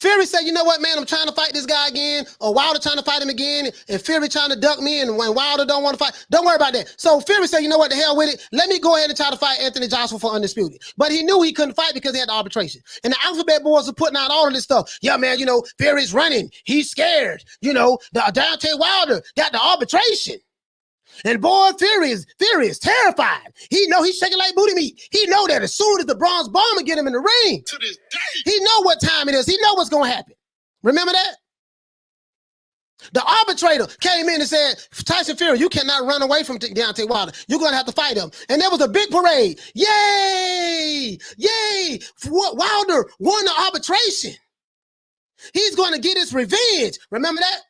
Speaker 2: Fury said, you know what, man, I'm trying to fight this guy again, or Wilder trying to fight him again, and Fury trying to duck me, and when Wilder don't want to fight, don't worry about that. So Fury said, you know what, the hell with it. Let me go ahead and try to fight Anthony Joshua for undisputed. But he knew he couldn't fight because he had the arbitration. And the Alphabet Boys are putting out all of this stuff. Yeah, man, you know, Fury's running. He's scared. You know, the Deontay Wilder got the arbitration. And boy, Fury is terrified. He know he's shaking like booty meat. He know that as soon as the bronze bomber get him in the ring, to this day, he know what time it is. He know what's going to happen. Remember that? The arbitrator came in and said, Tyson Fury, you cannot run away from Deontay Wilder. You're going to have to fight him. And there was a big parade. Yay! Yay! Wilder won the arbitration. He's going to get his revenge. Remember that?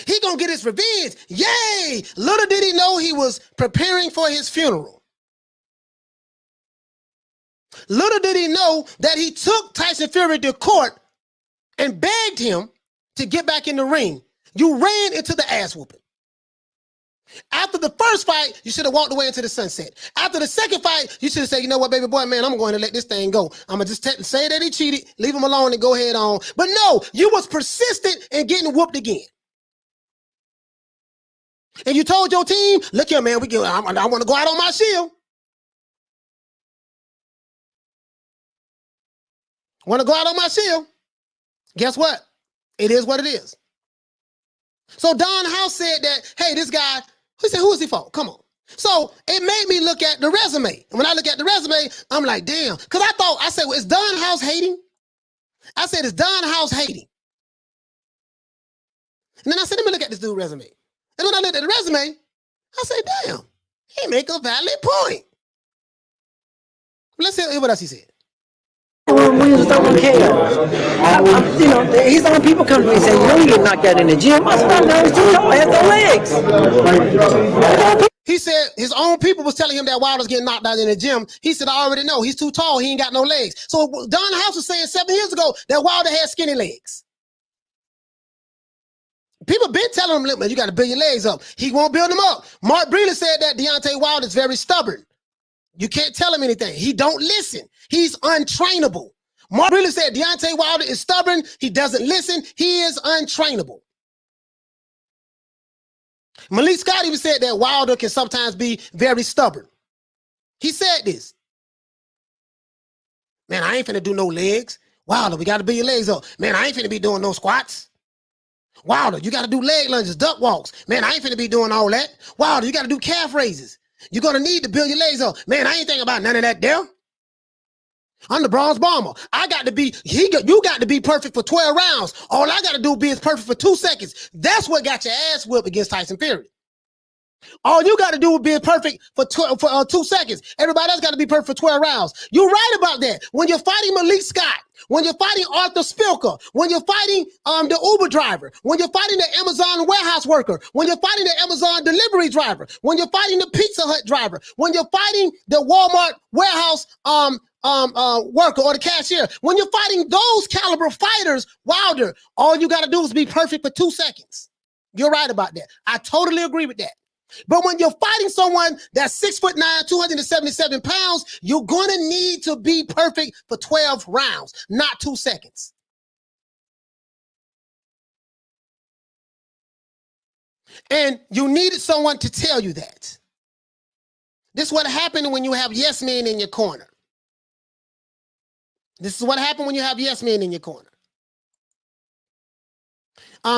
Speaker 2: He gonna get his revenge. Yay! Little did he know he was preparing for his funeral. Little did he know that he took Tyson Fury to court and begged him to get back in the ring. You ran into the ass whooping. After the first fight, you should have walked away into the sunset. After the second fight, you should have said, you know what, baby boy, man, I'm going to let this thing go. I'm going to just say that he cheated, leave him alone and go ahead on. But no, you was persistent in getting whooped again. And you told your team, look here, man, I want to go out on my shield. Want to go out on my shield. Guess what? It is what it is. So Don House said that, hey, this guy, he said, who is he for? Come on. So it made me look at the resume. And when I look at the resume, I'm like, damn. Because I said, well, is Don House hating? I said, is Don House hating? And then I said, let me look at this dude's resume. And when I looked at the resume, I said, damn, he make a valid point. Let's hear what else he said.
Speaker 14: Williams don't care. You know, his own people come to me and say, you know, you get knocked out in the gym. I said, no, he's too tall. He has no legs.
Speaker 2: He said his own people was telling him that Wilder's getting knocked out in the gym. He said, I already know. He's too tall. He ain't got no legs. So Don House was saying 7 years ago that Wilder had skinny legs. People been telling him, look, man, you got to build your legs up. He won't build them up. Mark Breland said that Deontay Wilder is very stubborn. You can't tell him anything. He don't listen. He's untrainable. Mark Breland said Deontay Wilder is stubborn. He doesn't listen. He is untrainable. Malik Scott even said that Wilder can sometimes be very stubborn. He said this. Man, I ain't finna do no legs. Wilder, we got to build your legs up. Man, I ain't finna be doing no squats. Wilder, you got to do leg lunges, duck walks. Man, I ain't finna be doing all that. Wilder, you got to do calf raises. You're going to need to build your legs up. Man, I ain't thinking about none of that there. I'm the bronze bomber. You got to be perfect for 12 rounds. All I got to do is perfect for 2 seconds. That's what got your ass whipped against Tyson Fury. All you got to do is be perfect for 2 seconds. Everybody else got to be perfect for 12 rounds. You're right about that. When you're fighting Malik Scott, when you're fighting Arthur Spilker, when you're fighting the Uber driver, when you're fighting the Amazon warehouse worker, when you're fighting the Amazon delivery driver, when you're fighting the Pizza Hut driver, when you're fighting the Walmart warehouse worker or the cashier, when you're fighting those caliber fighters, Wilder, all you got to do is be perfect for 2 seconds. You're right about that. I totally agree with that. But when you're fighting someone that's 6'9", 277 pounds, you're going to need to be perfect for 12 rounds, not 2 seconds. And you needed someone to tell you that. This is what happened when you have yes men in your corner. This is what happened when you have yes men in your corner.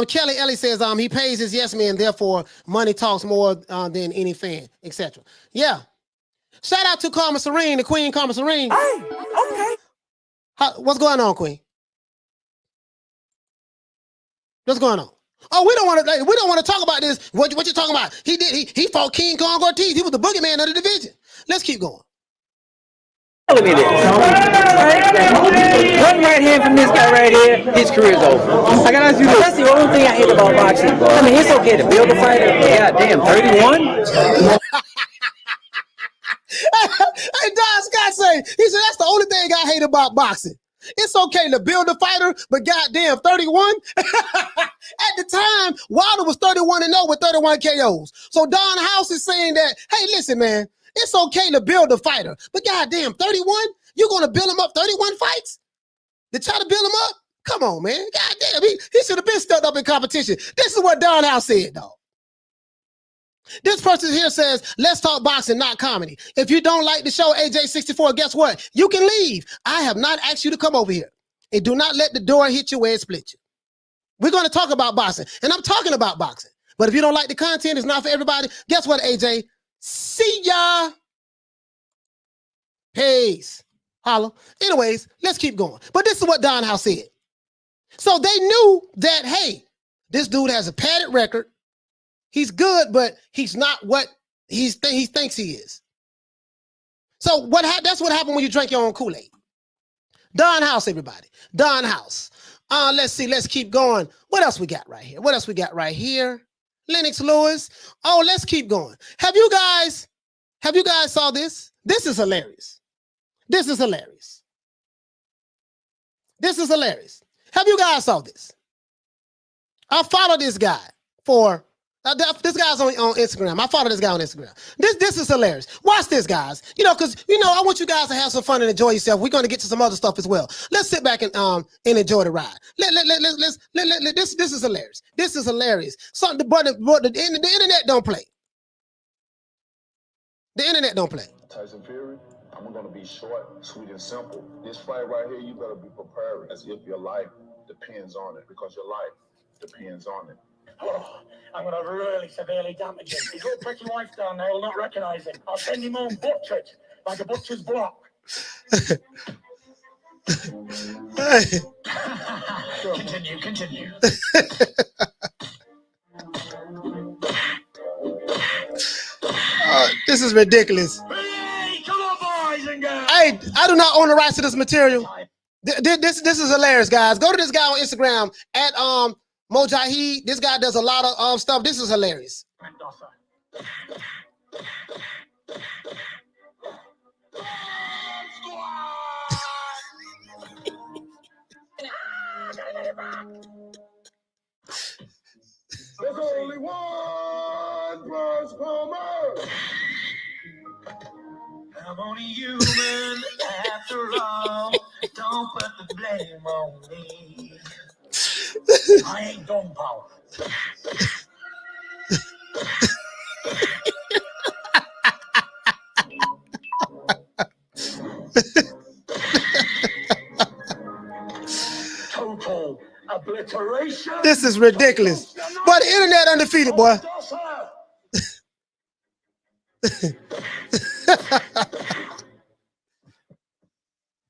Speaker 2: Kelly Ellie says he pays his yes men, therefore money talks more than any fan, etc. Yeah. Shout out to Karma Serene, the Queen Karma Serene.
Speaker 3: Hey, okay.
Speaker 2: What's going on, Queen? What's going on? Oh, we don't want to talk about this. What you talking about? He fought King Kong Ortiz. He was the boogeyman of the division. Let's keep going.
Speaker 14: Telling me this. One right hand from this guy right here, his career's over. I gotta ask you this. That's the only thing I hate about boxing. I mean, it's okay to build a fighter. Goddamn, 31?
Speaker 2: Hey, Don Scott say, he said, that's the only thing I hate about boxing. It's okay to build a fighter, but goddamn, 31? At the time, Wilder was 31-0 with 31 KOs. So Don House is saying that, hey, listen, man, it's okay to build a fighter, but goddamn, 31? You're going to build him up 31 fights? To try to build him up? Come on, man. Goddamn, he should have been stuck up in competition. This is what Don House said, though. This person here says, let's talk boxing, not comedy. If you don't like the show, AJ64, guess what? You can leave. I have not asked you to come over here. And do not let the door hit you where it split you. We're going to talk about boxing. And I'm talking about boxing. But if you don't like the content, it's not for everybody. Guess what, AJ? See ya. Peace. Holla. Anyways, let's keep going. But this is what Don House said. So they knew that, hey, this dude has a padded record. He's good, but he's not what he thinks he is. So that's what happened when you drink your own Kool-Aid. Don House, everybody. Don House. Let's see. Let's keep going. What else we got right here? What else we got right here? Lennox Lewis. Oh, let's keep going. Have you guys saw this? This is hilarious. This is hilarious. This is hilarious. Have you guys saw this? I follow this guy for this guy's on Instagram. I follow this guy on Instagram. This is hilarious. Watch this, guys. Because I want you guys to have some fun and enjoy yourself. We're going to get to some other stuff as well. Let's sit back and enjoy the ride. This is hilarious. This is hilarious. Something, but the internet don't play. The internet don't play.
Speaker 15: Tyson Fury, I'm going to be short, sweet, and simple. This fight right here, you better be prepared as if your life depends on it, because your life depends on it.
Speaker 8: Oh, I'm going to really severely damage him. His little pretty wife down there will not recognize him. I'll send him home butchered, like a butcher's block. Continue.
Speaker 2: This is ridiculous.
Speaker 8: Hey, come on, boys and girls.
Speaker 2: Hey, I do not own the rights to this material. This is hilarious, guys. Go to this guy on Instagram at Mojahid. This guy does a lot of stuff. This is hilarious.
Speaker 15: There's only one transformer.
Speaker 8: I'm only human after all. Don't put the blame on me. I ain't done, pal. Total obliteration.
Speaker 2: This is ridiculous. But the internet undefeated, boy.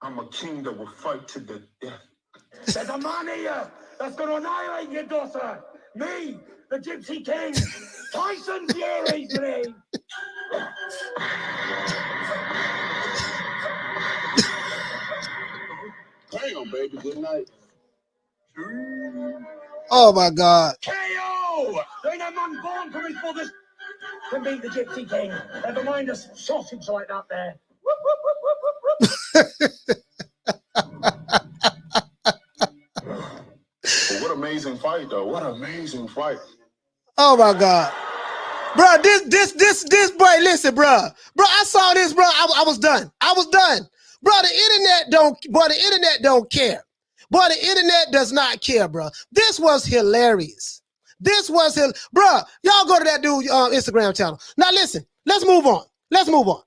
Speaker 15: I'm a king that will fight to the death.
Speaker 8: There's a man here that's going to annihilate your daughter. Me, the Gypsy King. Tyson Fury's name.
Speaker 15: Damn, baby. Good night.
Speaker 2: Oh, my God.
Speaker 8: KO! There ain't a man born from his mother's can beat the Gypsy King. Never mind a sausage like that there.
Speaker 15: What amazing fight, though. What an amazing fight.
Speaker 2: Oh, my God. Bro, this, boy, listen, bro. Bro, I saw this, bro. I was done. Bro, the internet don't care. Boy, the internet does not care, bro. This was hilarious. Bro, y'all go to that dude's Instagram channel. Now, listen, let's move on. Listen, bro,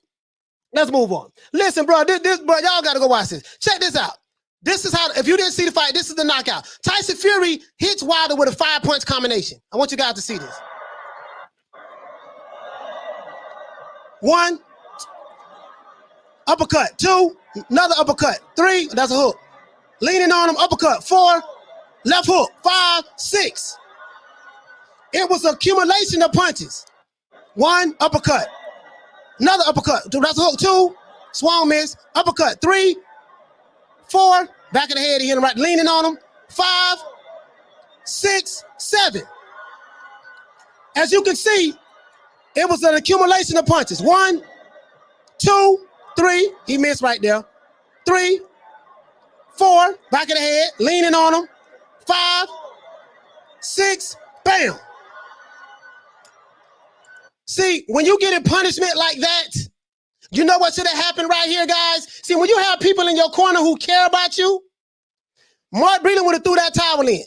Speaker 2: bro, y'all got to go watch this. Check this out. This is how, if you didn't see the fight, this is the knockout. Tyson Fury hits Wilder with a 5-punch combination. I want you guys to see this. 1, uppercut. 2, another uppercut. 3, that's a hook. Leaning on him, uppercut. 4, left hook. 5, 6. It was an accumulation of punches. 1, uppercut. Another uppercut. That's a hook. 2, swung miss. Uppercut. 3, 4, back of the head, he hit him right, leaning on him. 5, 6, 7. As you can see, it was an accumulation of punches. 1, 2, 3, he missed right there. 3, 4, back of the head, leaning on him. 5, 6, bam. See, when you get a punishment like that, you know what should have happened right here, guys? See, when you have people in your corner who care about you, Mark Breland would have threw that towel in.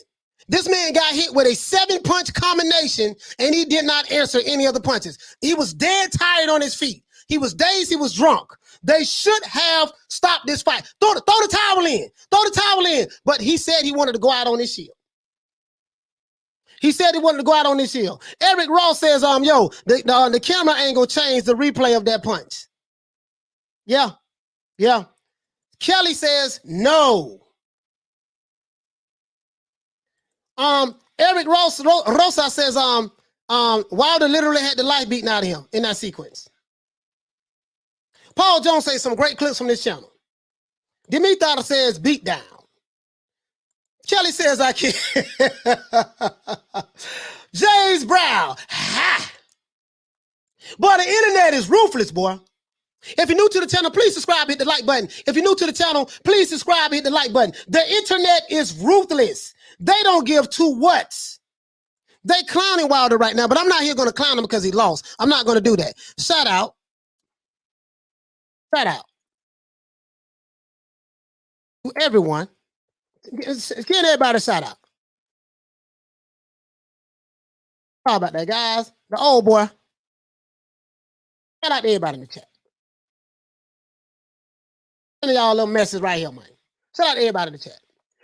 Speaker 2: This man got hit with a 7-punch combination, and he did not answer any of the punches. He was dead tired on his feet. He was dazed. He was drunk. They should have stopped this fight. Throw the towel in. Throw the towel in. But he said he wanted to go out on his shield. He said he wanted to go out on his shield. Eric Ross says, yo, the camera angle changed the replay of that punch. Yeah. Yeah. Kelly says, no. Eric Rosa says, Wilder literally had the life beaten out of him in that sequence. Paul Jones says some great clips from this channel. Demetrius says, beat down. Kelly says, I can't. James Brown, ha. Boy, the internet is ruthless, boy. If you're new to the channel, please subscribe, hit the like button. If you're new to the channel, please subscribe, hit the like button. The internet is ruthless. They don't give two whats. They clowning Wilder right now, but I'm not here going to clown him because he lost. I'm not going to do that. Shout out. Shout out to everyone. Give everybody a shout out. How about that, guys? The old boy. Shout out to everybody in the chat. Any of y'all little messes right here, man. Shout out to everybody in the chat.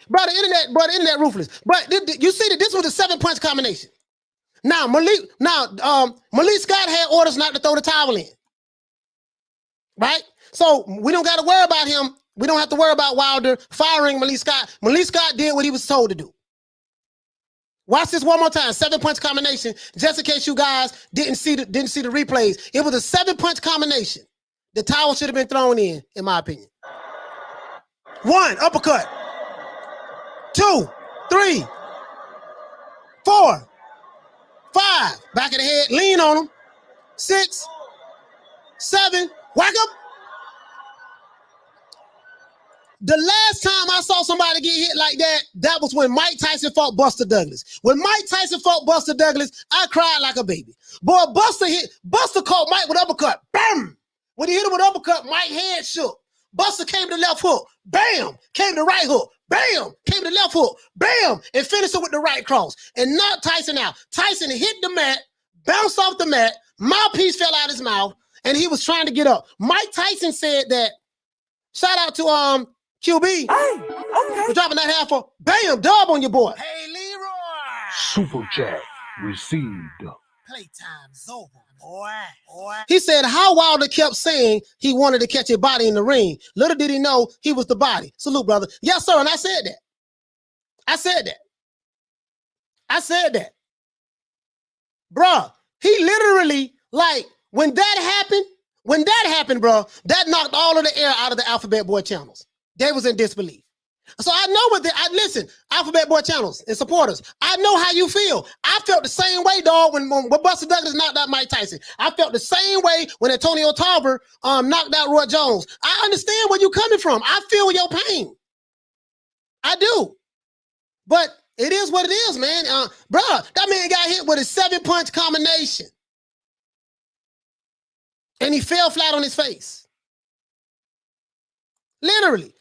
Speaker 2: Bro, the internet ruthless. But you see that this was a 7-punch combination. Now, Malik Scott had orders not to throw the towel in. Right? So we don't got to worry about him. We don't have to worry about Wilder firing Malik Scott. Malik Scott did what he was told to do. Watch this one more time. 7-punch combination. Just in case you guys didn't see the replays. It was a 7-punch combination. The towel should have been thrown in my opinion. 1, uppercut. 2, 3, 4, 5, back of the head, lean on him. 6, 7, whack up. The last time I saw somebody get hit like that, that was when Mike Tyson fought Buster Douglas. When Mike Tyson fought Buster Douglas, I cried like a baby. Boy, Buster caught Mike with uppercut. Bam! When he hit him with uppercut, Mike's head shook. Buster came to the left hook. Bam! Came to the right hook. Bam! Came to the left hook. Bam! And finished it with the right cross. And knocked Tyson out. Tyson hit the mat, bounced off the mat, mouthpiece fell out his mouth, and he was trying to get up. Mike Tyson said that, shout out to QB. For dropping that half for bam, dub on your boy.
Speaker 3: Hey, Leroy.
Speaker 4: Super chat received.
Speaker 3: Playtime's over, boy.
Speaker 2: He said how Wilder kept saying he wanted to catch a body in the ring. Little did he know he was the body. Salute, brother. Yes, sir. And I said that. I said that. Bruh, he literally, like, when that happened, bro, that knocked all of the air out of the Alphabet Boy channels. They was in disbelief. So I know listen, Alphabet Boy channels and supporters, I know how you feel. I felt the same way, dog, when Buster Douglas knocked out Mike Tyson. I felt the same way when Antonio Tarver knocked out Roy Jones. I understand where you're coming from. I feel your pain. I do. But it is what it is, man. Bruh, that man got hit with a 7-punch combination. And he fell flat on his face. Literally.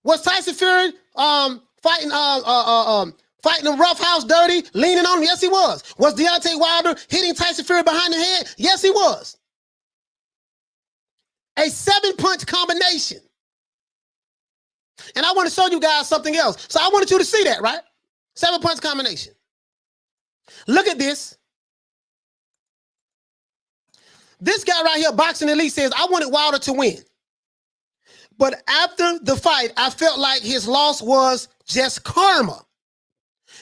Speaker 2: Was Tyson Fury fighting the rough house dirty, leaning on him? Yes, he was. Was Deontay Wilder hitting Tyson Fury behind the head? Yes, he was. A 7-punch combination. And I want to show you guys something else. So I wanted you to see that, right? 7-punch combination. Look at this. This guy right here, Boxing Elite, says, I wanted Wilder to win. But after the fight, I felt like his loss was just karma.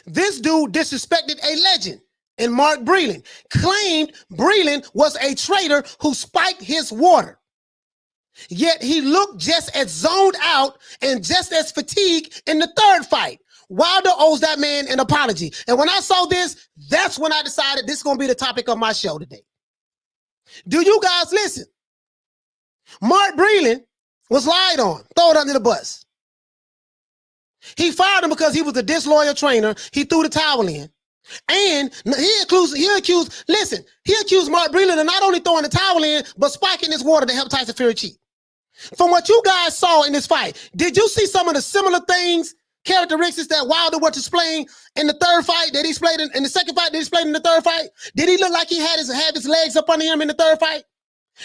Speaker 2: This dude disrespected a legend, and Mark Breland claimed Breland was a traitor who spiked his water. Yet he looked just as zoned out and just as fatigued in the third fight. Wilder owes that man an apology. And when I saw this, that's when I decided this is going to be the topic of my show today. Do you guys listen? Mark Breland was lied on, throw it under the bus. He fired him because he was a disloyal trainer. He threw the towel in. And he accused Mark Breland of not only throwing the towel in, but spiking his water to help Tyson Fury cheat. From what you guys saw in this fight, did you see some of the similar things, characteristics that Wilder was displaying in the third fight that he displayed in the second fight that he displayed in the third fight? Did he look like he had his legs up under him in the third fight?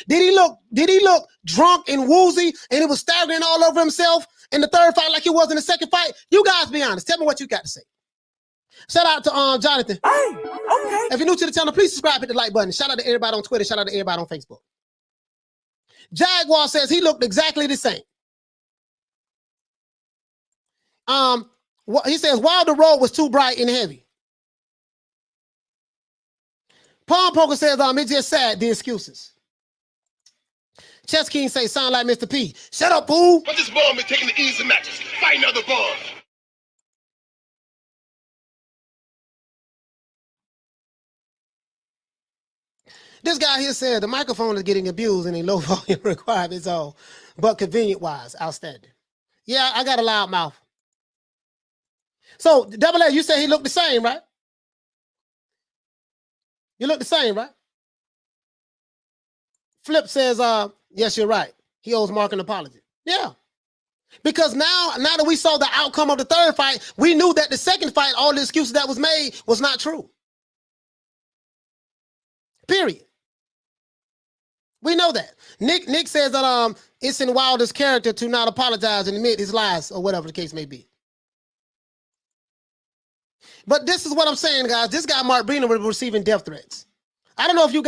Speaker 2: Did he look drunk and woozy and he was staggering all over himself in the third fight like he was in the second fight? You guys be honest. Tell me what you got to say. Shout out to Jonathan. Hey, okay. If you're new to the channel, please subscribe, hit the like button. Shout out to everybody on Twitter. Shout out to everybody on Facebook. Jaguar says he looked exactly the same. He says Wilder road was too bright and heavy. Palm Poker says it's just sad, the excuses. Chess King say sound like Mr. P. Shut up, fool.
Speaker 16: But this ball been taking the easy matches. Fight another ball.
Speaker 2: This guy here said the microphone is getting abused and a low volume requirements all, but convenient wise, outstanding. Yeah, I got a loud mouth. So, Double A, you say he looked the same, right? You look the same, right? Flip says, yes, you're right. He owes Mark an apology. Yeah. Because now that we saw the outcome of the third fight, we knew that the second fight, all the excuses that was made was not true. Period. We know that. Nick says that it's in Wilder's character to not apologize and admit his lies or whatever the case may be. But this is what I'm saying, guys. This guy Mark Breland was receiving death threats. I don't know if you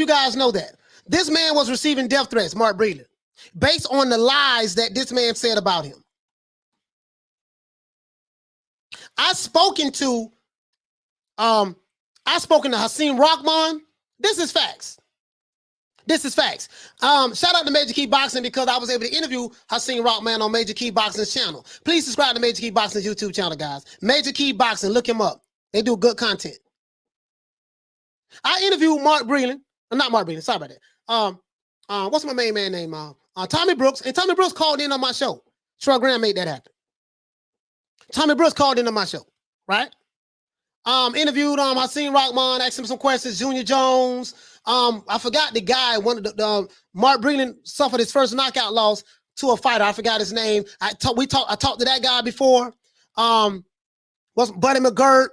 Speaker 2: guys know that. This man was receiving death threats, Mark Breland, based on the lies that this man said about him. I've spoken to Hasim Rahman. This is facts. This is facts. Shout out to Major Key Boxing because I was able to interview Hasim Rahman on Major Key Boxing's channel. Please subscribe to Major Key Boxing's YouTube channel, guys. Major Key Boxing, look him up. They do good content. I interviewed Mark Breland. Not Mark Breland, sorry about that. What's my main man name? Tommy Brooks. And Tommy Brooks called in on my show. Troy Graham made that happen. Tommy Brooks called in on my show, right? Interviewed Hasim Rahman, asked him some questions. Junior Jones. I forgot the guy. Mark Breland suffered his first knockout loss to a fighter. I forgot his name. I talked to that guy before. Was Buddy McGirt.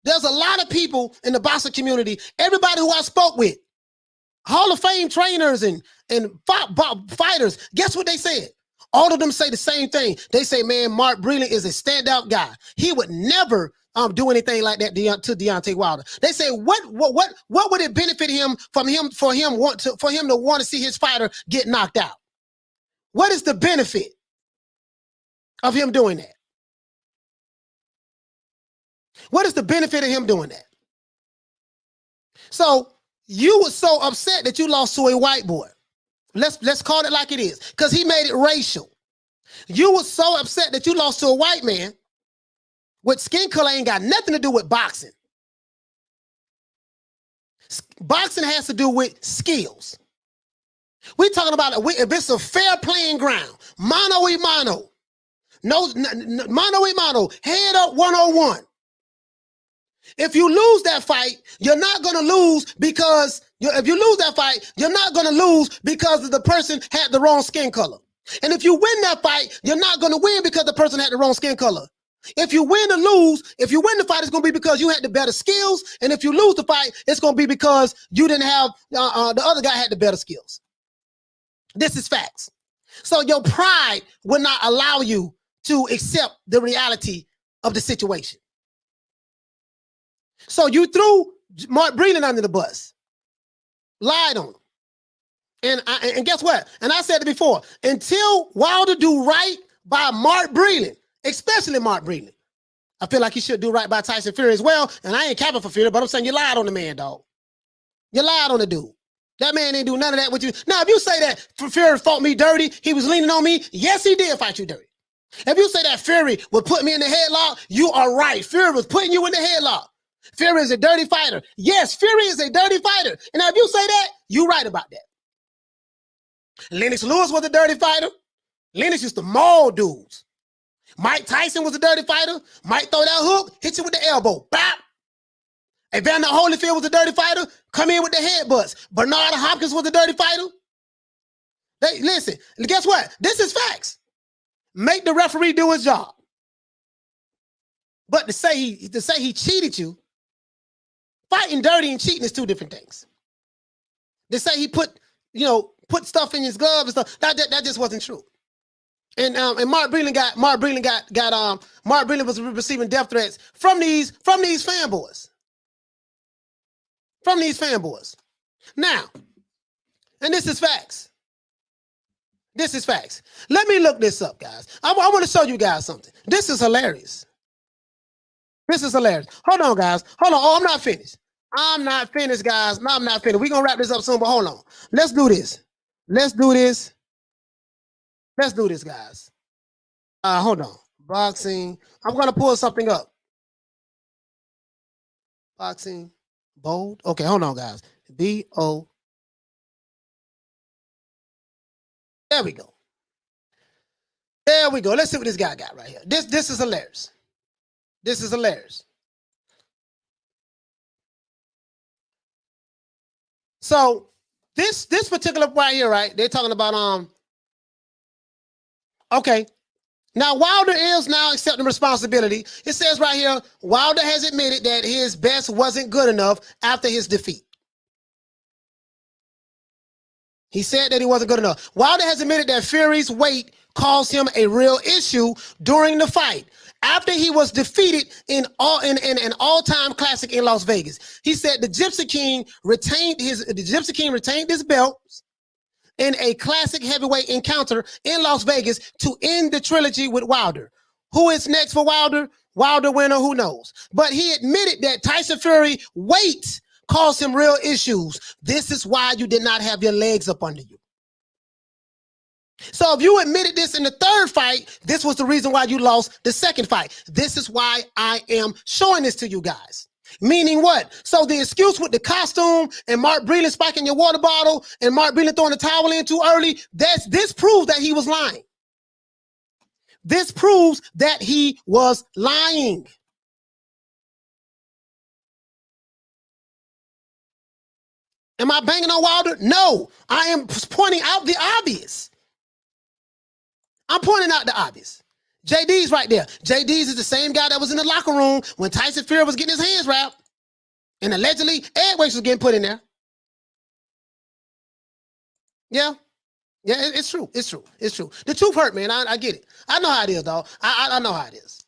Speaker 2: There's a lot of people in the boxing community. Everybody who I spoke with, Hall of Fame trainers and fighters. Guess what they said? All of them say the same thing. They say, man, Mark Breland is a standout guy. He would never do anything like that to Deontay Wilder. They say, what would it benefit him for him to want to see his fighter get knocked out? What is the benefit of him doing that? What is the benefit of him doing that? So you were so upset that you lost to a white boy. Let's call it like it is, because he made it racial. You were so upset that you lost to a white man. With skin color ain't got nothing to do with boxing. Boxing has to do with skills. We're talking about if it's a fair playing ground, mano a mano, mano a mano, head up 1-on-1. If you lose that fight, you're not going to lose because if you lose that fight, you're not going to lose because the person had the wrong skin color. And if you win that fight, you're not going to win because the person had the wrong skin color. If you win or lose, if you win the fight, it's going to be because you had the better skills. And if you lose the fight, it's going to be because you didn't have, the other guy had the better skills. This is facts. So your pride will not allow you to accept the reality of the situation. So you threw Mark Breland under the bus, lied on him. And guess what? And I said it before, until Wilder do right by Mark Breland, especially Mark Breland, I feel like he should do right by Tyson Fury as well. And I ain't capping for Fury, but I'm saying you lied on the man, dog. You lied on the dude. That man didn't do none of that with you. Now, if you say that Fury fought me dirty, he was leaning on me, yes, he did fight you dirty. If you say that Fury would put me in the headlock, you are right. Fury was putting you in the headlock. Fury is a dirty fighter. Yes, Fury is a dirty fighter. And now if you say that, you're right about that. Lennox Lewis was a dirty fighter. Lennox used to maul dudes. Mike Tyson was a dirty fighter. Might throw that hook, hit you with the elbow. Bap. Evander Holyfield was a dirty fighter. Come in with the headbutts. Bernard Hopkins was a dirty fighter. Listen, guess what? This is facts. Make the referee do his job. But to say he cheated you, fighting dirty and cheating is two different things. They say he put stuff in his glove and stuff. That just wasn't true. And Mark Breland was receiving death threats from these fanboys. From these fanboys. Now, and this is facts. This is facts. Let me look this up, guys. I want to show you guys something. This is hilarious. This is hilarious. Hold on, guys. Hold on. Oh, I'm not finished. I'm not finished, guys. No, I'm not finished. We're going to wrap this up soon, but hold on. Let's do this. Let's do this. Let's do this, guys. Hold on. Boxing. I'm going to pull something up. Boxing. Bold. Okay, hold on, guys. B-O. There we go. There we go. Let's see what this guy got right here. This is hilarious. This is hilarious. So this particular right here, right? They're talking about okay. Now Wilder is now accepting responsibility. It says right here, Wilder has admitted that his best wasn't good enough after his defeat. He said that he wasn't good enough. Wilder has admitted that Fury's weight caused him a real issue during the fight after he was defeated in an all-time classic in Las Vegas. He said the Gypsy King retained his belt in a classic heavyweight encounter in Las Vegas to end the trilogy with Wilder. Who is next for Wilder? Wilder winner, who knows? But he admitted that Tyson Fury weight caused him real issues. This is why you did not have your legs up under you. So if you admitted this in the third fight, this was the reason why you lost the second fight. This is why I am showing this to you guys. Meaning what? So the excuse with the costume and Mark Breland spiking your water bottle and Mark Breland throwing the towel in too early, this proves that he was lying. This proves that he was lying. Am I banging on Wilder? No, I am pointing out the obvious. I'm pointing out the obvious. JD's right there. JD's is the same guy that was in the locker room when Tyson Fury was getting his hands wrapped. And allegedly, Ed Wakes was getting put in there. Yeah. Yeah, it's true. It's true. It's true. The truth hurt, man. I get it. I know how it is, dog. I know how it is.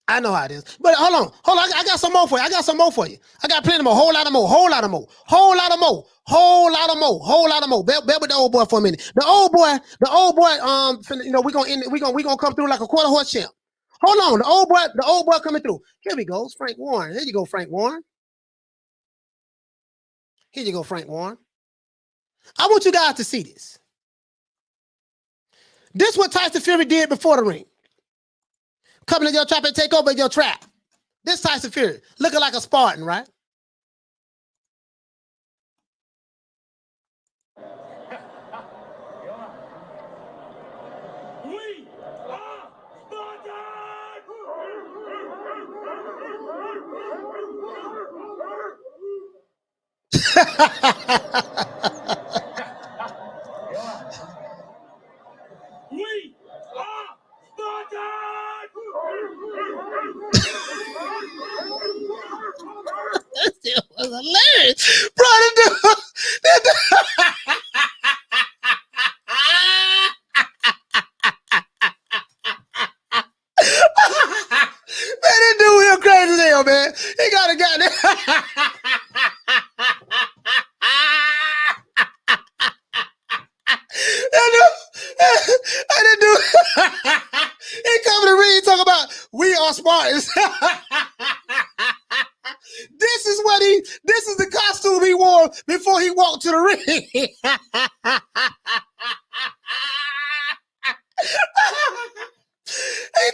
Speaker 2: I know how it is. But hold on. I got some more for you. I got some more for you. I got plenty more. Whole lot of more. Whole lot of more. Whole lot of more. Whole lot of more. Whole lot of more. Bear with the old boy for a minute. The old boy, we're gonna come through like a quarter horse champ. Hold on. The old boy coming through. Here we go. It's Frank Warren. Here you go, Frank Warren. Here you go, Frank Warren. I want you guys to see this. This is what Tyson Fury did before the ring. Coming in your trap and take over your trap. This Tyson Fury, looking like a Spartan, right?
Speaker 8: We are We are
Speaker 2: That was hilarious. Bro, man, that dude here crazy as hell, man. He got a goddamn. That dude, he come to the ring talking about we are Spartans. This is the costume he wore before he walked to the ring. He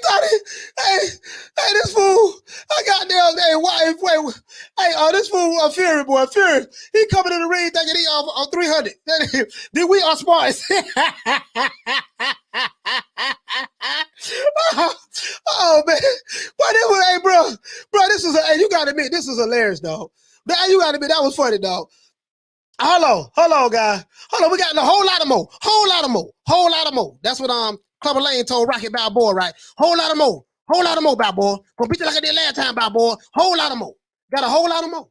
Speaker 2: thought hey, this fool, I got damn, wait, this fool, Fury, boy, Fury, he coming in the ring thinking he on 300. Then we are Spartans. Oh man, but it was, hey, bro, this was, hey, you gotta admit, this was hilarious, dog. Man, you gotta admit, that was funny, dog. Hold on, guys. Hold on, we got a whole lot of more. That's what Clubber Lane told Rocky Balboa, right? Whole lot of more, Balboa. Gonna beat you like I did last time, Balboa. Whole lot of more. Got a whole lot of more.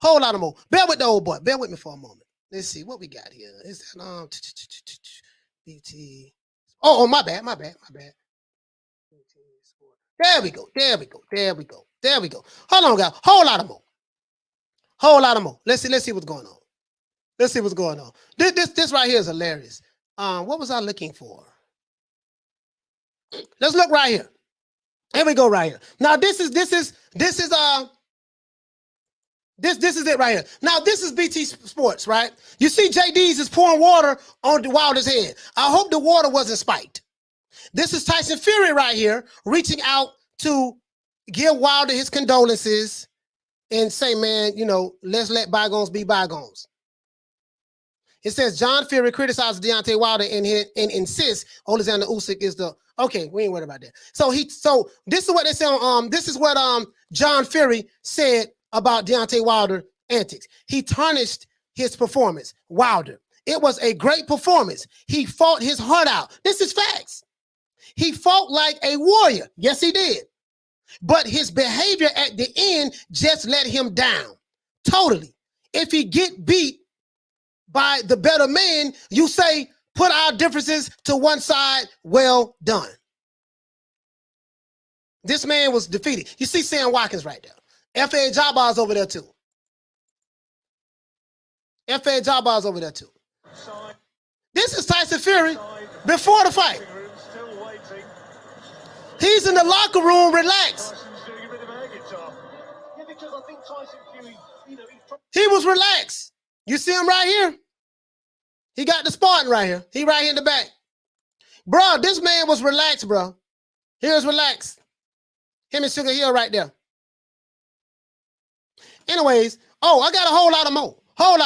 Speaker 2: Whole lot of more. Bear with the old boy. Bear with me for a moment. Let's see what we got here. Is that BT? Oh, my bad. There we go. Hold on, guys. Whole lot of more. Let's see what's going on. This right here is hilarious. What was I looking for? Let's look right here. Here we go right here. Now this is it right here. Now this is BT Sports, right? You see JD's is pouring water on Wilder's head. I hope the water wasn't spiked. This is Tyson Fury right here reaching out to give Wilder his condolences and say, man, you know, let's let bygones be bygones. It says John Fury criticizes Deontay Wilder and insists Alexander Usyk is the okay. We ain't worried about that. So this is what they say. This is what John Fury said about Deontay Wilder antics. He tarnished his performance. Wilder. It was a great performance. He fought his heart out. This is facts. He fought like a warrior. Yes, he did. But his behavior at the end just let him down. Totally. If he get beat by the better man, you say, put our differences to one side, well done. This man was defeated. You see Sam Watkins right there. F.A. Jabbar's over there too. This is Tyson Fury before the fight. He's in the locker room, relaxed. He was relaxed. You see him right here? He got the Spartan right here. He right here in the back. Bro, this man was relaxed, bro. He was relaxed. Him and Sugar Hill right there. Anyways, I got a whole lot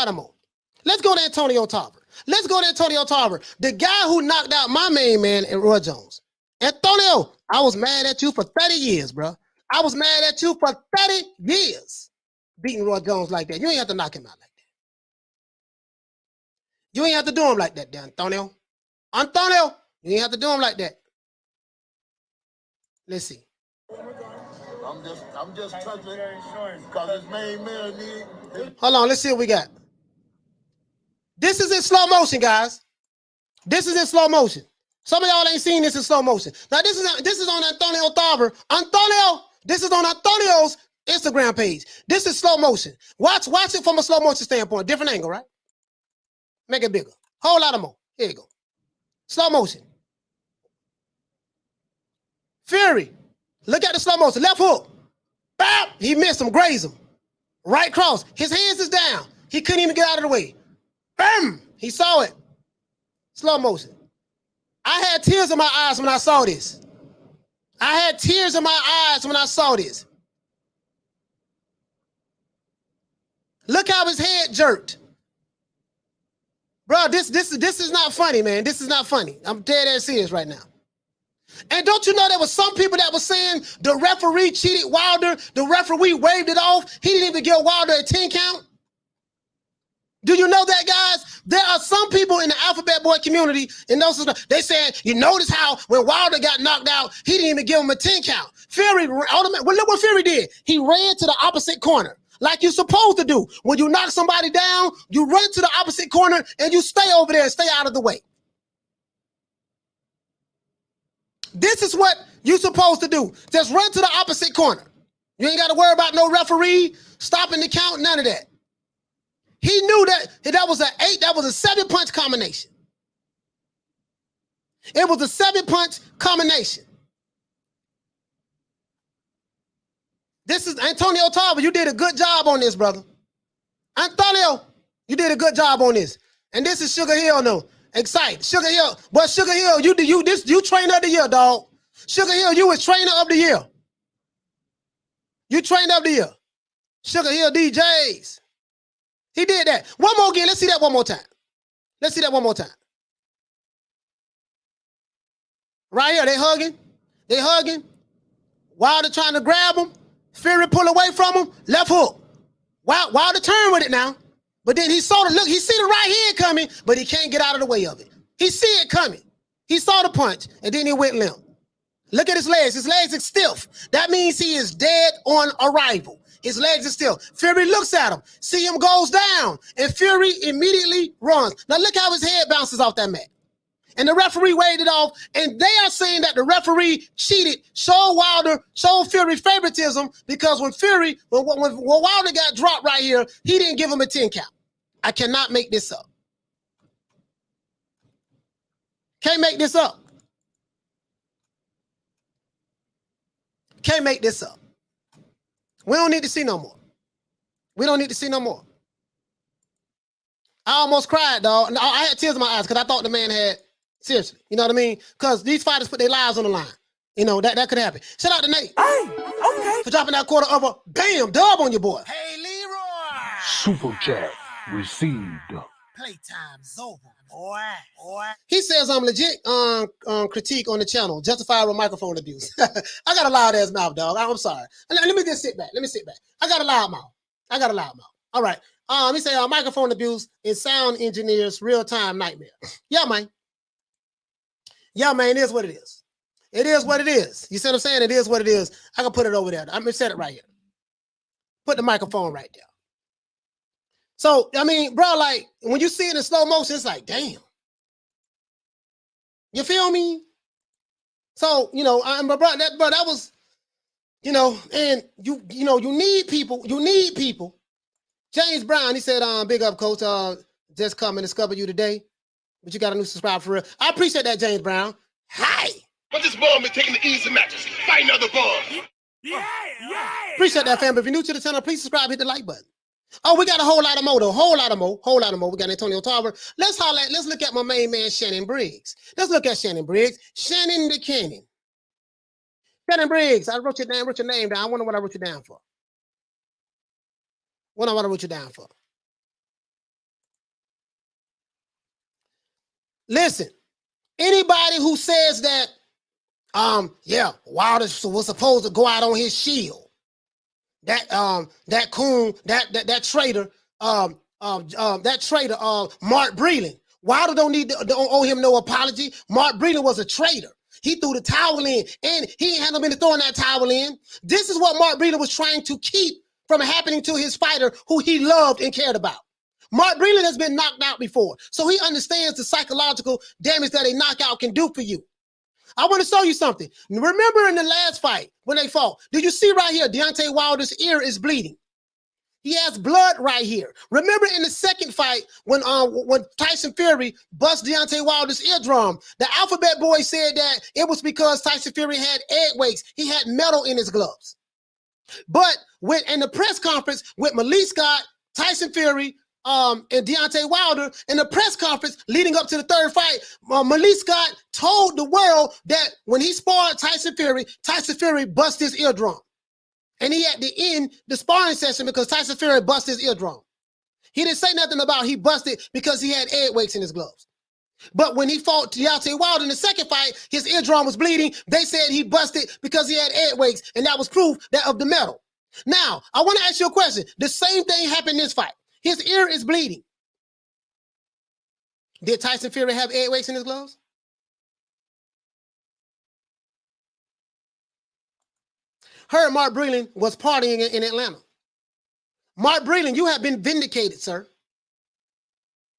Speaker 2: of more. Let's go to Antonio Tarver. The guy who knocked out my main man, Roy Jones. Antonio, I was mad at you for 30 years, bro. I was mad at you for 30 years beating Roy Jones like that. You ain't have to knock him out like that. You ain't have to do him like that, Antonio. You ain't have to do him like that. Let's see.
Speaker 15: I'm just touching because his main man need.
Speaker 2: Hold on, let's see what we got. This is in slow motion, guys. This is in slow motion. Some of y'all ain't seen this in slow motion. Now this is on Antonio Tarver. This is on Antonio's Instagram page. This is slow motion. Watch it from a slow motion standpoint. Different angle, right? Make it bigger. Whole lot of more. Here you go. Slow motion. Fury. Look at the slow motion. Left hook. Bam! He missed him. Grazed him. Right cross. His hands is down. He couldn't even get out of the way. Bam! He saw it. Slow motion. I had tears in my eyes when I saw this. Look how his head jerked. Bro, this is not funny, man. This is not funny. I'm dead ass serious right now. And don't you know there was some people that were saying the referee cheated Wilder, the referee waved it off, he didn't even give Wilder a 10 count? Do you know that, guys? There are some people in the Alphabet Boy community, and they said, you notice how when Wilder got knocked out, he didn't even give him a 10 count. Fury, look what Fury did. He ran to the opposite corner, like you're supposed to do. When you knock somebody down, you run to the opposite corner, and you stay over there and stay out of the way. This is what you're supposed to do. Just run to the opposite corner. You ain't got to worry about no referee stopping the count, none of that. He knew that was a 7-punch combination. It was a 7-punch combination. This is Antonio Tarver. You did a good job on this, brother. Antonio, you did a good job on this. And this is Sugar Hill, no. Excited. Sugar Hill. But Sugar Hill, you trainer of the year, dog. Sugar Hill, you was trainer of the year. You trainer of the year. Sugar Hill DJs. He did that. One more again. Let's see that one more time. Right here, they hugging. They hugging. Wilder trying to grab him. Fury pull away from him. Left hook. Wilder turn with it now. But then he saw the look. He see the right hand coming, but he can't get out of the way of it. He see it coming. He saw the punch, and then he went limp. Look at his legs. His legs are stiff. That means he is dead on arrival. His legs are still. Fury looks at him. See him goes down. And Fury immediately runs. Now look how his head bounces off that mat. And the referee waved it off. And they are saying that the referee cheated, showed Fury favoritism because when Wilder got dropped right here, he didn't give him a 10 count. I cannot make this up. Can't make this up. Can't make this up. We don't need to see no more. We don't need to see no more. I almost cried, dog. I had tears in my eyes because I thought the man had, seriously, you know what I mean? Because these fighters put their lives on the line. You know, that could happen. Shout out to Nate. Hey, okay. For dropping that quarter of a bam dub on your boy.
Speaker 3: Hey, Leroy.
Speaker 4: Super chat received.
Speaker 3: Playtime's over, boy.
Speaker 2: He says I'm legit critique on the channel, justifiable microphone abuse. I got a loud ass mouth, dog. I'm sorry. Let me just sit back. Let me sit back. I got a loud mouth. All right. He say microphone abuse is sound engineers real-time nightmare. Yeah, man. Yeah, man, it is what it is. It is what it is. You see what I'm saying? It is what it is. I can put it over there. I'm gonna set it right here. Put the microphone right there. So, I mean, bro, like, when you see it in slow motion, it's like, damn. You feel me? So, you know, that was, you know, and you need people. James Brown, he said, big up, coach, just come and discover you today. But you got a new subscriber for real. I appreciate that, James Brown. Hi.
Speaker 16: But this ball is taking the easy matches. Fighting other balls.
Speaker 3: Yeah.
Speaker 2: Appreciate that, fam. If you're new to the channel, please subscribe, hit the like button. Oh, we got a whole lot of more, though. Whole lot of more. We got Antonio Tarver. Let's look at my main man, Shannon Briggs. Let's look at Shannon Briggs. Shannon the Cannon. Shannon Briggs. I wrote your name down. I wonder what I wrote you down for. Wonder what I wrote you down for. Listen, anybody who says that, Wilder was supposed to go out on his shield. That coon, that traitor, Mark Breland. Wilder don't owe him no apology. Mark Breland was a traitor. He threw the towel in, and he ain't had no business throwing that towel in. This is what Mark Breland was trying to keep from happening to his fighter who he loved and cared about. Mark Breland has been knocked out before, so he understands the psychological damage that a knockout can do for you. I want to show you something. Remember in the last fight when they fought, did you see right here, Deontay Wilder's ear is bleeding. He has blood right here. Remember in the second fight when Tyson Fury bust Deontay Wilder's eardrum, the Alphabet Boy said that it was because Tyson Fury had egg weights. He had metal in his gloves. But when in the press conference with Malik Scott, Tyson Fury, and Deontay Wilder, in the press conference leading up to the third fight, Malik Scott told the world that when he sparred Tyson Fury bust his eardrum. And he had to end the sparring session because Tyson Fury bust his eardrum. He didn't say nothing about he busted because he had egg weights in his gloves. But when he fought Deontay Wilder in the second fight, his eardrum was bleeding. They said he busted because he had egg weights, and that was proof of the metal. Now, I want to ask you a question. The same thing happened in this fight. His ear is bleeding. Did Tyson Fury have egg weights in his gloves? Heard Mark Breland was partying in Atlanta. Mark Breland, you have been vindicated, sir,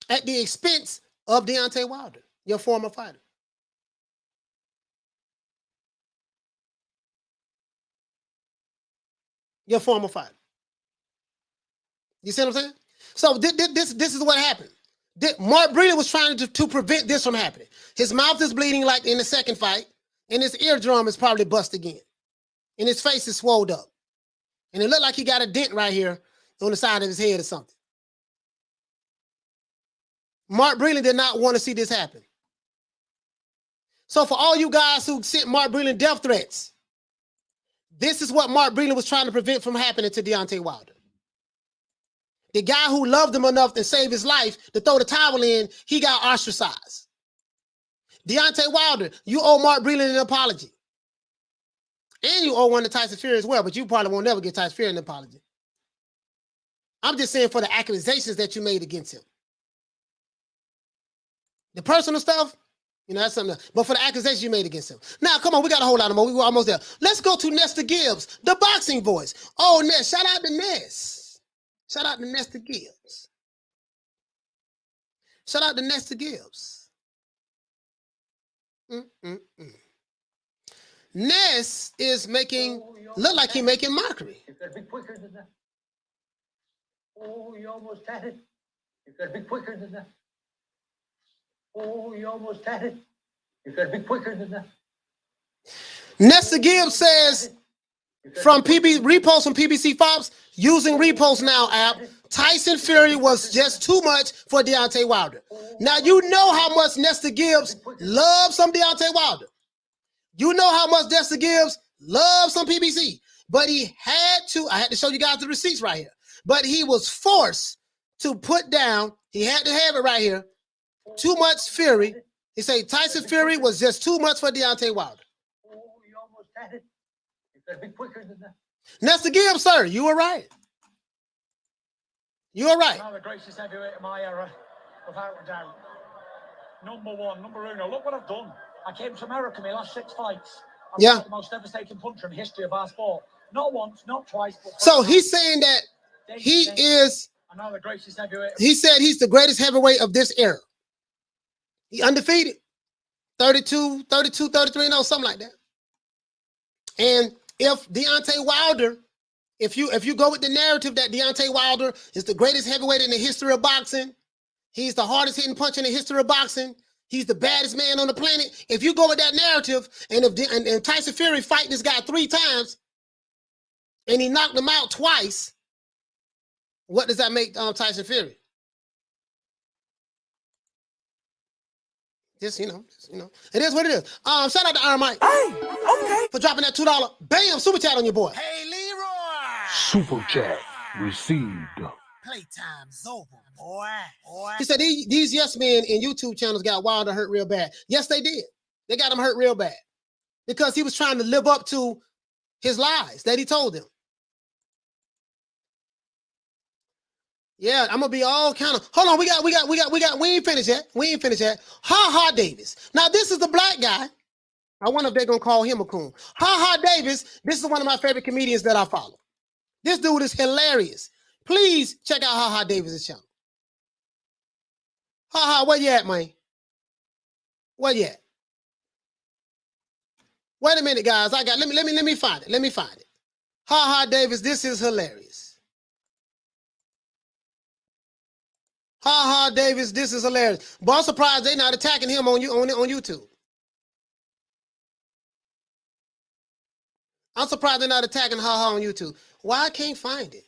Speaker 2: at the expense of Deontay Wilder, your former fighter. Your former fighter. You see what I'm saying? So this is what happened. Mark Breland was trying to prevent this from happening. His mouth is bleeding like in the second fight, and his eardrum is probably bust again. And his face is swelled up. And it looked like he got a dent right here on the side of his head or something. Mark Breland did not want to see this happen. So for all you guys who sent Mark Breland death threats, this is what Mark Breland was trying to prevent from happening to Deontay Wilder. The guy who loved him enough to save his life to throw the towel in, he got ostracized. Deontay Wilder, you owe Mark Breland an apology. And you owe one to Tyson Fury as well, but you probably won't never get Tyson Fury an apology. I'm just saying for the accusations that you made against him. The personal stuff, you know, that's something else. But for the accusations you made against him. Now, come on, we got a whole lot of more. We're almost there. Let's go to Nestor Gibbs, the boxing voice. Oh, Ness, shout out to Ness. Shout out to Nestor Gibbs. Shout out to Nestor Gibbs. Ness is look like he's making mockery.
Speaker 17: You gotta be quicker than that. Oh, you almost had it. You gotta be quicker than that. Oh, you almost had it. You gotta be quicker than that.
Speaker 2: Nestor Gibbs says from repost from PBC Fox, using Repost Now app, Tyson Fury was just too much for Deontay Wilder. Now you know how much Nestor Gibbs loves some Deontay Wilder. You know how much Nestor Gibbs loves some PBC. But he had to, I had to show you guys the receipts right here. But he was forced to put down, he had to have it right here, too much Fury. He said Tyson Fury was just too much for Deontay Wilder.
Speaker 17: Oh, you almost had it. You gotta be quicker than that.
Speaker 2: Nestor Gibbs, sir, you were right. You were right.
Speaker 17: I'm the greatest heavyweight of my era, without a doubt. Number one, number uno. Look what I've done. I came to America my last 6 fights. I'm the most devastating puncher in the history of our sport. Not once, not twice. But
Speaker 2: so he's saying that he is.
Speaker 17: I'm now the greatest heavyweight.
Speaker 2: He said he's the greatest heavyweight of this era. He undefeated. 32, 33, no, something like that. And if Deontay Wilder, if you go with the narrative that Deontay Wilder is the greatest heavyweight in the history of boxing, he's the hardest hitting puncher in the history of boxing, he's the baddest man on the planet. If you go with that narrative, and if Tyson Fury fight this guy 3 times, and he knocked him out twice, what does that make Tyson Fury? Just, you know, it is what it is. Shout out to Iron Mike. Hey, okay. For dropping that $2. Bam, super chat on your boy.
Speaker 3: Hey, Leroy.
Speaker 4: Super chat received.
Speaker 3: Playtime's over, boy.
Speaker 2: He said these yes men in YouTube channels got Wilder hurt real bad. Yes, they did. They got him hurt real bad because he was trying to live up to his lies that he told them. Yeah, I'm gonna be all kind of. Hold on, we ain't finished yet. We ain't finished yet. Ha Ha Davis. Now this is the black guy. I wonder if they're gonna call him a coon. Ha Ha Davis. This is one of my favorite comedians that I follow. This dude is hilarious. Please check out Ha Ha Davis' channel. Ha Ha, where you at, man? Where you at? Wait a minute, guys. Let me find it. Let me find it. Ha Ha Davis. This is hilarious. Ha Ha Davis, this is hilarious. But I'm surprised they're not attacking him on YouTube. I'm surprised they're not attacking Ha Ha on YouTube. Why I can't find it?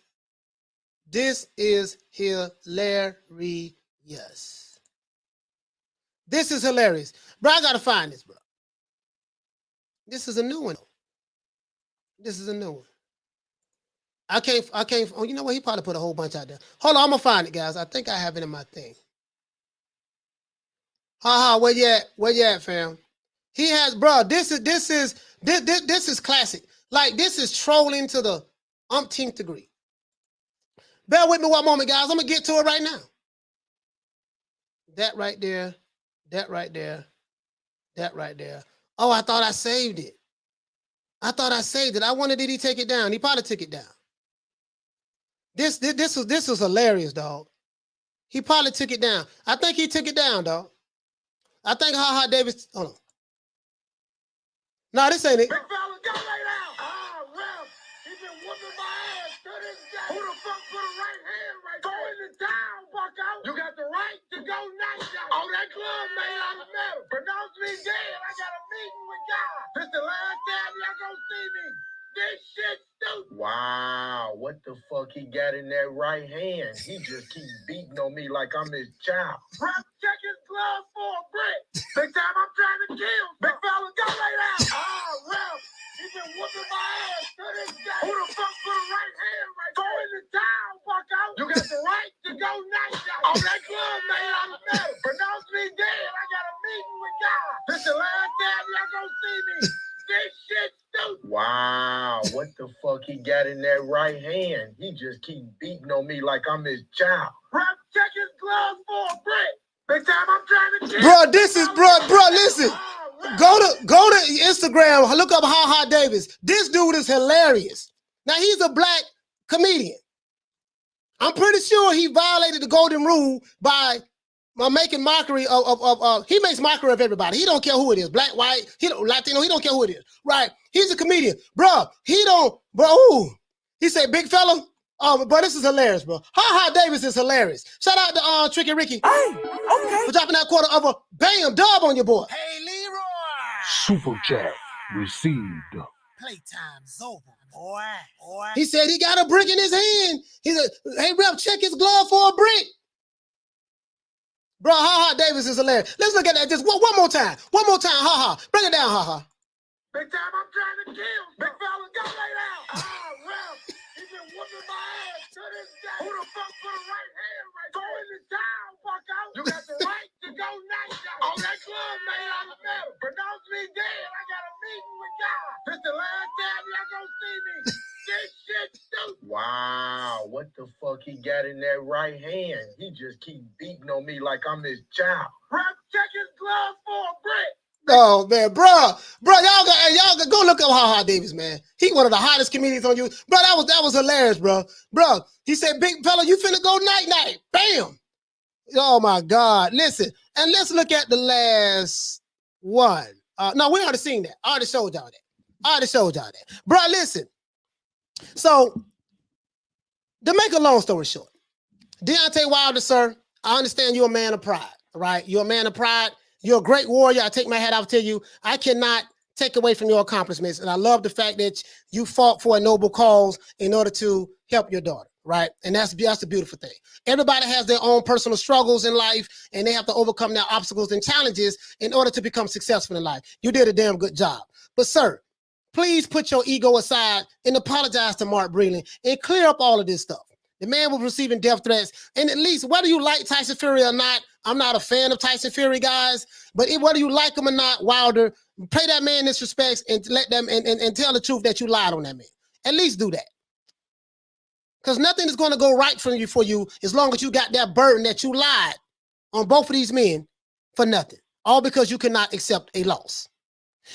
Speaker 2: This is hilarious. This is hilarious. Bro, I gotta find this, bro. This is a new one. This is a new one. I can't, oh, you know what? He probably put a whole bunch out there. Hold on, I'm gonna find it, guys. I think I have it in my thing. Ha, where you at? Where you at, fam? He has, bro, this is classic. Like, this is trolling to the umpteenth degree. Bear with me one moment, guys. I'm gonna get to it right now. That right there, that right there, that right there. Oh, I thought I saved it. I thought I saved it. I wondered, did he take it down? He probably took it down. This was hilarious, dog. He probably took it down. I think he took it down, dog. I think Ha Ha Davis. Hold on. No, this ain't it.
Speaker 16: Big fella, go lay down. Ref, he been whooping my ass to this day. Who the fuck put a right hand right there? Go into town, bucko. You got the right to go night out. Oh, that club made out of metal. Pronounce me dead. I got a meeting with God. This the last time y'all gonna see me. This shit stupid. Wow, what the fuck he got in that right hand? He just keep beating on me like I'm his child. Ref, check his glove for a brick. Big time I'm trying to kill. Big fella, go lay down. Ref, he been whooping my ass to this day. Who the fuck put a right hand right there? Go into town, bucko. You got the right to go night out. Oh, that club made out of metal. Pronounce me dead. I got a meeting with God. gonna see me. This shit stupid. Wow, what the fuck he got in that right hand? He just keep beating on me like I'm his child. Rep, check his gloves for a brick. Big time, I'm trying to get.
Speaker 2: Bro, this is bro. Listen, go to Instagram. Look up Ha Ha Davis. This dude is hilarious. Now he's a black comedian. I'm pretty sure he violated the golden rule by making mockery of he makes mockery of everybody. He don't care who it is, black, white, Latino. He don't care who it is, right? He's a comedian, bro. Ooh. He said, "Big fella." Bro, this is hilarious, bro. Ha Ha Davis is hilarious. Shout out to Tricky Ricky. For dropping that quarter of a bam dub on your boy.
Speaker 3: Hey, Leroy.
Speaker 4: Super chat received.
Speaker 3: Playtime's over, boy.
Speaker 2: He said he got a brick in his hand. He said, "Hey, rep, check his glove for a brick." Bro, Ha Ha Davis is hilarious. Let's look at that just one more time. One more time, Ha Ha. Bring it down, Ha Ha.
Speaker 16: Big time, I'm trying to kill. Big fella, go lay down. Ralph, he been whooping my ass to this day. Who the fuck put a right hand right? Go in the town, fuck out. You got the right to go night out. Oh, that club made out of metal. Pronounce me dead. I got a meeting with God. This the last time y'all gonna see me. This shit stupid. Wow, what the fuck he got in that right hand? He just keep beating on me like I'm his child. Rep, check his glove for a brick.
Speaker 2: Oh man, bro, y'all go look up Ha Ha Davis, man. He one of the hottest comedians on you, bro. That was hilarious, bro. He said, "Big fella, you finna go night, bam." Oh my God, listen, and let's look at the last one. No, we already seen that. I already showed y'all that. Bro, listen. So, to make a long story short, Deontay Wilder, sir, I understand you're a man of pride, right? You're a man of pride. You're a great warrior. I take my hat off to you. I cannot take away from your accomplishments. And I love the fact that you fought for a noble cause in order to help your daughter, right? And that's a beautiful thing. Everybody has their own personal struggles in life, and they have to overcome their obstacles and challenges in order to become successful in life. You did a damn good job. But, sir, please put your ego aside and apologize to Mark Breland and clear up all of this stuff. The man was receiving death threats. And at least, whether you like Tyson Fury or not, I'm not a fan of Tyson Fury, guys. But whether you like him or not, Wilder, pay that man his respects and let them and tell the truth that you lied on that man. At least do that. Because nothing is going to go right for you as long as you got that burden that you lied on both of these men for nothing. All because you cannot accept a loss.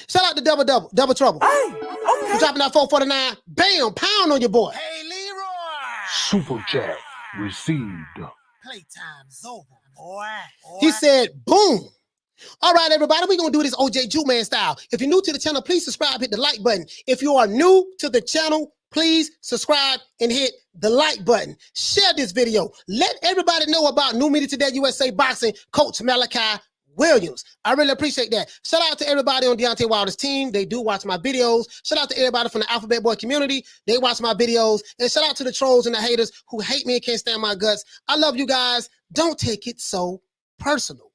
Speaker 2: Shout out to Double Trouble. For dropping that 449. Bam, pound on your boy.
Speaker 3: Hey, Leroy.
Speaker 4: Super chat received.
Speaker 3: Playtime's over, boy.
Speaker 2: He said, boom. All right, everybody, we're going to do this OJ Jew Man style. If you're new to the channel, please subscribe, hit the like button. If you are new to the channel, please subscribe and hit the like button. Share this video. Let everybody know about New Media Today USA Boxing Coach Malachi Williams. I really appreciate that. Shout out to everybody on Deontay Wilder's team. They do watch my videos. Shout out to everybody from the Alphabet Boy community. They watch my videos. And shout out to the trolls and the haters who hate me and can't stand my guts. I love you guys. Don't take it so personal.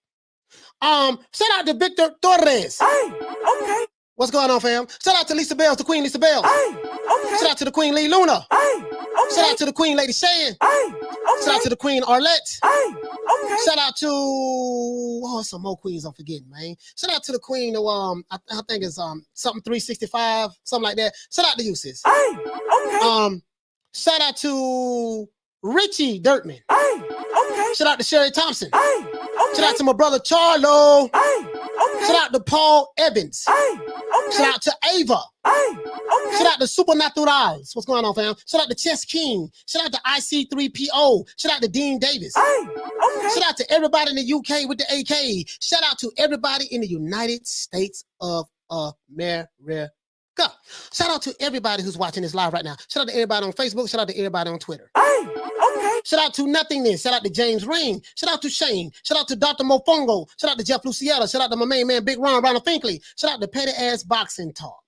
Speaker 2: Shout out to Victor Torres.
Speaker 3: Okay.
Speaker 2: What's going on, fam? Shout out to Lisa Bells, the Queen Lisa Bells.
Speaker 3: Okay.
Speaker 2: Shout out to the Queen Lee Luna.
Speaker 3: Okay.
Speaker 2: Shout out to the Queen Lady Shan. Shout out to the Queen Arlette.
Speaker 3: Okay.
Speaker 2: Shout out to some more queens I'm forgetting, man. Shout out to the Queen of I think it's something 365, something like that. Shout out to you, sis.
Speaker 3: Okay.
Speaker 2: Shout out to Richie Dirtman.
Speaker 3: Okay.
Speaker 2: Shout out to Sherry Thompson.
Speaker 3: Okay.
Speaker 2: Shout out to my brother Charlo.
Speaker 3: Okay.
Speaker 2: Shout out to Paul Evans.
Speaker 3: Okay.
Speaker 2: Shout out to Ava.
Speaker 3: Okay.
Speaker 2: Shout out to Supernaturals. What's going on, fam? Shout out to Chess King. Shout out to IC3PO. Shout out to Dean Davis.
Speaker 3: Okay.
Speaker 2: Shout out to everybody in the UK with the AK. Shout out to everybody in the United States of America. Shout out to everybody who's watching this live right now. Shout out to everybody on Facebook. Shout out to everybody on Twitter.
Speaker 3: Okay.
Speaker 2: Shout out to Nothingness. Shout out to James Rain. Shout out to Shane. Shout out to Dr. Mofongo. Shout out to Jeff Lucietta. Shout out to my main man, Big Ronald Finkley. Shout out to Petty Ass Boxing Talk.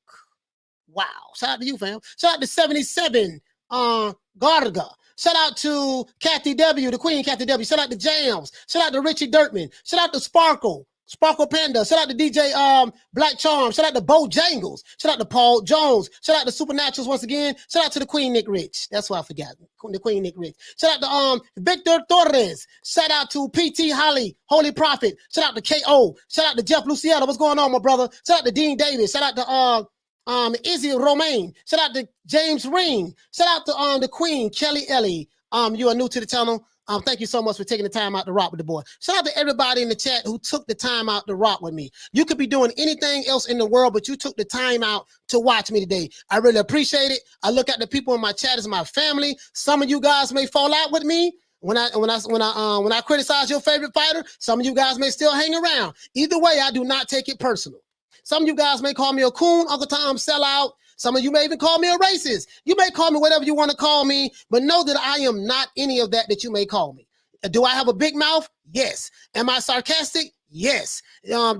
Speaker 2: Wow. Shout out to you, fam. Shout out to 77 Garga. Shout out to Kathy W, the Queen Kathy W. Shout out to Jams. Shout out to Richie Dirtman. Shout out to Sparkle. Sparkle Panda. Shout out to DJ Black Charm. Shout out to Bo Jangles. Shout out to Paul Jones. Shout out to Supernaturals once again. Shout out to the Queen Nick Rich. That's why I forgot. The Queen Nick Rich. Shout out to Victor Torres. Shout out to PT Holly, Holy Prophet. Shout out to KO. Shout out to Jeff Luciano. What's going on, my brother? Shout out to Dean Davis. Shout out to Izzy Romaine. Shout out to James Ring. Shout out to the Queen, Kelly Ellie. You are new to the channel. Thank you so much for taking the time out to rock with the boy. Shout out to everybody in the chat who took the time out to rock with me. You could be doing anything else in the world, but you took the time out to watch me today. I really appreciate it. I look at the people in my chat as my family. Some of you guys may fall out with me when I criticize your favorite fighter. Some of you guys may still hang around. Either way, I do not take it personal. Some of you guys may call me a coon, Uncle Tom, sellout. Some of you may even call me a racist. You may call me whatever you want to call me, but know that I am not any of that you may call me. Do I have a big mouth? Yes. Am I sarcastic? Yes. Am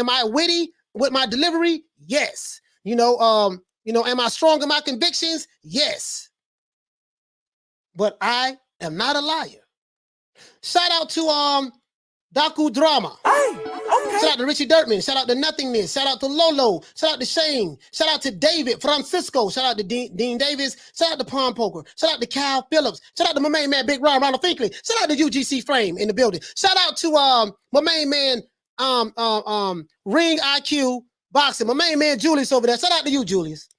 Speaker 2: I witty with my delivery? Yes. Am I strong in my convictions? Yes. But I am not a liar. Shout out to Daku Drama. Shout out to Richie Dirtman. Shout out to Nothingness. Shout out to Lolo. Shout out to Shane. Shout out to David Francisco. Shout out to Dean Davis. Shout out to Palm Poker. Shout out to Kyle Phillips. Shout out to my main man, Big Ronald Finkley. Shout out to UGC Frame in the building. Shout out to my main man, Ring IQ Boxing. My main man, Julius over there. Shout out to you, Julius.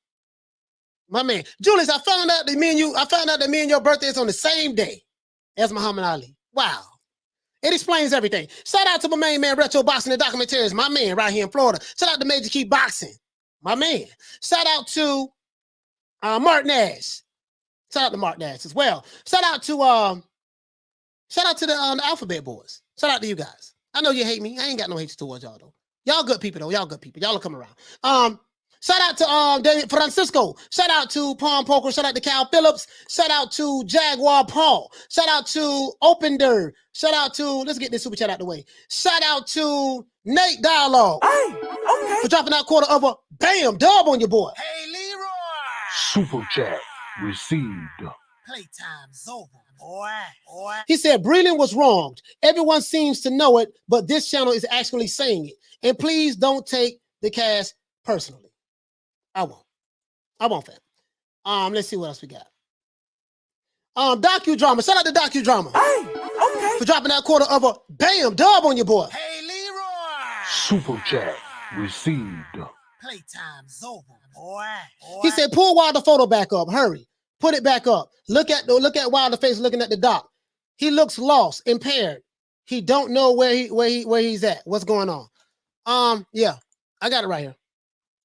Speaker 2: My man. Julius, I found out that me and your birthday is on the same day as Muhammad Ali. Wow. It explains everything. Shout out to my main man, Retro Boxing and Documentaries, my man right here in Florida. Shout out to Major Key Boxing, my man. Shout out to Mark Nash. Shout out to Mark Nash as well. Shout out to the Alphabet Boys. Shout out to you guys. I know you hate me. I ain't got no hate towards y'all though. Y'all good people though. Y'all good people. Y'all will come around. Shout out to David Francisco. Shout out to Palm Poker. Shout out to Cal Phillips. Shout out to Jaguar Paul. Shout out to Opender. Shout out to, let's get this super chat out the way. Shout out to Nate Dialogue. For dropping that quarter of a bam dub on your boy.
Speaker 8: Hey, Leroy.
Speaker 4: Super chat received.
Speaker 8: Playtime's over, boy.
Speaker 2: He said, Breland was wronged. Everyone seems to know it, but this channel is actually saying it. And please don't take the cash personally. I won't, fam. Let's see what else we got. Docudrama. Shout out to Docudrama. For dropping that quarter of a bam dub on your boy.
Speaker 8: Hey, Leroy.
Speaker 4: Super chat received.
Speaker 8: Playtime's over, boy.
Speaker 2: He said, pull Wilder photo back up. Hurry. Put it back up. Look at Wilder face looking at the doc. He looks lost, impaired. He don't know where he's at. What's going on? Yeah, I got it right here.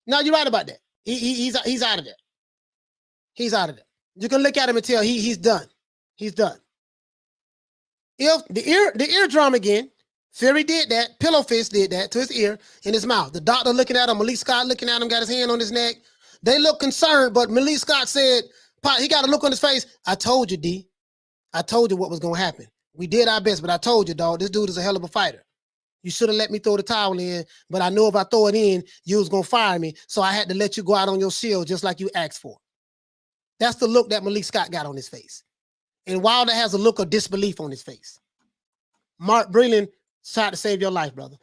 Speaker 2: No, you're right about that. He's out of there. He's out of there. You can look at him and tell he's done. He's done. If the eardrum again, Fury did that. Pillow Fist did that to his ear and his mouth. The doctor looking at him, Malik Scott looking at him, got his hand on his neck. They look concerned, but Malik Scott said, he got a look on his face. I told you, D. I told you what was going to happen. We did our best, but I told you, dog, this dude is a hell of a fighter. You should have let me throw the towel in, but I knew if I throw it in, you was going to fire me. So I had to let you go out on your shield just like you asked for. That's the look that Malik Scott got on his face. And Wilder has a look of disbelief on his face. Mark Breland tried to save your life, brother.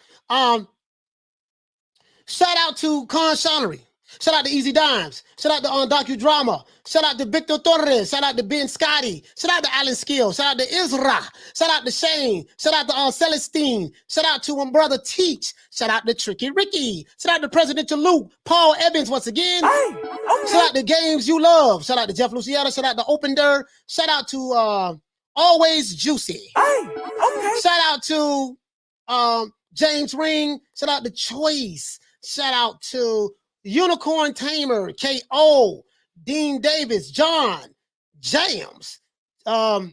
Speaker 2: Shout out to Con Shonery. Shout out to Easy Dimes. Shout out to Docudrama. Shout out to Victor Torres. Shout out to Ben Scotty. Shout out to Alan Skill. Shout out to Isra. Shout out to Shane. Shout out to Celestine. Shout out to my brother Teach. Shout out to Tricky Ricky. Shout out to Presidential Luke. Paul Evans once again. Shout out to Games You Love. Shout out to Jeff Luciano. Shout out to Opender. Shout out to Always Juicy. Shout out to James Ring. Shout out to Choice. Shout out to Unicorn Tamer, K.O., Dean Davis, John, James. Who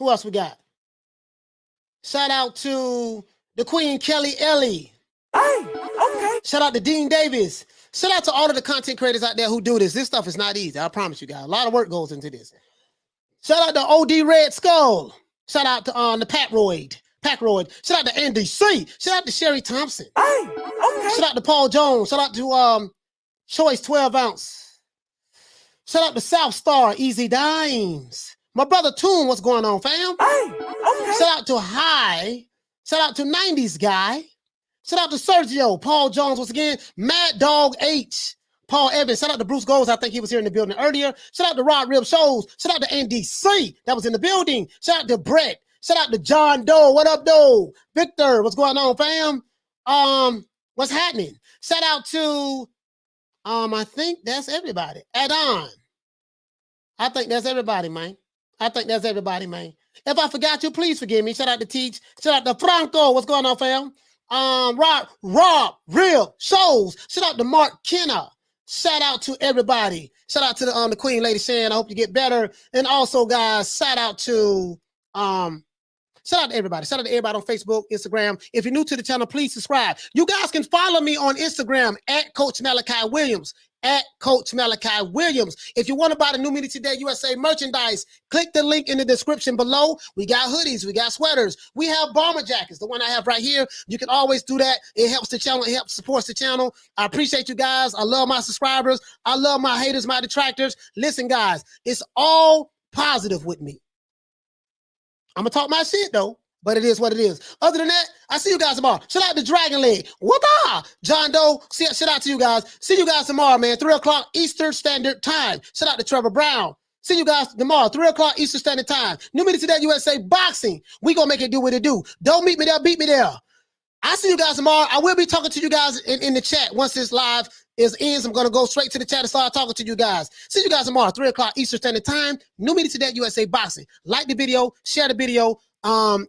Speaker 2: else we got? Shout out to the Queen, Kelly Ellie. Shout out to Dean Davis. Shout out to all of the content creators out there who do this. This stuff is not easy. I promise you guys. A lot of work goes into this. Shout out to OD Red Skull. Shout out to the Packroyd. Shout out to Andy C. Shout out to Sherry Thompson. Shout out to Paul Jones. Shout out to Choice 12 Ounce. Shout out to South Star, Easy Dimes. My brother Toon, what's going on, fam? Shout out to High. Shout out to 90s guy. Shout out to Sergio, Paul Jones once again, Mad Dog H, Paul Evans. Shout out to Bruce Goals. I think he was here in the building earlier. Shout out to Rod Rib Shows. Shout out to NDC that was in the building. Shout out to Brett. Shout out to John Doe. What up, Doe? Victor, what's going on, fam? What's happening? Shout out to I think that's everybody. Adon. I think that's everybody, man. I think that's everybody, man. If I forgot you, please forgive me. Shout out to Teach. Shout out to Franco. What's going on, fam? Rob, Real Shows. Shout out to Mark Kenna. Shout out to everybody. Shout out to the Queen Lady Shan. I hope you get better. And also, guys, shout out to everybody. Shout out to everybody on Facebook, Instagram. If you're new to the channel, please subscribe. You guys can follow me on Instagram at Coach Malachi Williams. At Coach Malachi Williams. If you want to buy the New Media Today USA merchandise, click the link in the description below. We got hoodies, we got sweaters, we have bomber jackets, the one I have right here. You can always do that. It helps the channel, it helps supports the channel. I appreciate you guys. I love my subscribers. I love my haters, my detractors. Listen, guys, it's all positive with me. I'm gonna talk my shit though, but it is what it is. Other than that, I see you guys tomorrow. Shout out to Dragon Leg. What up? John Doe. Shout out to you guys. See you guys tomorrow, man. 3 o'clock Eastern Standard Time. Shout out to Trevor Brown. See you guys tomorrow, 3 o'clock Eastern Standard Time. New Media Today USA Boxing. We gonna make it do what it do. Don't meet me there, beat me there. I see you guys tomorrow. I will be talking to you guys in the chat. Once this live ends, I'm gonna go straight to the chat and start talking to you guys. See you guys tomorrow, 3 o'clock Eastern Standard Time. New Media Today USA Boxing. Like the video, share the video. And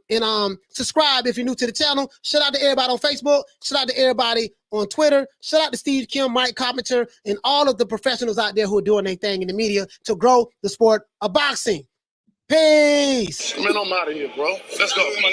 Speaker 2: subscribe if you're new to the channel. Shout out to everybody on Facebook. Shout out to everybody on Twitter. Shout out to Steve Kim, Mike Carpenter, and all of the professionals out there who are doing their thing in the media to grow the sport of boxing. Peace.
Speaker 16: Man, I'm out of here, bro. Let's go. Come on.